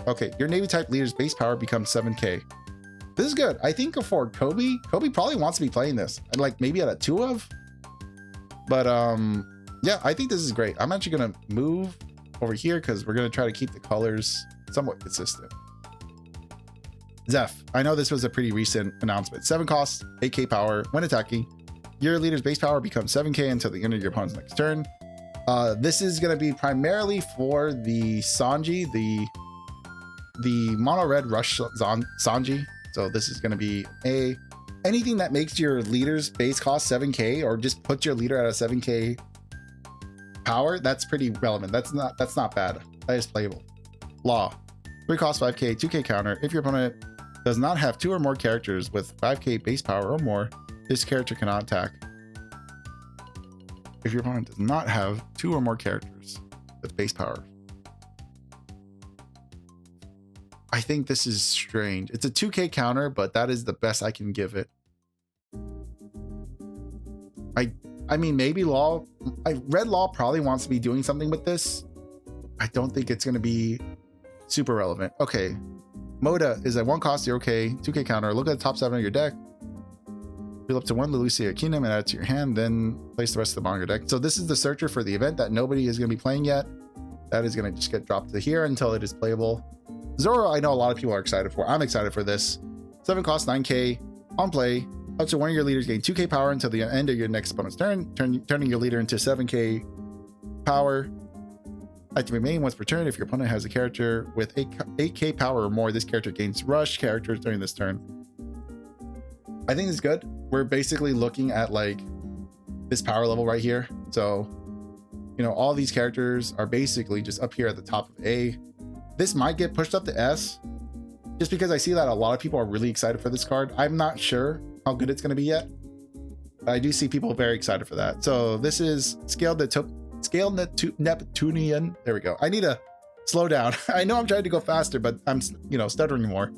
Okay, your Navy type leader's base power becomes 7k. This is good. I think for Kobe probably wants to be playing this. I'd like maybe at a 2 of. But yeah, I think this is great. I'm actually gonna move over here because we're gonna try to keep the colors somewhat consistent. Zeph. I know this was a pretty recent announcement. 7 costs, 8k power. When attacking, your leader's base power becomes 7k until the end of your opponent's next turn. This is going to be primarily for the Sanji, the mono red rush Sanji. So this is going to be anything that makes your leader's base cost 7k or just put your leader at a 7k power. That's pretty relevant. That's not bad. That is playable. Law. 3 cost 5k, 2k counter. If your opponent does not have 2 or more characters with 5k base power or more, this character cannot attack. If your opponent does not have 2 or more characters with base power. I think this is strange. It's a 2k counter, but that is the best I can give it. I mean, maybe Red Law probably wants to be doing something with this. I don't think it's going to be super relevant. Okay. Moda is a 1 cost 0k, 2k counter. Look at the top 7 of your deck. Fill up to 1 Lucia Kingdom and add it to your hand, then place the rest of the bottom of your deck. So this is the searcher for the event that nobody is going to be playing yet. That is going to just get dropped to here until it is playable. Zoro, I know a lot of people are excited for. I'm excited for this. 7 cost 9k on play. Up to one of your leaders gain 2k power until the end of your next opponent's turn, turning your leader into 7k power. Activate main once per turn. If your opponent has a character with 8k power or more, this character gains rush characters during this turn. I think it's good. We're basically looking at like this power level right here. So, you know, all these characters are basically just up here at the top of A. This might get pushed up to S just because I see that a lot of people are really excited for this card. I'm not sure how good it's going to be yet, but I do see people very excited for that. So this is Scaled Neptunian. There we go. I need to slow down. I know I'm trying to go faster, but I'm, you know, stuttering more.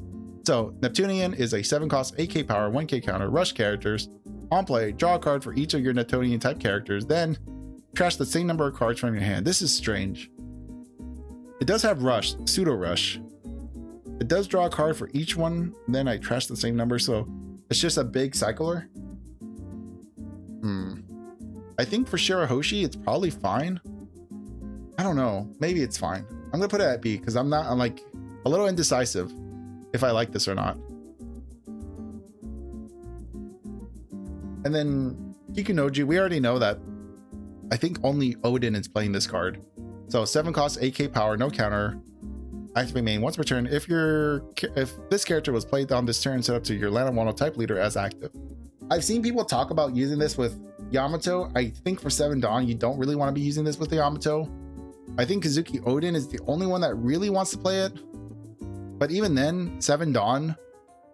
So Neptunian is a 7 cost 8k power 1k counter rush characters. On play, draw a card for each of your Neptunian type characters, then trash the same number of cards from your hand. This is strange. It does have rush, pseudo rush. It does draw a card for each one, then I trash the same number, so it's just a big cycler. I think for Shirahoshi it's probably fine. I don't know, maybe it's fine. I'm gonna put it at B because I'm like a little indecisive if I like this or not. And then Kikunoji, we already know that I think only Odin is playing this card. So 7 costs 8k power, no counter. activate main once per turn. If this character was played on this turn, set up to your land and type leader as active. I've seen people talk about using this with Yamato. I think for 7 Dawn, you don't really want to be using this with the Yamato. I think Kazuki Odin is the only one that really wants to play it. But even then, 7 Dawn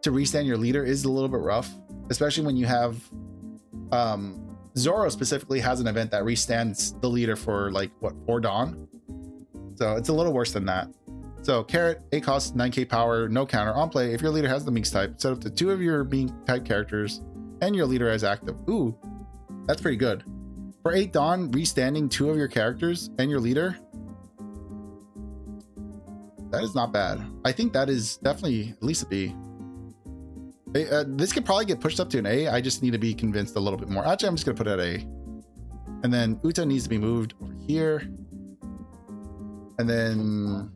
to restand your leader is a little bit rough, especially when you have Zoro specifically has an event that restands the leader for like what, 4 Dawn. So it's a little worse than that. So Carrot, 8 cost, 9k power, no counter. On play, if your leader has the Minx type, set up to 2 of your Minx type characters and your leader as active. Ooh, that's pretty good. For 8 Dawn, restanding 2 of your characters and your leader. That is not bad. I think that is definitely at least a B. This could probably get pushed up to an A. I just need to be convinced a little bit more. Actually, I'm just gonna put it at A. And then Uta needs to be moved over here. And then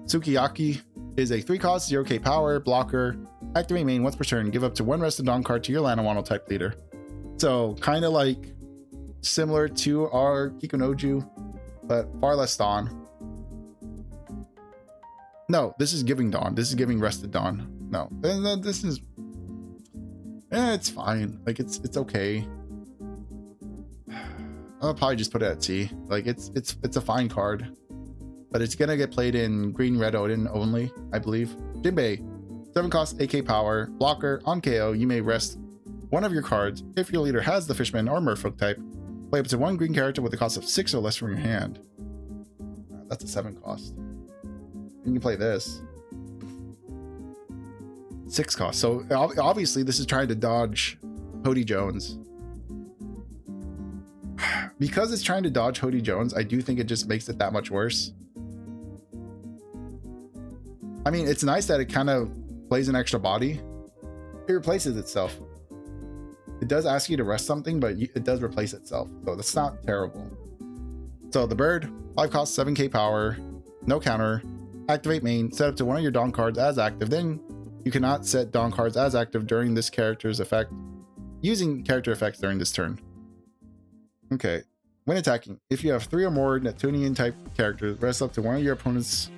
Sukiyaki is a 3 cost, 0k power, blocker. Activate main once per turn. Give up to 1 Rested Dawn card to your Lanawano type leader. So kind of like similar to our Kikunoju, but far less Dawn. No, this is giving Dawn. This is giving Rested Dawn. No, this is, it's fine. Like it's okay. I'll probably just put it at C. Like it's a fine card, but it's gonna get played in green red Odin only, I believe. Jinbei, 7 cost, 8k power, blocker. On KO, you may rest 1 of your cards. If your leader has the Fishman or Merfolk type, play up to 1 green character with a cost of 6 or less from your hand. That's a 7 cost. You can play this. 6 cost. So obviously this is trying to dodge Hody Jones. Because it's trying to dodge Hody Jones, I do think it just makes it that much worse. I mean, it's nice that it kind of plays an extra body. It replaces itself. It does ask you to rest something, but it does replace itself. So that's not terrible. So the bird, 5 cost, 7k power, no counter. Activate main, set up to 1 of your Dawn cards as active. Then you cannot set Dawn cards as active during this character's effect, using character effects during this turn. Okay, when attacking, if you have 3 or more Neptunian type characters, rest up to 1 of your opponent's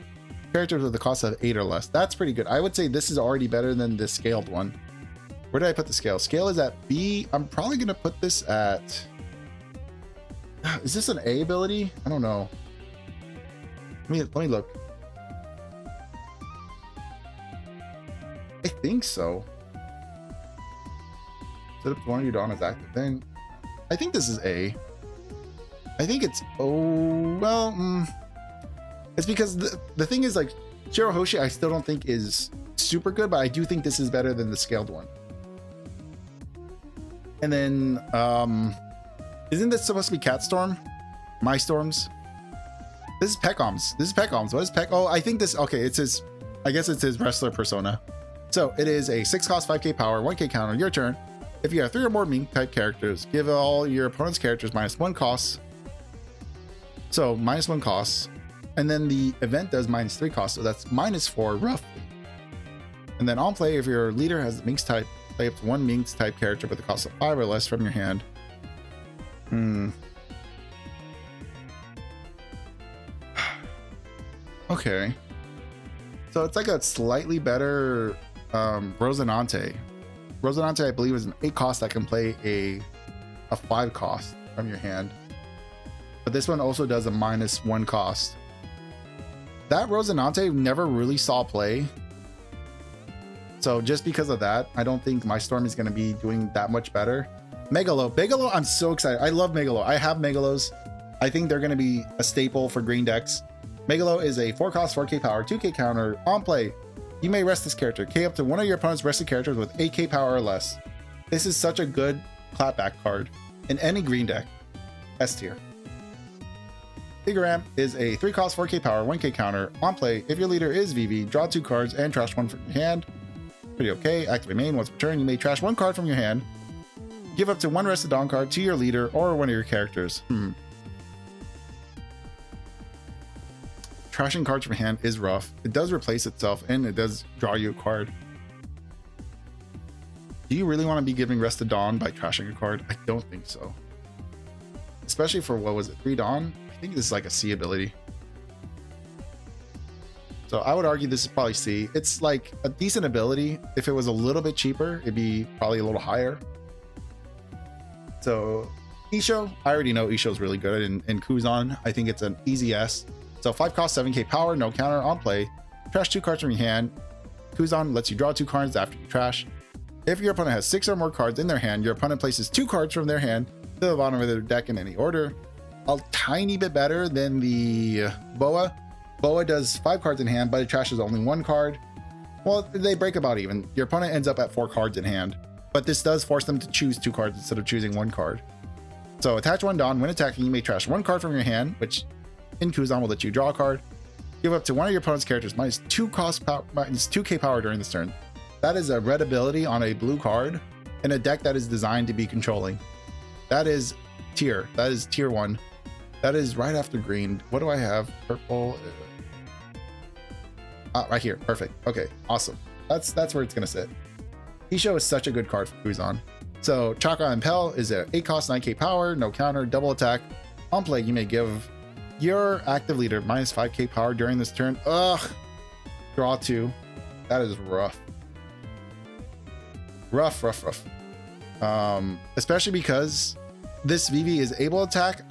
characters with a cost of 8 or less. That's pretty good. I would say this is already better than the scaled one. Where did I put the scale? Scale is at B. I'm probably gonna put this at, is this an A ability? I don't know. Let me look. I think so. Set up to 1 of your Dawn as active. Then I think this is A. I think it's O. Well, it's because the thing is, like, Shirohoshi I still don't think is super good, but I do think this is better than the scaled one. And then isn't this supposed to be Cat Storm? My Storms? This is Pecoms. This is Pecoms. What is Pec? Oh, I think this, okay, it's his, I guess it's his wrestler persona. So it is a 6 cost, 5k power, 1k counter. Your turn. If you have 3 or more Ming type characters, give all your opponent's characters -1 costs. So -1 costs. And then the event does -3 costs. So that's -4 roughly. And then on play, if your leader has the Minx type, play up to 1 Minx type character with a cost of 5 or less from your hand. Okay. So it's like a slightly better Rosinante. Rosinante, I believe, is an 8 cost that can play a 5 cost from your hand. But this one also does a -1 cost. That Rosinante never really saw play. So just because of that, I don't think my Storm is going to be doing that much better. Megalo. Megalo, I'm so excited. I love Megalo. I have Megalos. I think they're going to be a staple for green decks. Megalo is a 4 cost, 4k power, 2k counter. On play, you may rest this character. K up to 1 of your opponent's rested characters with 8k power or less. This is such a good clapback card in any green deck. S tier. Figuram is a 3 cost, 4k power, 1k counter. On play, if your leader is VV, draw 2 cards and trash 1 from your hand. Pretty okay. Activate main. Once per turn, you may trash 1 card from your hand. Give up to 1 Rested Dawn card to your leader or 1 of your characters. Trashing cards from your hand is rough. It does replace itself and it does draw you a card. Do you really want to be giving Rested Dawn by trashing a card? I don't think so. Especially for, what was it, 3 Dawn? I think this is like a C ability. So I would argue this is probably C. It's like a decent ability. If it was a little bit cheaper, it'd be probably a little higher. So Isho, I already know Isho's really good. And Kuzan, I think it's an easy S. So 5 cost, 7k power, no counter on play. Trash 2 cards from your hand. Kuzan lets you draw 2 cards after you trash. If your opponent has 6 or more cards in their hand, your opponent places 2 cards from their hand to the bottom of their deck in any order. A tiny bit better than the Boa. Boa does 5 cards in hand, but it trashes only 1 card. Well, they break about even. Your opponent ends up at 4 cards in hand, but this does force them to choose 2 cards instead of choosing 1 card. So attach 1 Dawn. When attacking, you may trash 1 card from your hand, which in Kuzan will let you draw a card. Give up to one of your opponent's characters minus 2k power during this turn. That is a red ability on a blue card in a deck that is designed to be controlling. That is tier. That is tier 1. That is right after green. What do I have? Purple. Right here. Perfect. Okay, awesome. That's where it's gonna sit. Isho is such a good card for Kuzan. So Chaka Impel is a 8 cost, 9k power, no counter, double attack. On play, you may give your active leader minus 5k power during this turn. Ugh. Draw 2. That is rough. Rough. Especially because this VV is able to attack.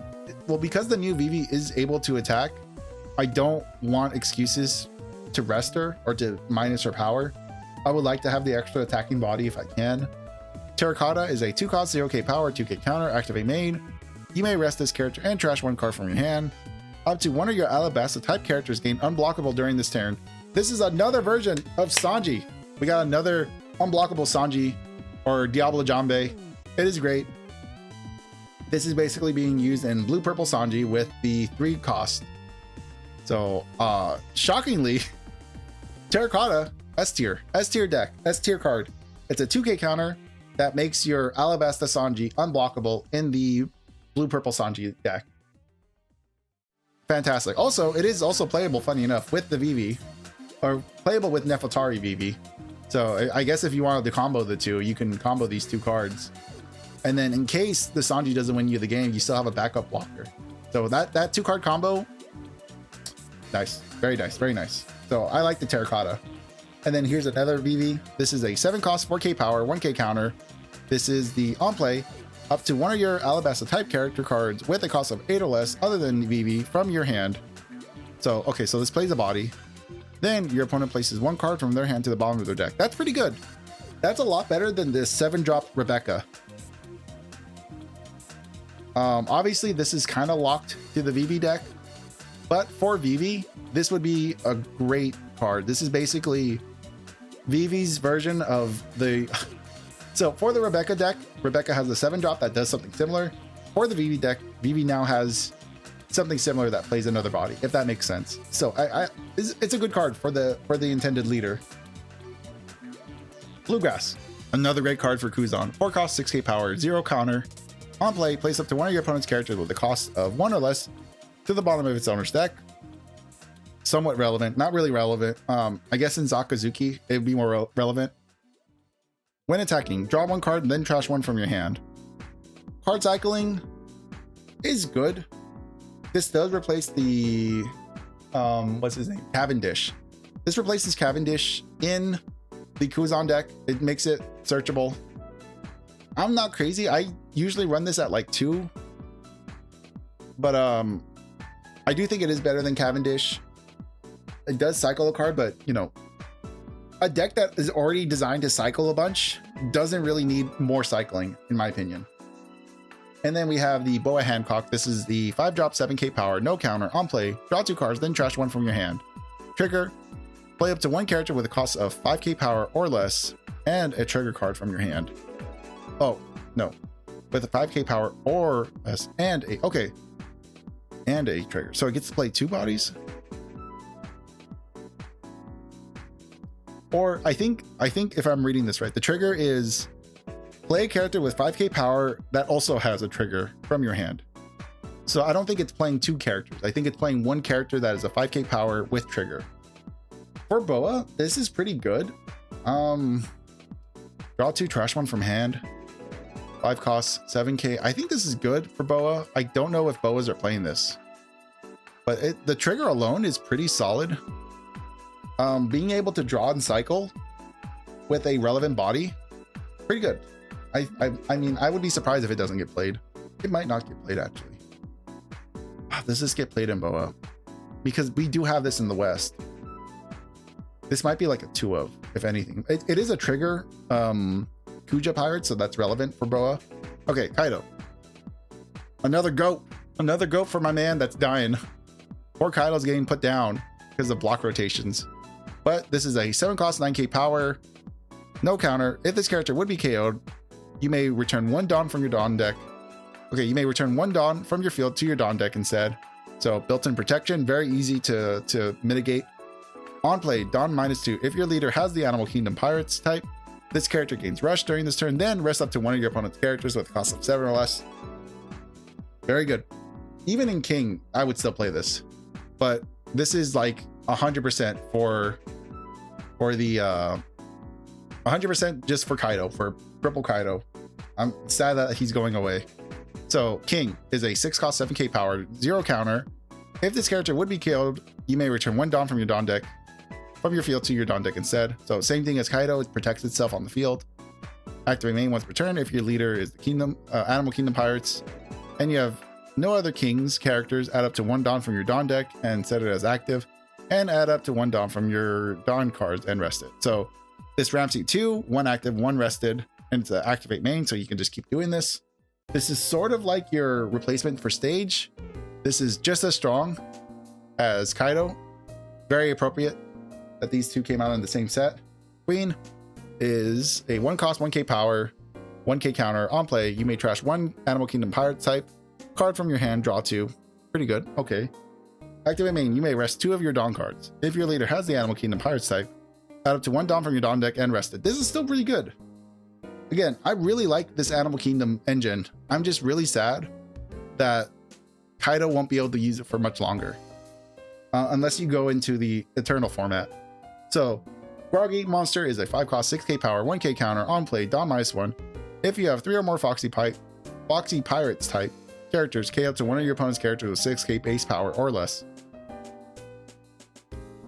Well, because the new VV is able to attack, I don't want excuses to rest her or to minus her power. I would like to have the extra attacking body if I can. Terracotta is a 2 cost, 0k power, 2k counter, activate main. You may rest this character and trash 1 card from your hand. Up to one of your Alabasta type characters gain unblockable during this turn. This is another version of Sanji. We got another unblockable Sanji or Diablo Jambe. It is great. This is basically being used in blue purple Sanji with the 3 cost. So shockingly, Terracotta S tier deck, S tier card. It's a 2k counter that makes your Alabasta Sanji unblockable in the blue purple Sanji deck. Fantastic. Also, it is also playable, funny enough, with the VV, or playable with Nefertari VV. So I guess if you wanted to combo the two, you can combo these 2 cards. And then in case the Sanji doesn't win you the game, you still have a backup blocker. So that 2-card combo, nice, very nice, very nice. So I like the Terracotta. And then here's another VV. This is a 7 cost, 4k power, 1k counter. This is the on play. Up to one of your Alabasta type character cards with a cost of 8 or less other than VV from your hand. So, okay, so this plays a body. Then your opponent places 1 card from their hand to the bottom of their deck. That's pretty good. That's a lot better than this 7-drop Rebecca. Obviously, this is kind of locked to the VV deck. But for VV, this would be a great card. This is basically VV's version of the... So for the Rebecca deck, Rebecca has a 7-drop that does something similar. For the VV deck, VV now has something similar that plays another body, if that makes sense. So it's a good card for the intended leader. Bluegrass, another great card for Kuzan. 4 cost, 6k power, 0 counter. On play, place up to one of your opponent's characters with a cost of 1 or less to the bottom of its owner's deck. Somewhat relevant, not really relevant. I guess in Zakazuki, it would be more relevant. When attacking, draw 1 card and then trash 1 from your hand. Card cycling is good. This does replace the, what's his name? Cavendish. This replaces Cavendish in the Kuzan deck. It makes it searchable. I'm not crazy. I usually run this at like 2. But I do think it is better than Cavendish. It does cycle a card, but you know, a deck that is already designed to cycle a bunch doesn't really need more cycling, in my opinion. And then we have the Boa Hancock. This is the 5-drop, 7k power, no counter, on play. Draw 2 cards, then trash 1 from your hand. Trigger, play up to 1 character with a cost of 5k power or less, and a trigger card from your hand. Oh, no. With a 5k power or less, and a, okay. And a trigger. So it gets to play 2 bodies? Or I think if I'm reading this right, the trigger is play a character with 5k power that also has a trigger from your hand. So I don't think it's playing 2 characters. I think it's playing 1 character that is a 5k power with trigger. For Boa, this is pretty good. Draw 2, trash 1 from hand. 5 costs, 7k. I think this is good for Boa. I don't know if Boas are playing this, but the trigger alone is pretty solid. being able to draw and cycle with a relevant body, pretty good. I mean, I would be surprised if it doesn't get played. It might not get played, actually. Does this get played in Boa? Because we do have this in the West. This might be like a 2 of, if anything. It is a trigger Kuja pirate, so that's relevant for Boa. Okay, Kaido. Another goat. Another goat for my man that's dying. Poor Kaido's getting put down because of block rotations. But this is a 7 cost 9k power. No counter. If this character would be KO'd, you may return 1 Dawn from your Dawn deck. Okay, you may return 1 Dawn from your field to your Dawn deck instead. So built-in protection, very easy to mitigate. On play, Dawn -2. If your leader has the Animal Kingdom Pirates type, this character gains Rush during this turn, then rest up to one of your opponent's characters with a cost of 7 or less. Very good. Even in King, I would still play this. But this is like 100% for the 100% just for Kaido, for Triple Kaido. I'm sad that he's going away. So King is a 6 cost 7k power, 0 counter. If this character would be killed, you may return 1 Dawn from your Dawn deck from your field to your Dawn deck instead. So same thing as Kaido, it protects itself on the field. Activate main once per turn if your leader is the Animal Kingdom Pirates, and you have no other Kings characters. Add up to 1 Dawn from your Dawn deck and set it as active, and add up to 1 Dawn from your Dawn cards and rest it. So this ramps you 2, 1 active, 1 rested, and it's an activate main, so you can just keep doing this. This is sort of like your replacement for Stage. This is just as strong as Kaido. Very appropriate that these two came out in the same set. Queen is a 1 cost 1k power, 1k counter. On play, you may trash 1 Animal Kingdom Pirate type card from your hand, draw 2. Pretty good. Okay. Activate main, you may rest 2 of your Dawn cards. If your leader has the Animal Kingdom Pirates type, add up to 1 Dawn from your Dawn deck and rest it. This is still pretty good. Again, I really like this Animal Kingdom engine. I'm just really sad that Kaido won't be able to use it for much longer. Unless you go into the Eternal format. So, Groggy Monster is a 5 cost 6k power, 1k counter. On play, Dawn -1. If you have 3 or more Foxy Pirates type characters, K up to one of your opponent's characters with 6k base power or less.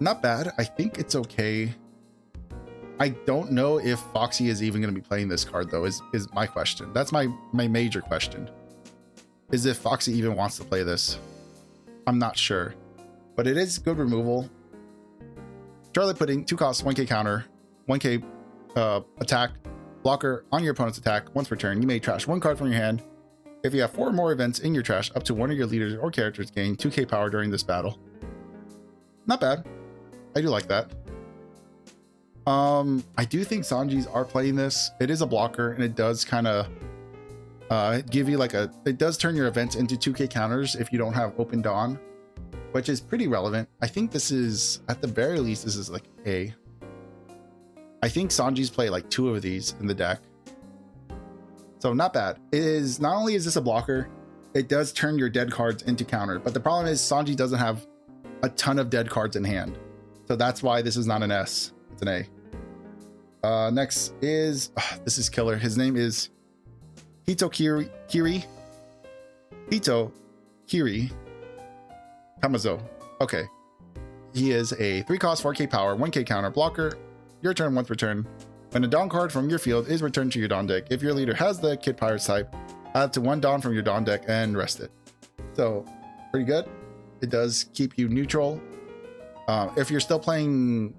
Not bad. I think it's okay. I don't know if Foxy is even going to be playing this card, though, is my question. That's my major question. Is if Foxy even wants to play this. I'm not sure. But it is good removal. Charlotte Pudding, 2 costs, 1k counter, 1k attack, blocker on your opponent's attack. Once per turn, you may trash 1 card from your hand. If you have 4 more events in your trash, up to one of your leaders or characters gain 2k power during this battle. Not bad. I do like that. I do think Sanjis are playing this. It is a blocker, and it does kind of give you like it does turn your events into 2k counters if you don't have Open Dawn, which is pretty relevant. I think this is, at the very least, this is like A. I think Sanjis play like 2 of these in the deck. So not bad. It is, not only is this a blocker, it does turn your dead cards into counter, but the problem is Sanji doesn't have a ton of dead cards in hand. So that's why this is not an S, it's an A. Next is, this is killer. His name is Hitokiri Kamazo. Okay. He is a 3 cost 4k power, 1k counter blocker. Your turn once per turn. When a Dawn card from your field is returned to your Dawn deck, if your leader has the Kid Pirates type, add to 1 Dawn from your Dawn deck and rest it. So pretty good. It does keep you neutral. If you're still playing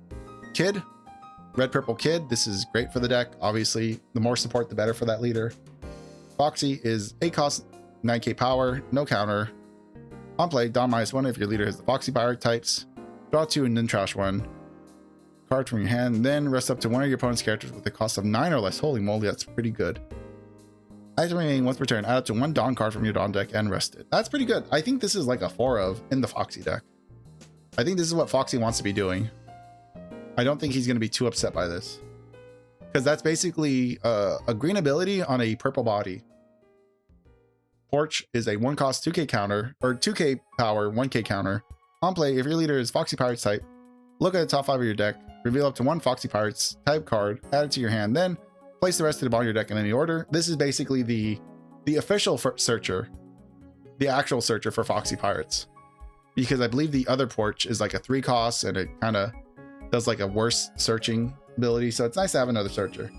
Kid, Red Purple Kid, this is great for the deck. Obviously, the more support, the better for that leader. Foxy is 8 cost 9k power, no counter. On play, Dawn -1 if your leader has the Foxy Pirate types. Draw 2 and then trash 1 card from your hand, then rest up to one of your opponent's characters with a cost of 9 or less. Holy moly, that's pretty good. Activating once per turn, add up to 1 Dawn card from your Dawn deck and rest it. That's pretty good. I think this is like a 4 of in the Foxy deck. I think this is what Foxy wants to be doing. I don't think he's going to be too upset by this, because that's basically a green ability on a purple body. Porch is a 1 cost 2k counter, or 2k power 1k counter. On play, if your leader is Foxy Pirates type, look at the top 5 of your deck, reveal up to 1 Foxy Pirates type card, add it to your hand, then place the rest of them on your deck in any order. This is basically the official searcher, the actual searcher for Foxy Pirates, because I believe the other Porch is like a 3 cost, and it kind of does like a worse searching ability, so it's nice to have another searcher.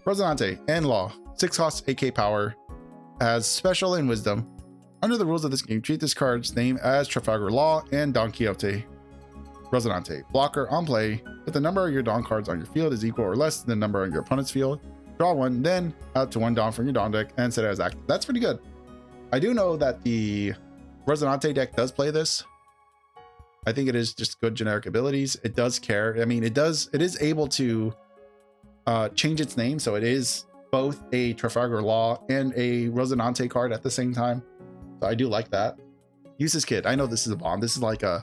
Rosinante and Law, 6 costs, 8k power, has special and wisdom. Under the rules of this game, treat this card's name as Trafalgar Law and Don Quixote. Rosinante, blocker on play. If the number of your Don cards on your field is equal or less than the number on your opponent's field, draw one, then out to 1 Don from your Don deck and set it as active. That's pretty good. I do know that the Rosinante deck does play this. I think it is just good generic abilities. It does care. I mean, it is able to change its name, so it is both a Trafalgar Law and a Rosinante card at the same time. So I do like that. Uses Kid. I know this is a bomb. This is like a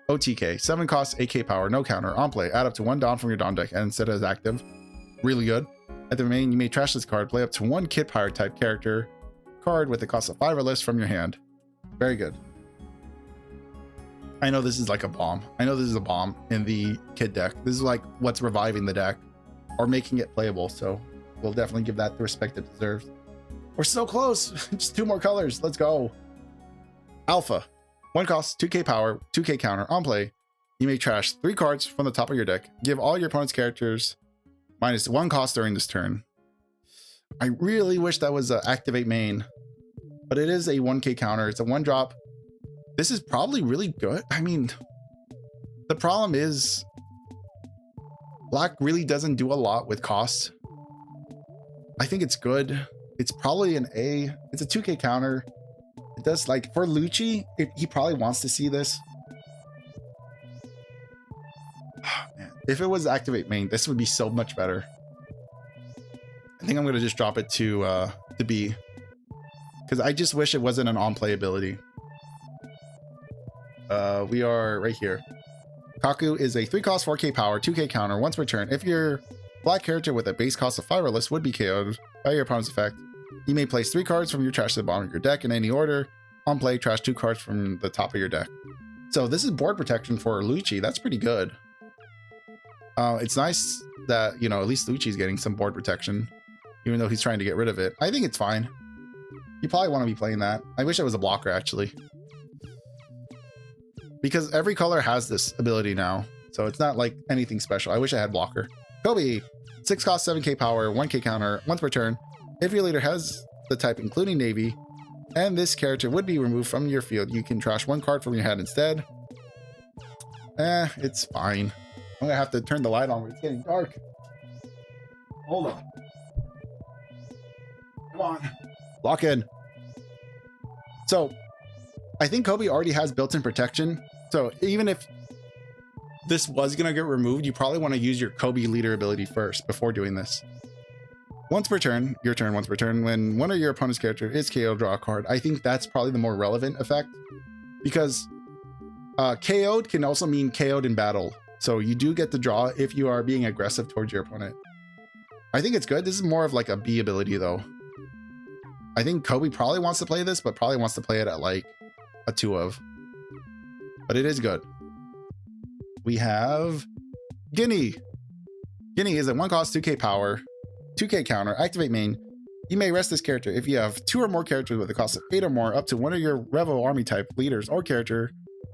OTK. 7 costs, 8k power, no counter, on play. Add up to 1 Don from your Don deck and set it as active. Really good. At the main, you may trash this card. Play up to 1 Kid Pirate type character card with a cost of 5 or less from your hand. Very good. I know this is like a bomb. I know this is a bomb in the Kid deck. This is like what's reviving the deck or making it playable. So we'll definitely give that the respect it deserves. We're so close. Just 2 more colors. Let's go. Alpha. 1 cost, 2k power, 2k counter, on play. You may trash 3 cards from the top of your deck. Give all your opponent's characters -1 cost during this turn. I really wish that was a activate main, but it is a 1k counter. It's a 1-drop. This is probably really good. I mean, the problem is black really doesn't do a lot with cost. I think it's good. It's probably an A. It's a 2k counter. It does, like, for Lucci, he probably wants to see this. Oh, man. If it was activate main, this would be so much better. I think I'm going to just drop it to B, because I just wish it wasn't an on-play ability. We are right here. Kaku is a 3 cost, 4k power, 2k counter. Once per turn, if your black character with a base cost of 5 or less would be KO'd by your opponent's effect, you may place 3 cards from your trash to the bottom of your deck in any order. On play, trash 2 cards from the top of your deck. So this is board protection for Lucci. That's pretty good. It's nice that, you know, at least Lucci's getting some board protection, even though he's trying to get rid of it. I think it's fine. You probably want to be playing that. I wish it was a blocker, actually, because every color has this ability now, so it's not like anything special. I wish I had blocker. Kobe, 6 cost, 7k power, 1k counter. Once per turn, if your leader has the type including Navy, and this character would be removed from your field, you can trash 1 card from your hand instead. It's fine. I'm gonna have to turn the light on when it's getting dark. Hold on. Come on. Lock in. So I think Kobe already has built-in protection. So even if this was gonna get removed, you probably want to use your Kobe leader ability first before doing this. Once per turn, your turn once per turn, when one of your opponent's character is KO, draw a card. I think that's probably the more relevant effect, because KO'd can also mean KO'd in battle. So you do get the draw if you are being aggressive towards your opponent. I think it's good. This is more of like a B ability though. I think Kobe probably wants to play this, but probably wants to play it at like a 2 of. But it is good. We have Guinea. Guinea is a 1 cost, 2k power, 2k counter, activate main. You may rest this character if you have 2 or more characters with a cost of 8 or more, up to one of your Revo army type leaders or character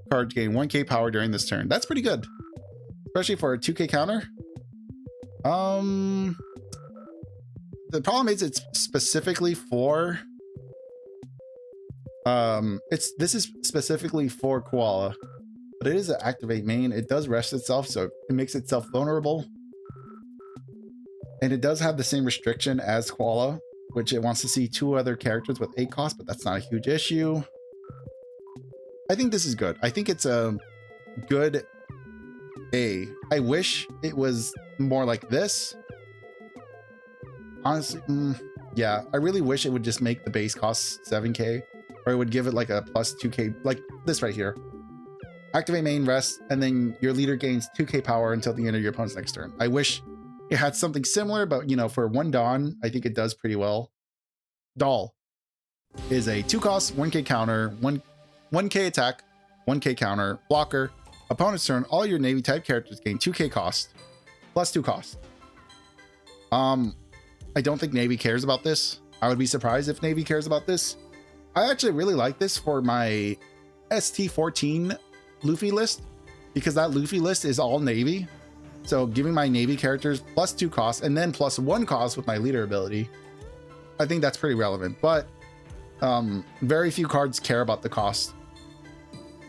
cards gain 1k power during this turn. That's pretty good, especially for a 2k counter. The problem is it's specifically for this is specifically for Koala, but it is an activate main. It does rest itself, so it makes itself vulnerable, and it does have the same restriction as Koala, which it wants to see 2 other characters with 8 cost, but that's not a huge issue. I think this is good. I think it's a good A. I wish it was more like this. Honestly, yeah, I really wish it would just make the base cost 7k, or it would give it like a plus 2k, like this right here. Activate main, rest, and then your leader gains 2k power until the end of your opponent's next turn. I wish it had something similar, but you know, for 1 Dawn, I think it does pretty well. Doll is a 2 cost, 1k counter, 1k attack, 1k counter, blocker. Opponent's turn, all your Navy type characters gain 2k cost, plus 2 cost. I don't think Navy cares about this. I would be surprised if Navy cares about this. I actually really like this for my ST14 Luffy list, because that Luffy list is all Navy. So giving my Navy characters +2 cost and then +1 cost with my leader ability, I think that's pretty relevant. But very few cards care about the cost,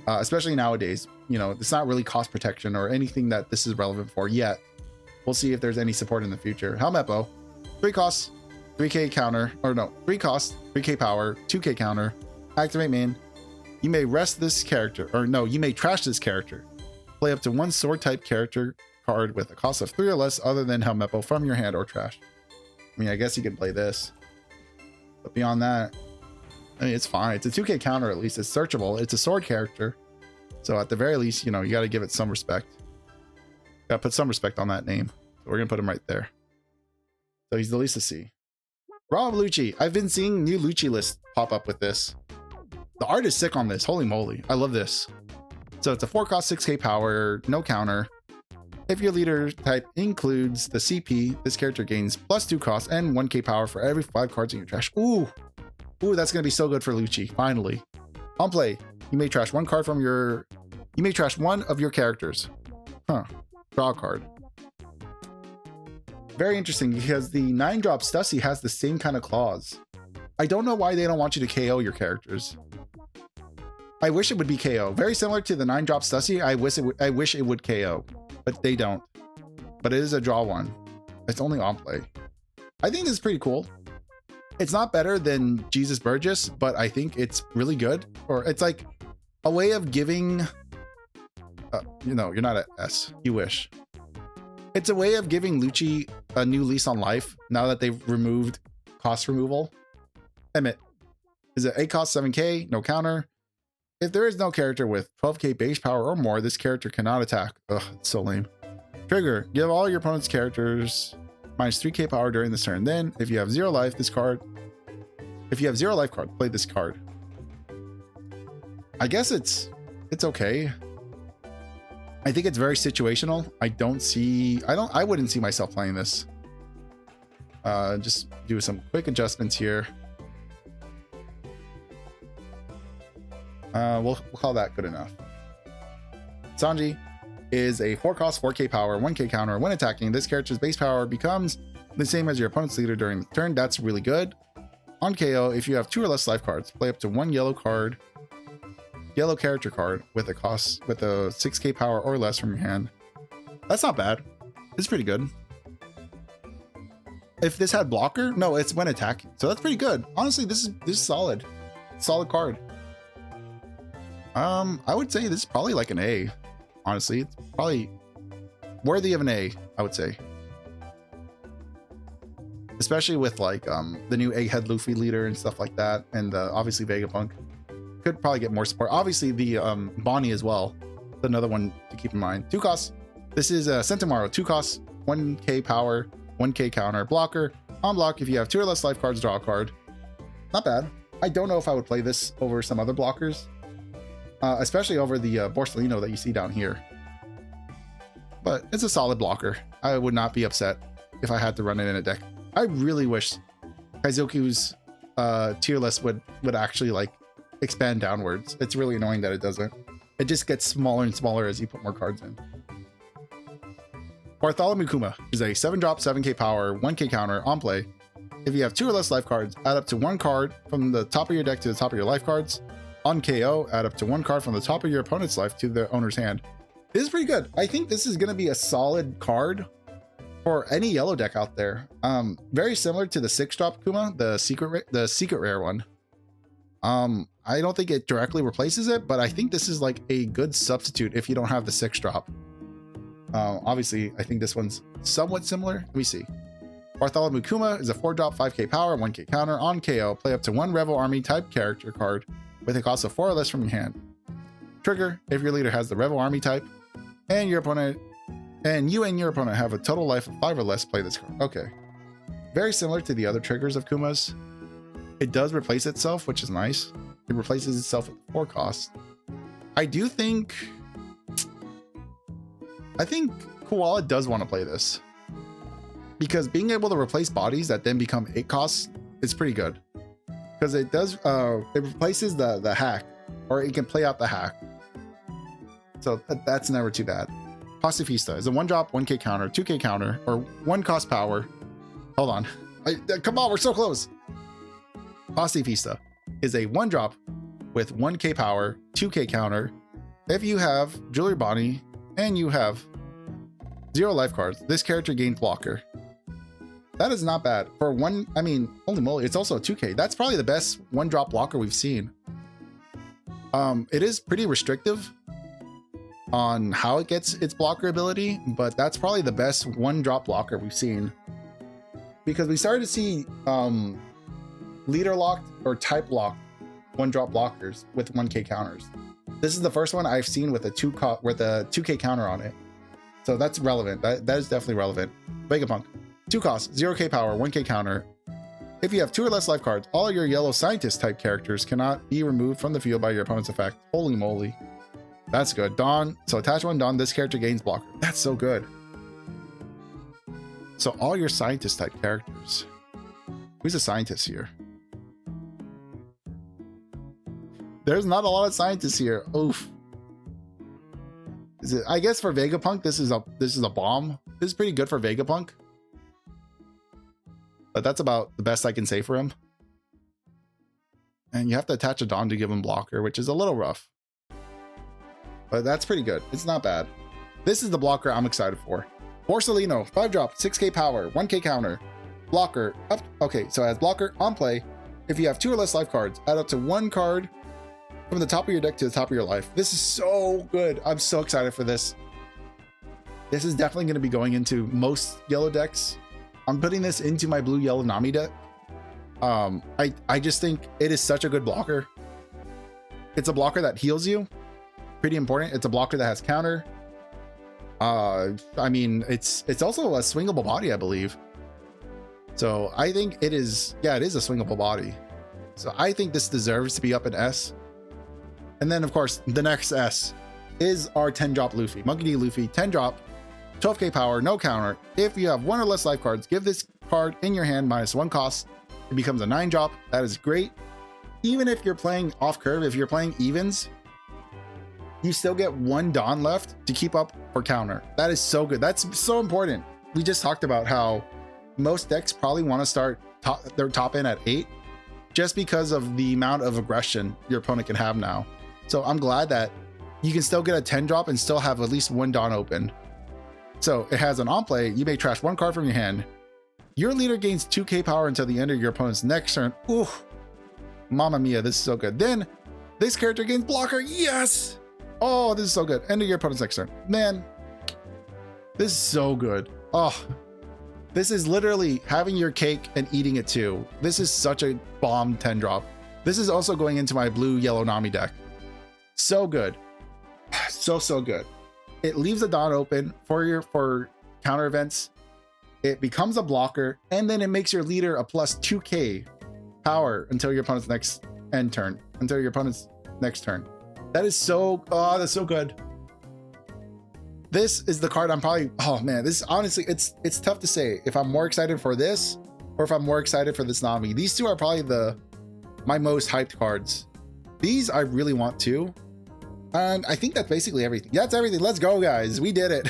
especially nowadays. You know, it's not really cost protection or anything that this is relevant for yet. We'll see if there's any support in the future. Helmeppo, 3 costs, 3k counter, or no, 3 costs, 3k power, 2k counter, activate main. You may rest this character, or no, you may trash this character. Play up to 1 sword type character card with a cost of 3 or less other than Helmeppo from your hand or trash. I mean, I guess you can play this. But beyond that, I mean, it's fine. It's a 2k counter at least. It's searchable. It's a sword character. So at the very least, you know, you got to give it some respect. Got to put some respect on that name. So we're going to put him right there. So he's the least to see. Rob Lucci. I've been seeing new Lucci lists pop up with this. The art is sick on this. Holy moly. I love this. So it's a 4 cost, 6k power, no counter. If your leader type includes the CP, this character gains +2 cost and 1k power for every 5 cards in your trash. Ooh, that's gonna be so good for Lucci. Finally, on play, you may trash 1 card from your. You may trash 1 of your characters. Draw a card. Very interesting because the 9-drop Stussy has the same kind of clause. I don't know why they don't want you to KO your characters. I wish it would be KO. Very similar to the 9-drop Stussy. I wish it would KO. But they don't. But it is a draw 1. It's only on play. I think this is pretty cool. It's not better than Jesus Burgess, but I think it's really good. Or it's like a way of giving. You know, you're not at S. You wish. It's a way of giving Lucci a new lease on life now that they've removed cost removal. Emmet is it 8 cost, 7k, no counter. If there is no character with 12k base power or more, this character cannot attack. Ugh, it's so lame. Trigger, give all your opponent's characters -3k power during this turn. Then, if you have 0 life, this card. If you have 0 life card, play this card. I guess it's okay. I think it's very situational. I wouldn't see myself playing this. Just do some quick adjustments here. We'll call that good enough. Sanji is a 4 cost, 4k power, 1k counter. When attacking, this character's base power becomes the same as your opponent's leader during the turn. That's really good. On KO, if you have 2 or less life cards, play up to 1 yellow character card with a 6k power or less from your hand. That's not bad. It's pretty good. If this had blocker, no, it's when attacking. So that's pretty good. Honestly, this is solid. Solid card. I would say this is probably like an A. Honestly, it's probably worthy of an A, I would say. Especially with like the new Egghead Luffy leader and stuff like that, and obviously Vegapunk could probably get more support. Obviously the Bonnie as well. Another one to keep in mind. 2 costs. This is Sentomaro. 2 costs, 1k power, 1k counter, blocker. On block, if you have 2 or less life cards, draw a card. Not bad. I don't know if I would play this over some other blockers. Especially over the Borsalino that you see down here. But it's a solid blocker. I would not be upset if I had to run it in a deck. I really wish Kaizoku's tier list would actually like expand downwards. It's really annoying that it doesn't. It just gets smaller and smaller as you put more cards in. Bartholomew Kuma is a 7-drop, 7k power, 1k counter on play. If you have 2 or less life cards, add up to 1 card from the top of your deck to the top of your life cards. On KO, add up to 1 card from the top of your opponent's life to the owner's hand. This is pretty good. I think this is going to be a solid card for any yellow deck out there. Very similar to the 6-drop Kuma, the secret rare one. I don't think it directly replaces it, but I think this is like a good substitute if you don't have the 6-drop. Obviously, I think this one's somewhat similar. Let me see. Bartholomew Kuma is a 4-drop, 5k power, 1k counter. On KO, play up to 1 Rebel Army type character card with a cost of 4 or less from your hand. Trigger, if your leader has the Rebel Army type, and you and your opponent have a total life of 5 or less, play this card. Okay. Very similar to the other triggers of Kuma's. It does replace itself, which is nice. It replaces itself with 4 costs. I think Koala does want to play this, because being able to replace bodies that then become 8 costs is pretty good. Because it does, it replaces the hack, or it can play out the hack. So that's never too bad. Pacifista is a 1-drop, 1k counter, 2k counter, or 1 cost power. Hold on. Come on, we're so close. Pacifista is a 1-drop with 1k power, 2k counter. If you have Jewelry Bonnie and you have 0 life cards, this character gains blocker. That is not bad. For one, I mean, holy moly, it's also a 2k. That's probably the best 1-drop blocker we've seen. It is pretty restrictive on how it gets its blocker ability, but that's probably the best 1-drop blocker we've seen. Because we started to see leader locked or type locked 1-drop blockers with 1k counters. This is the first one I've seen with a 2k counter on it. So that's relevant. That is definitely relevant. Vegapunk, 2 costs, 0k power, 1k counter. If you have 2 or less life cards, all your yellow scientist type characters cannot be removed from the field by your opponent's effect. Holy moly. That's good. Dawn. So attach 1 Dawn, this character gains blocker. That's so good. So all your scientist type characters. Who's a scientist here? There's not a lot of scientists here. Oof. Is it, I guess for Vegapunk, this is a bomb. This is pretty good for Vegapunk. But that's about the best I can say for him. And you have to attach a Dawn to give him blocker, which is a little rough. But that's pretty good. It's not bad. This is the blocker I'm excited for. Borsalino, 5-drop, 6k power, 1k counter. Blocker, up. Okay, so as blocker on play, if you have 2 or less life cards, add up to 1 card from the top of your deck to the top of your life. This is so good. I'm so excited for this. This is definitely going to be going into most yellow decks. I'm putting this into my blue-yellow Nami deck. I just think it is such a good blocker. It's a blocker that heals you. Pretty important. It's a blocker that has counter. I mean, it's also a swingable body, I believe. So I think it is, yeah, it is a swingable body. So I think this deserves to be up in S. And then of course, the next S is our 10-drop Luffy. Monkey D. Luffy, 10-drop, 12k power, no counter. If you have 1 or less life cards, give this card in your hand -1 cost. It becomes a 9-drop. That is great. Even if you're playing off curve, if you're playing evens, you still get 1 Dawn left to keep up for counter. That is so good. That's so important. We just talked about how most decks probably want to start their top end at 8 just because of the amount of aggression your opponent can have now. So I'm glad that you can still get a 10-drop and still have at least 1 Dawn open. So it has an on play. You may trash 1 card from your hand. Your leader gains 2k power until the end of your opponent's next turn. Ooh, mamma mia, this is so good. Then this character gains blocker. Yes. Oh, this is so good. End of your opponent's next turn. Man, this is so good. Oh, this is literally having your cake and eating it too. This is such a bomb 10-drop. This is also going into my blue-yellow Nami deck. So good. So good. It leaves a Dawn open for counter events. It becomes a blocker, and then it makes your leader a plus 2k power until your opponent's next turn. That is so, oh, that's so good. This is the card I'm probably, oh man, this honestly, it's tough to say if I'm more excited for this or if I'm more excited for this Nami. These two are probably my most hyped cards. These I really want too. And I think that's basically everything. That's everything. Let's go, guys. We did it.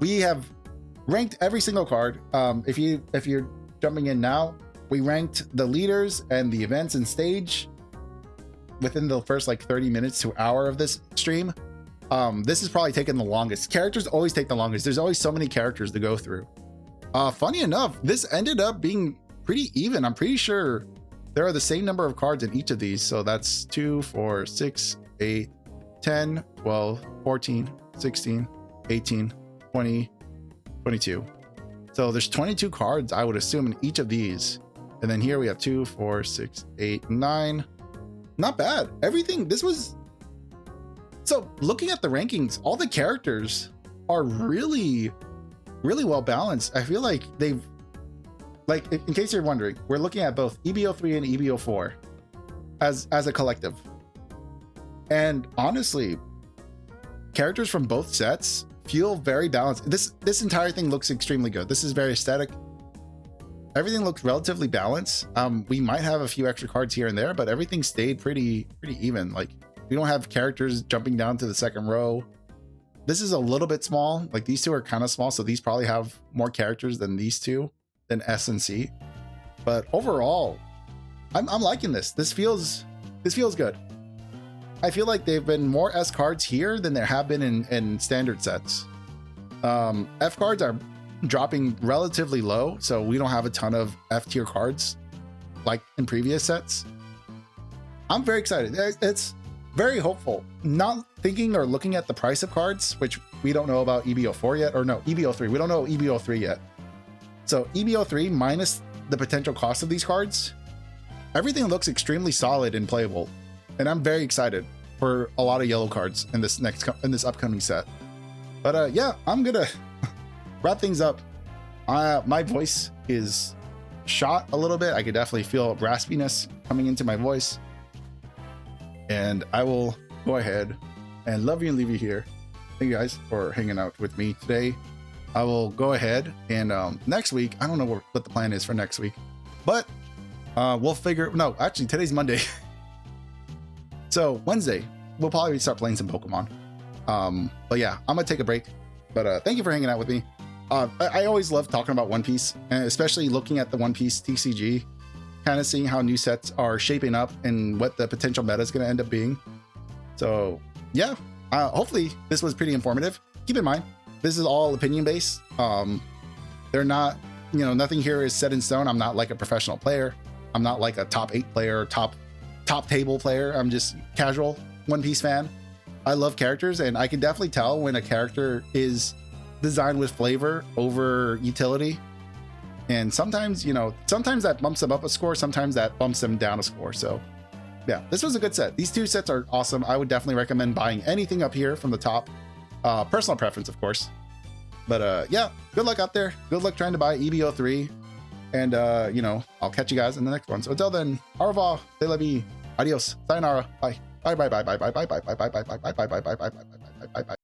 We have ranked every single card. If you're jumping in now, we ranked the leaders and the events and stage within the first like 30 minutes to an hour of this stream. This is probably taking the longest. Characters always take the longest. There's always so many characters to go through. Funny enough, this ended up being pretty even. I'm pretty sure there are the same number of cards in each of these. So that's 2, 4, 6, 8, 10, 12, 14, 16, 18, 20, 22. So there's 22 cards, I would assume, in each of these. And then here we have 2, 4, 6, 8, 9. Not bad. Everything, this was... So looking at the rankings, all the characters are really, really well balanced. I feel like they've... Like, in case you're wondering, we're looking at both EB03 and EB04 as a collective. And honestly, characters from both sets feel very balanced. This entire thing looks extremely good. This is very aesthetic. Everything looks relatively balanced. We might have a few extra cards here and there, but everything stayed pretty even. Like, We don't have characters jumping down to the second row. This is a little bit small. Like these two are kind of small, so these probably have more characters than these two, than S and C. But overall, I'm liking this. This feels good. I feel like they've been more S cards here than there have been in standard sets. F cards are dropping relatively low, so we don't have a ton of F tier cards like in previous sets. I'm very excited. It's very hopeful. Not thinking or looking at the price of cards, which we don't know about EB04 yet, or no, EB03. We don't know EB03 yet. So EB03 minus the potential cost of these cards, everything looks extremely solid and playable. And I'm very excited for a lot of yellow cards in this upcoming set. But yeah, I'm gonna wrap things up. My voice is shot a little bit. I could definitely feel raspiness coming into my voice. And I will go ahead and love you and leave you here. Thank you guys for hanging out with me today. I will go ahead and next week, I don't know what the plan is for next week, but we'll figure. No, actually today's Monday. So Wednesday, we'll probably start playing some Pokemon. But yeah, I'm gonna take a break. But thank you for hanging out with me. I always love talking about One Piece, and especially looking at the One Piece TCG, kind of seeing how new sets are shaping up and what the potential meta is going to end up being. So yeah, hopefully this was pretty informative. Keep in mind, this is all opinion based. They're not, nothing here is set in stone. I'm not like a professional player. I'm not like a top 8 player, top table player. I'm just casual One Piece fan. I love characters, and I can definitely tell when a character is designed with flavor over utility. And sometimes, sometimes that bumps them up a score, sometimes that bumps them down a score. So yeah, this was a good set. These two sets are awesome. I would definitely recommend buying anything up here from the top. Personal preference, of course. But yeah, good luck out there. Good luck trying to buy EB03. And I'll catch you guys in the next one. So until then, au revoir, c'est la vie, adios, sayonara, bye. Bye bye bye bye bye bye bye bye bye bye bye bye bye bye bye bye bye bye bye bye.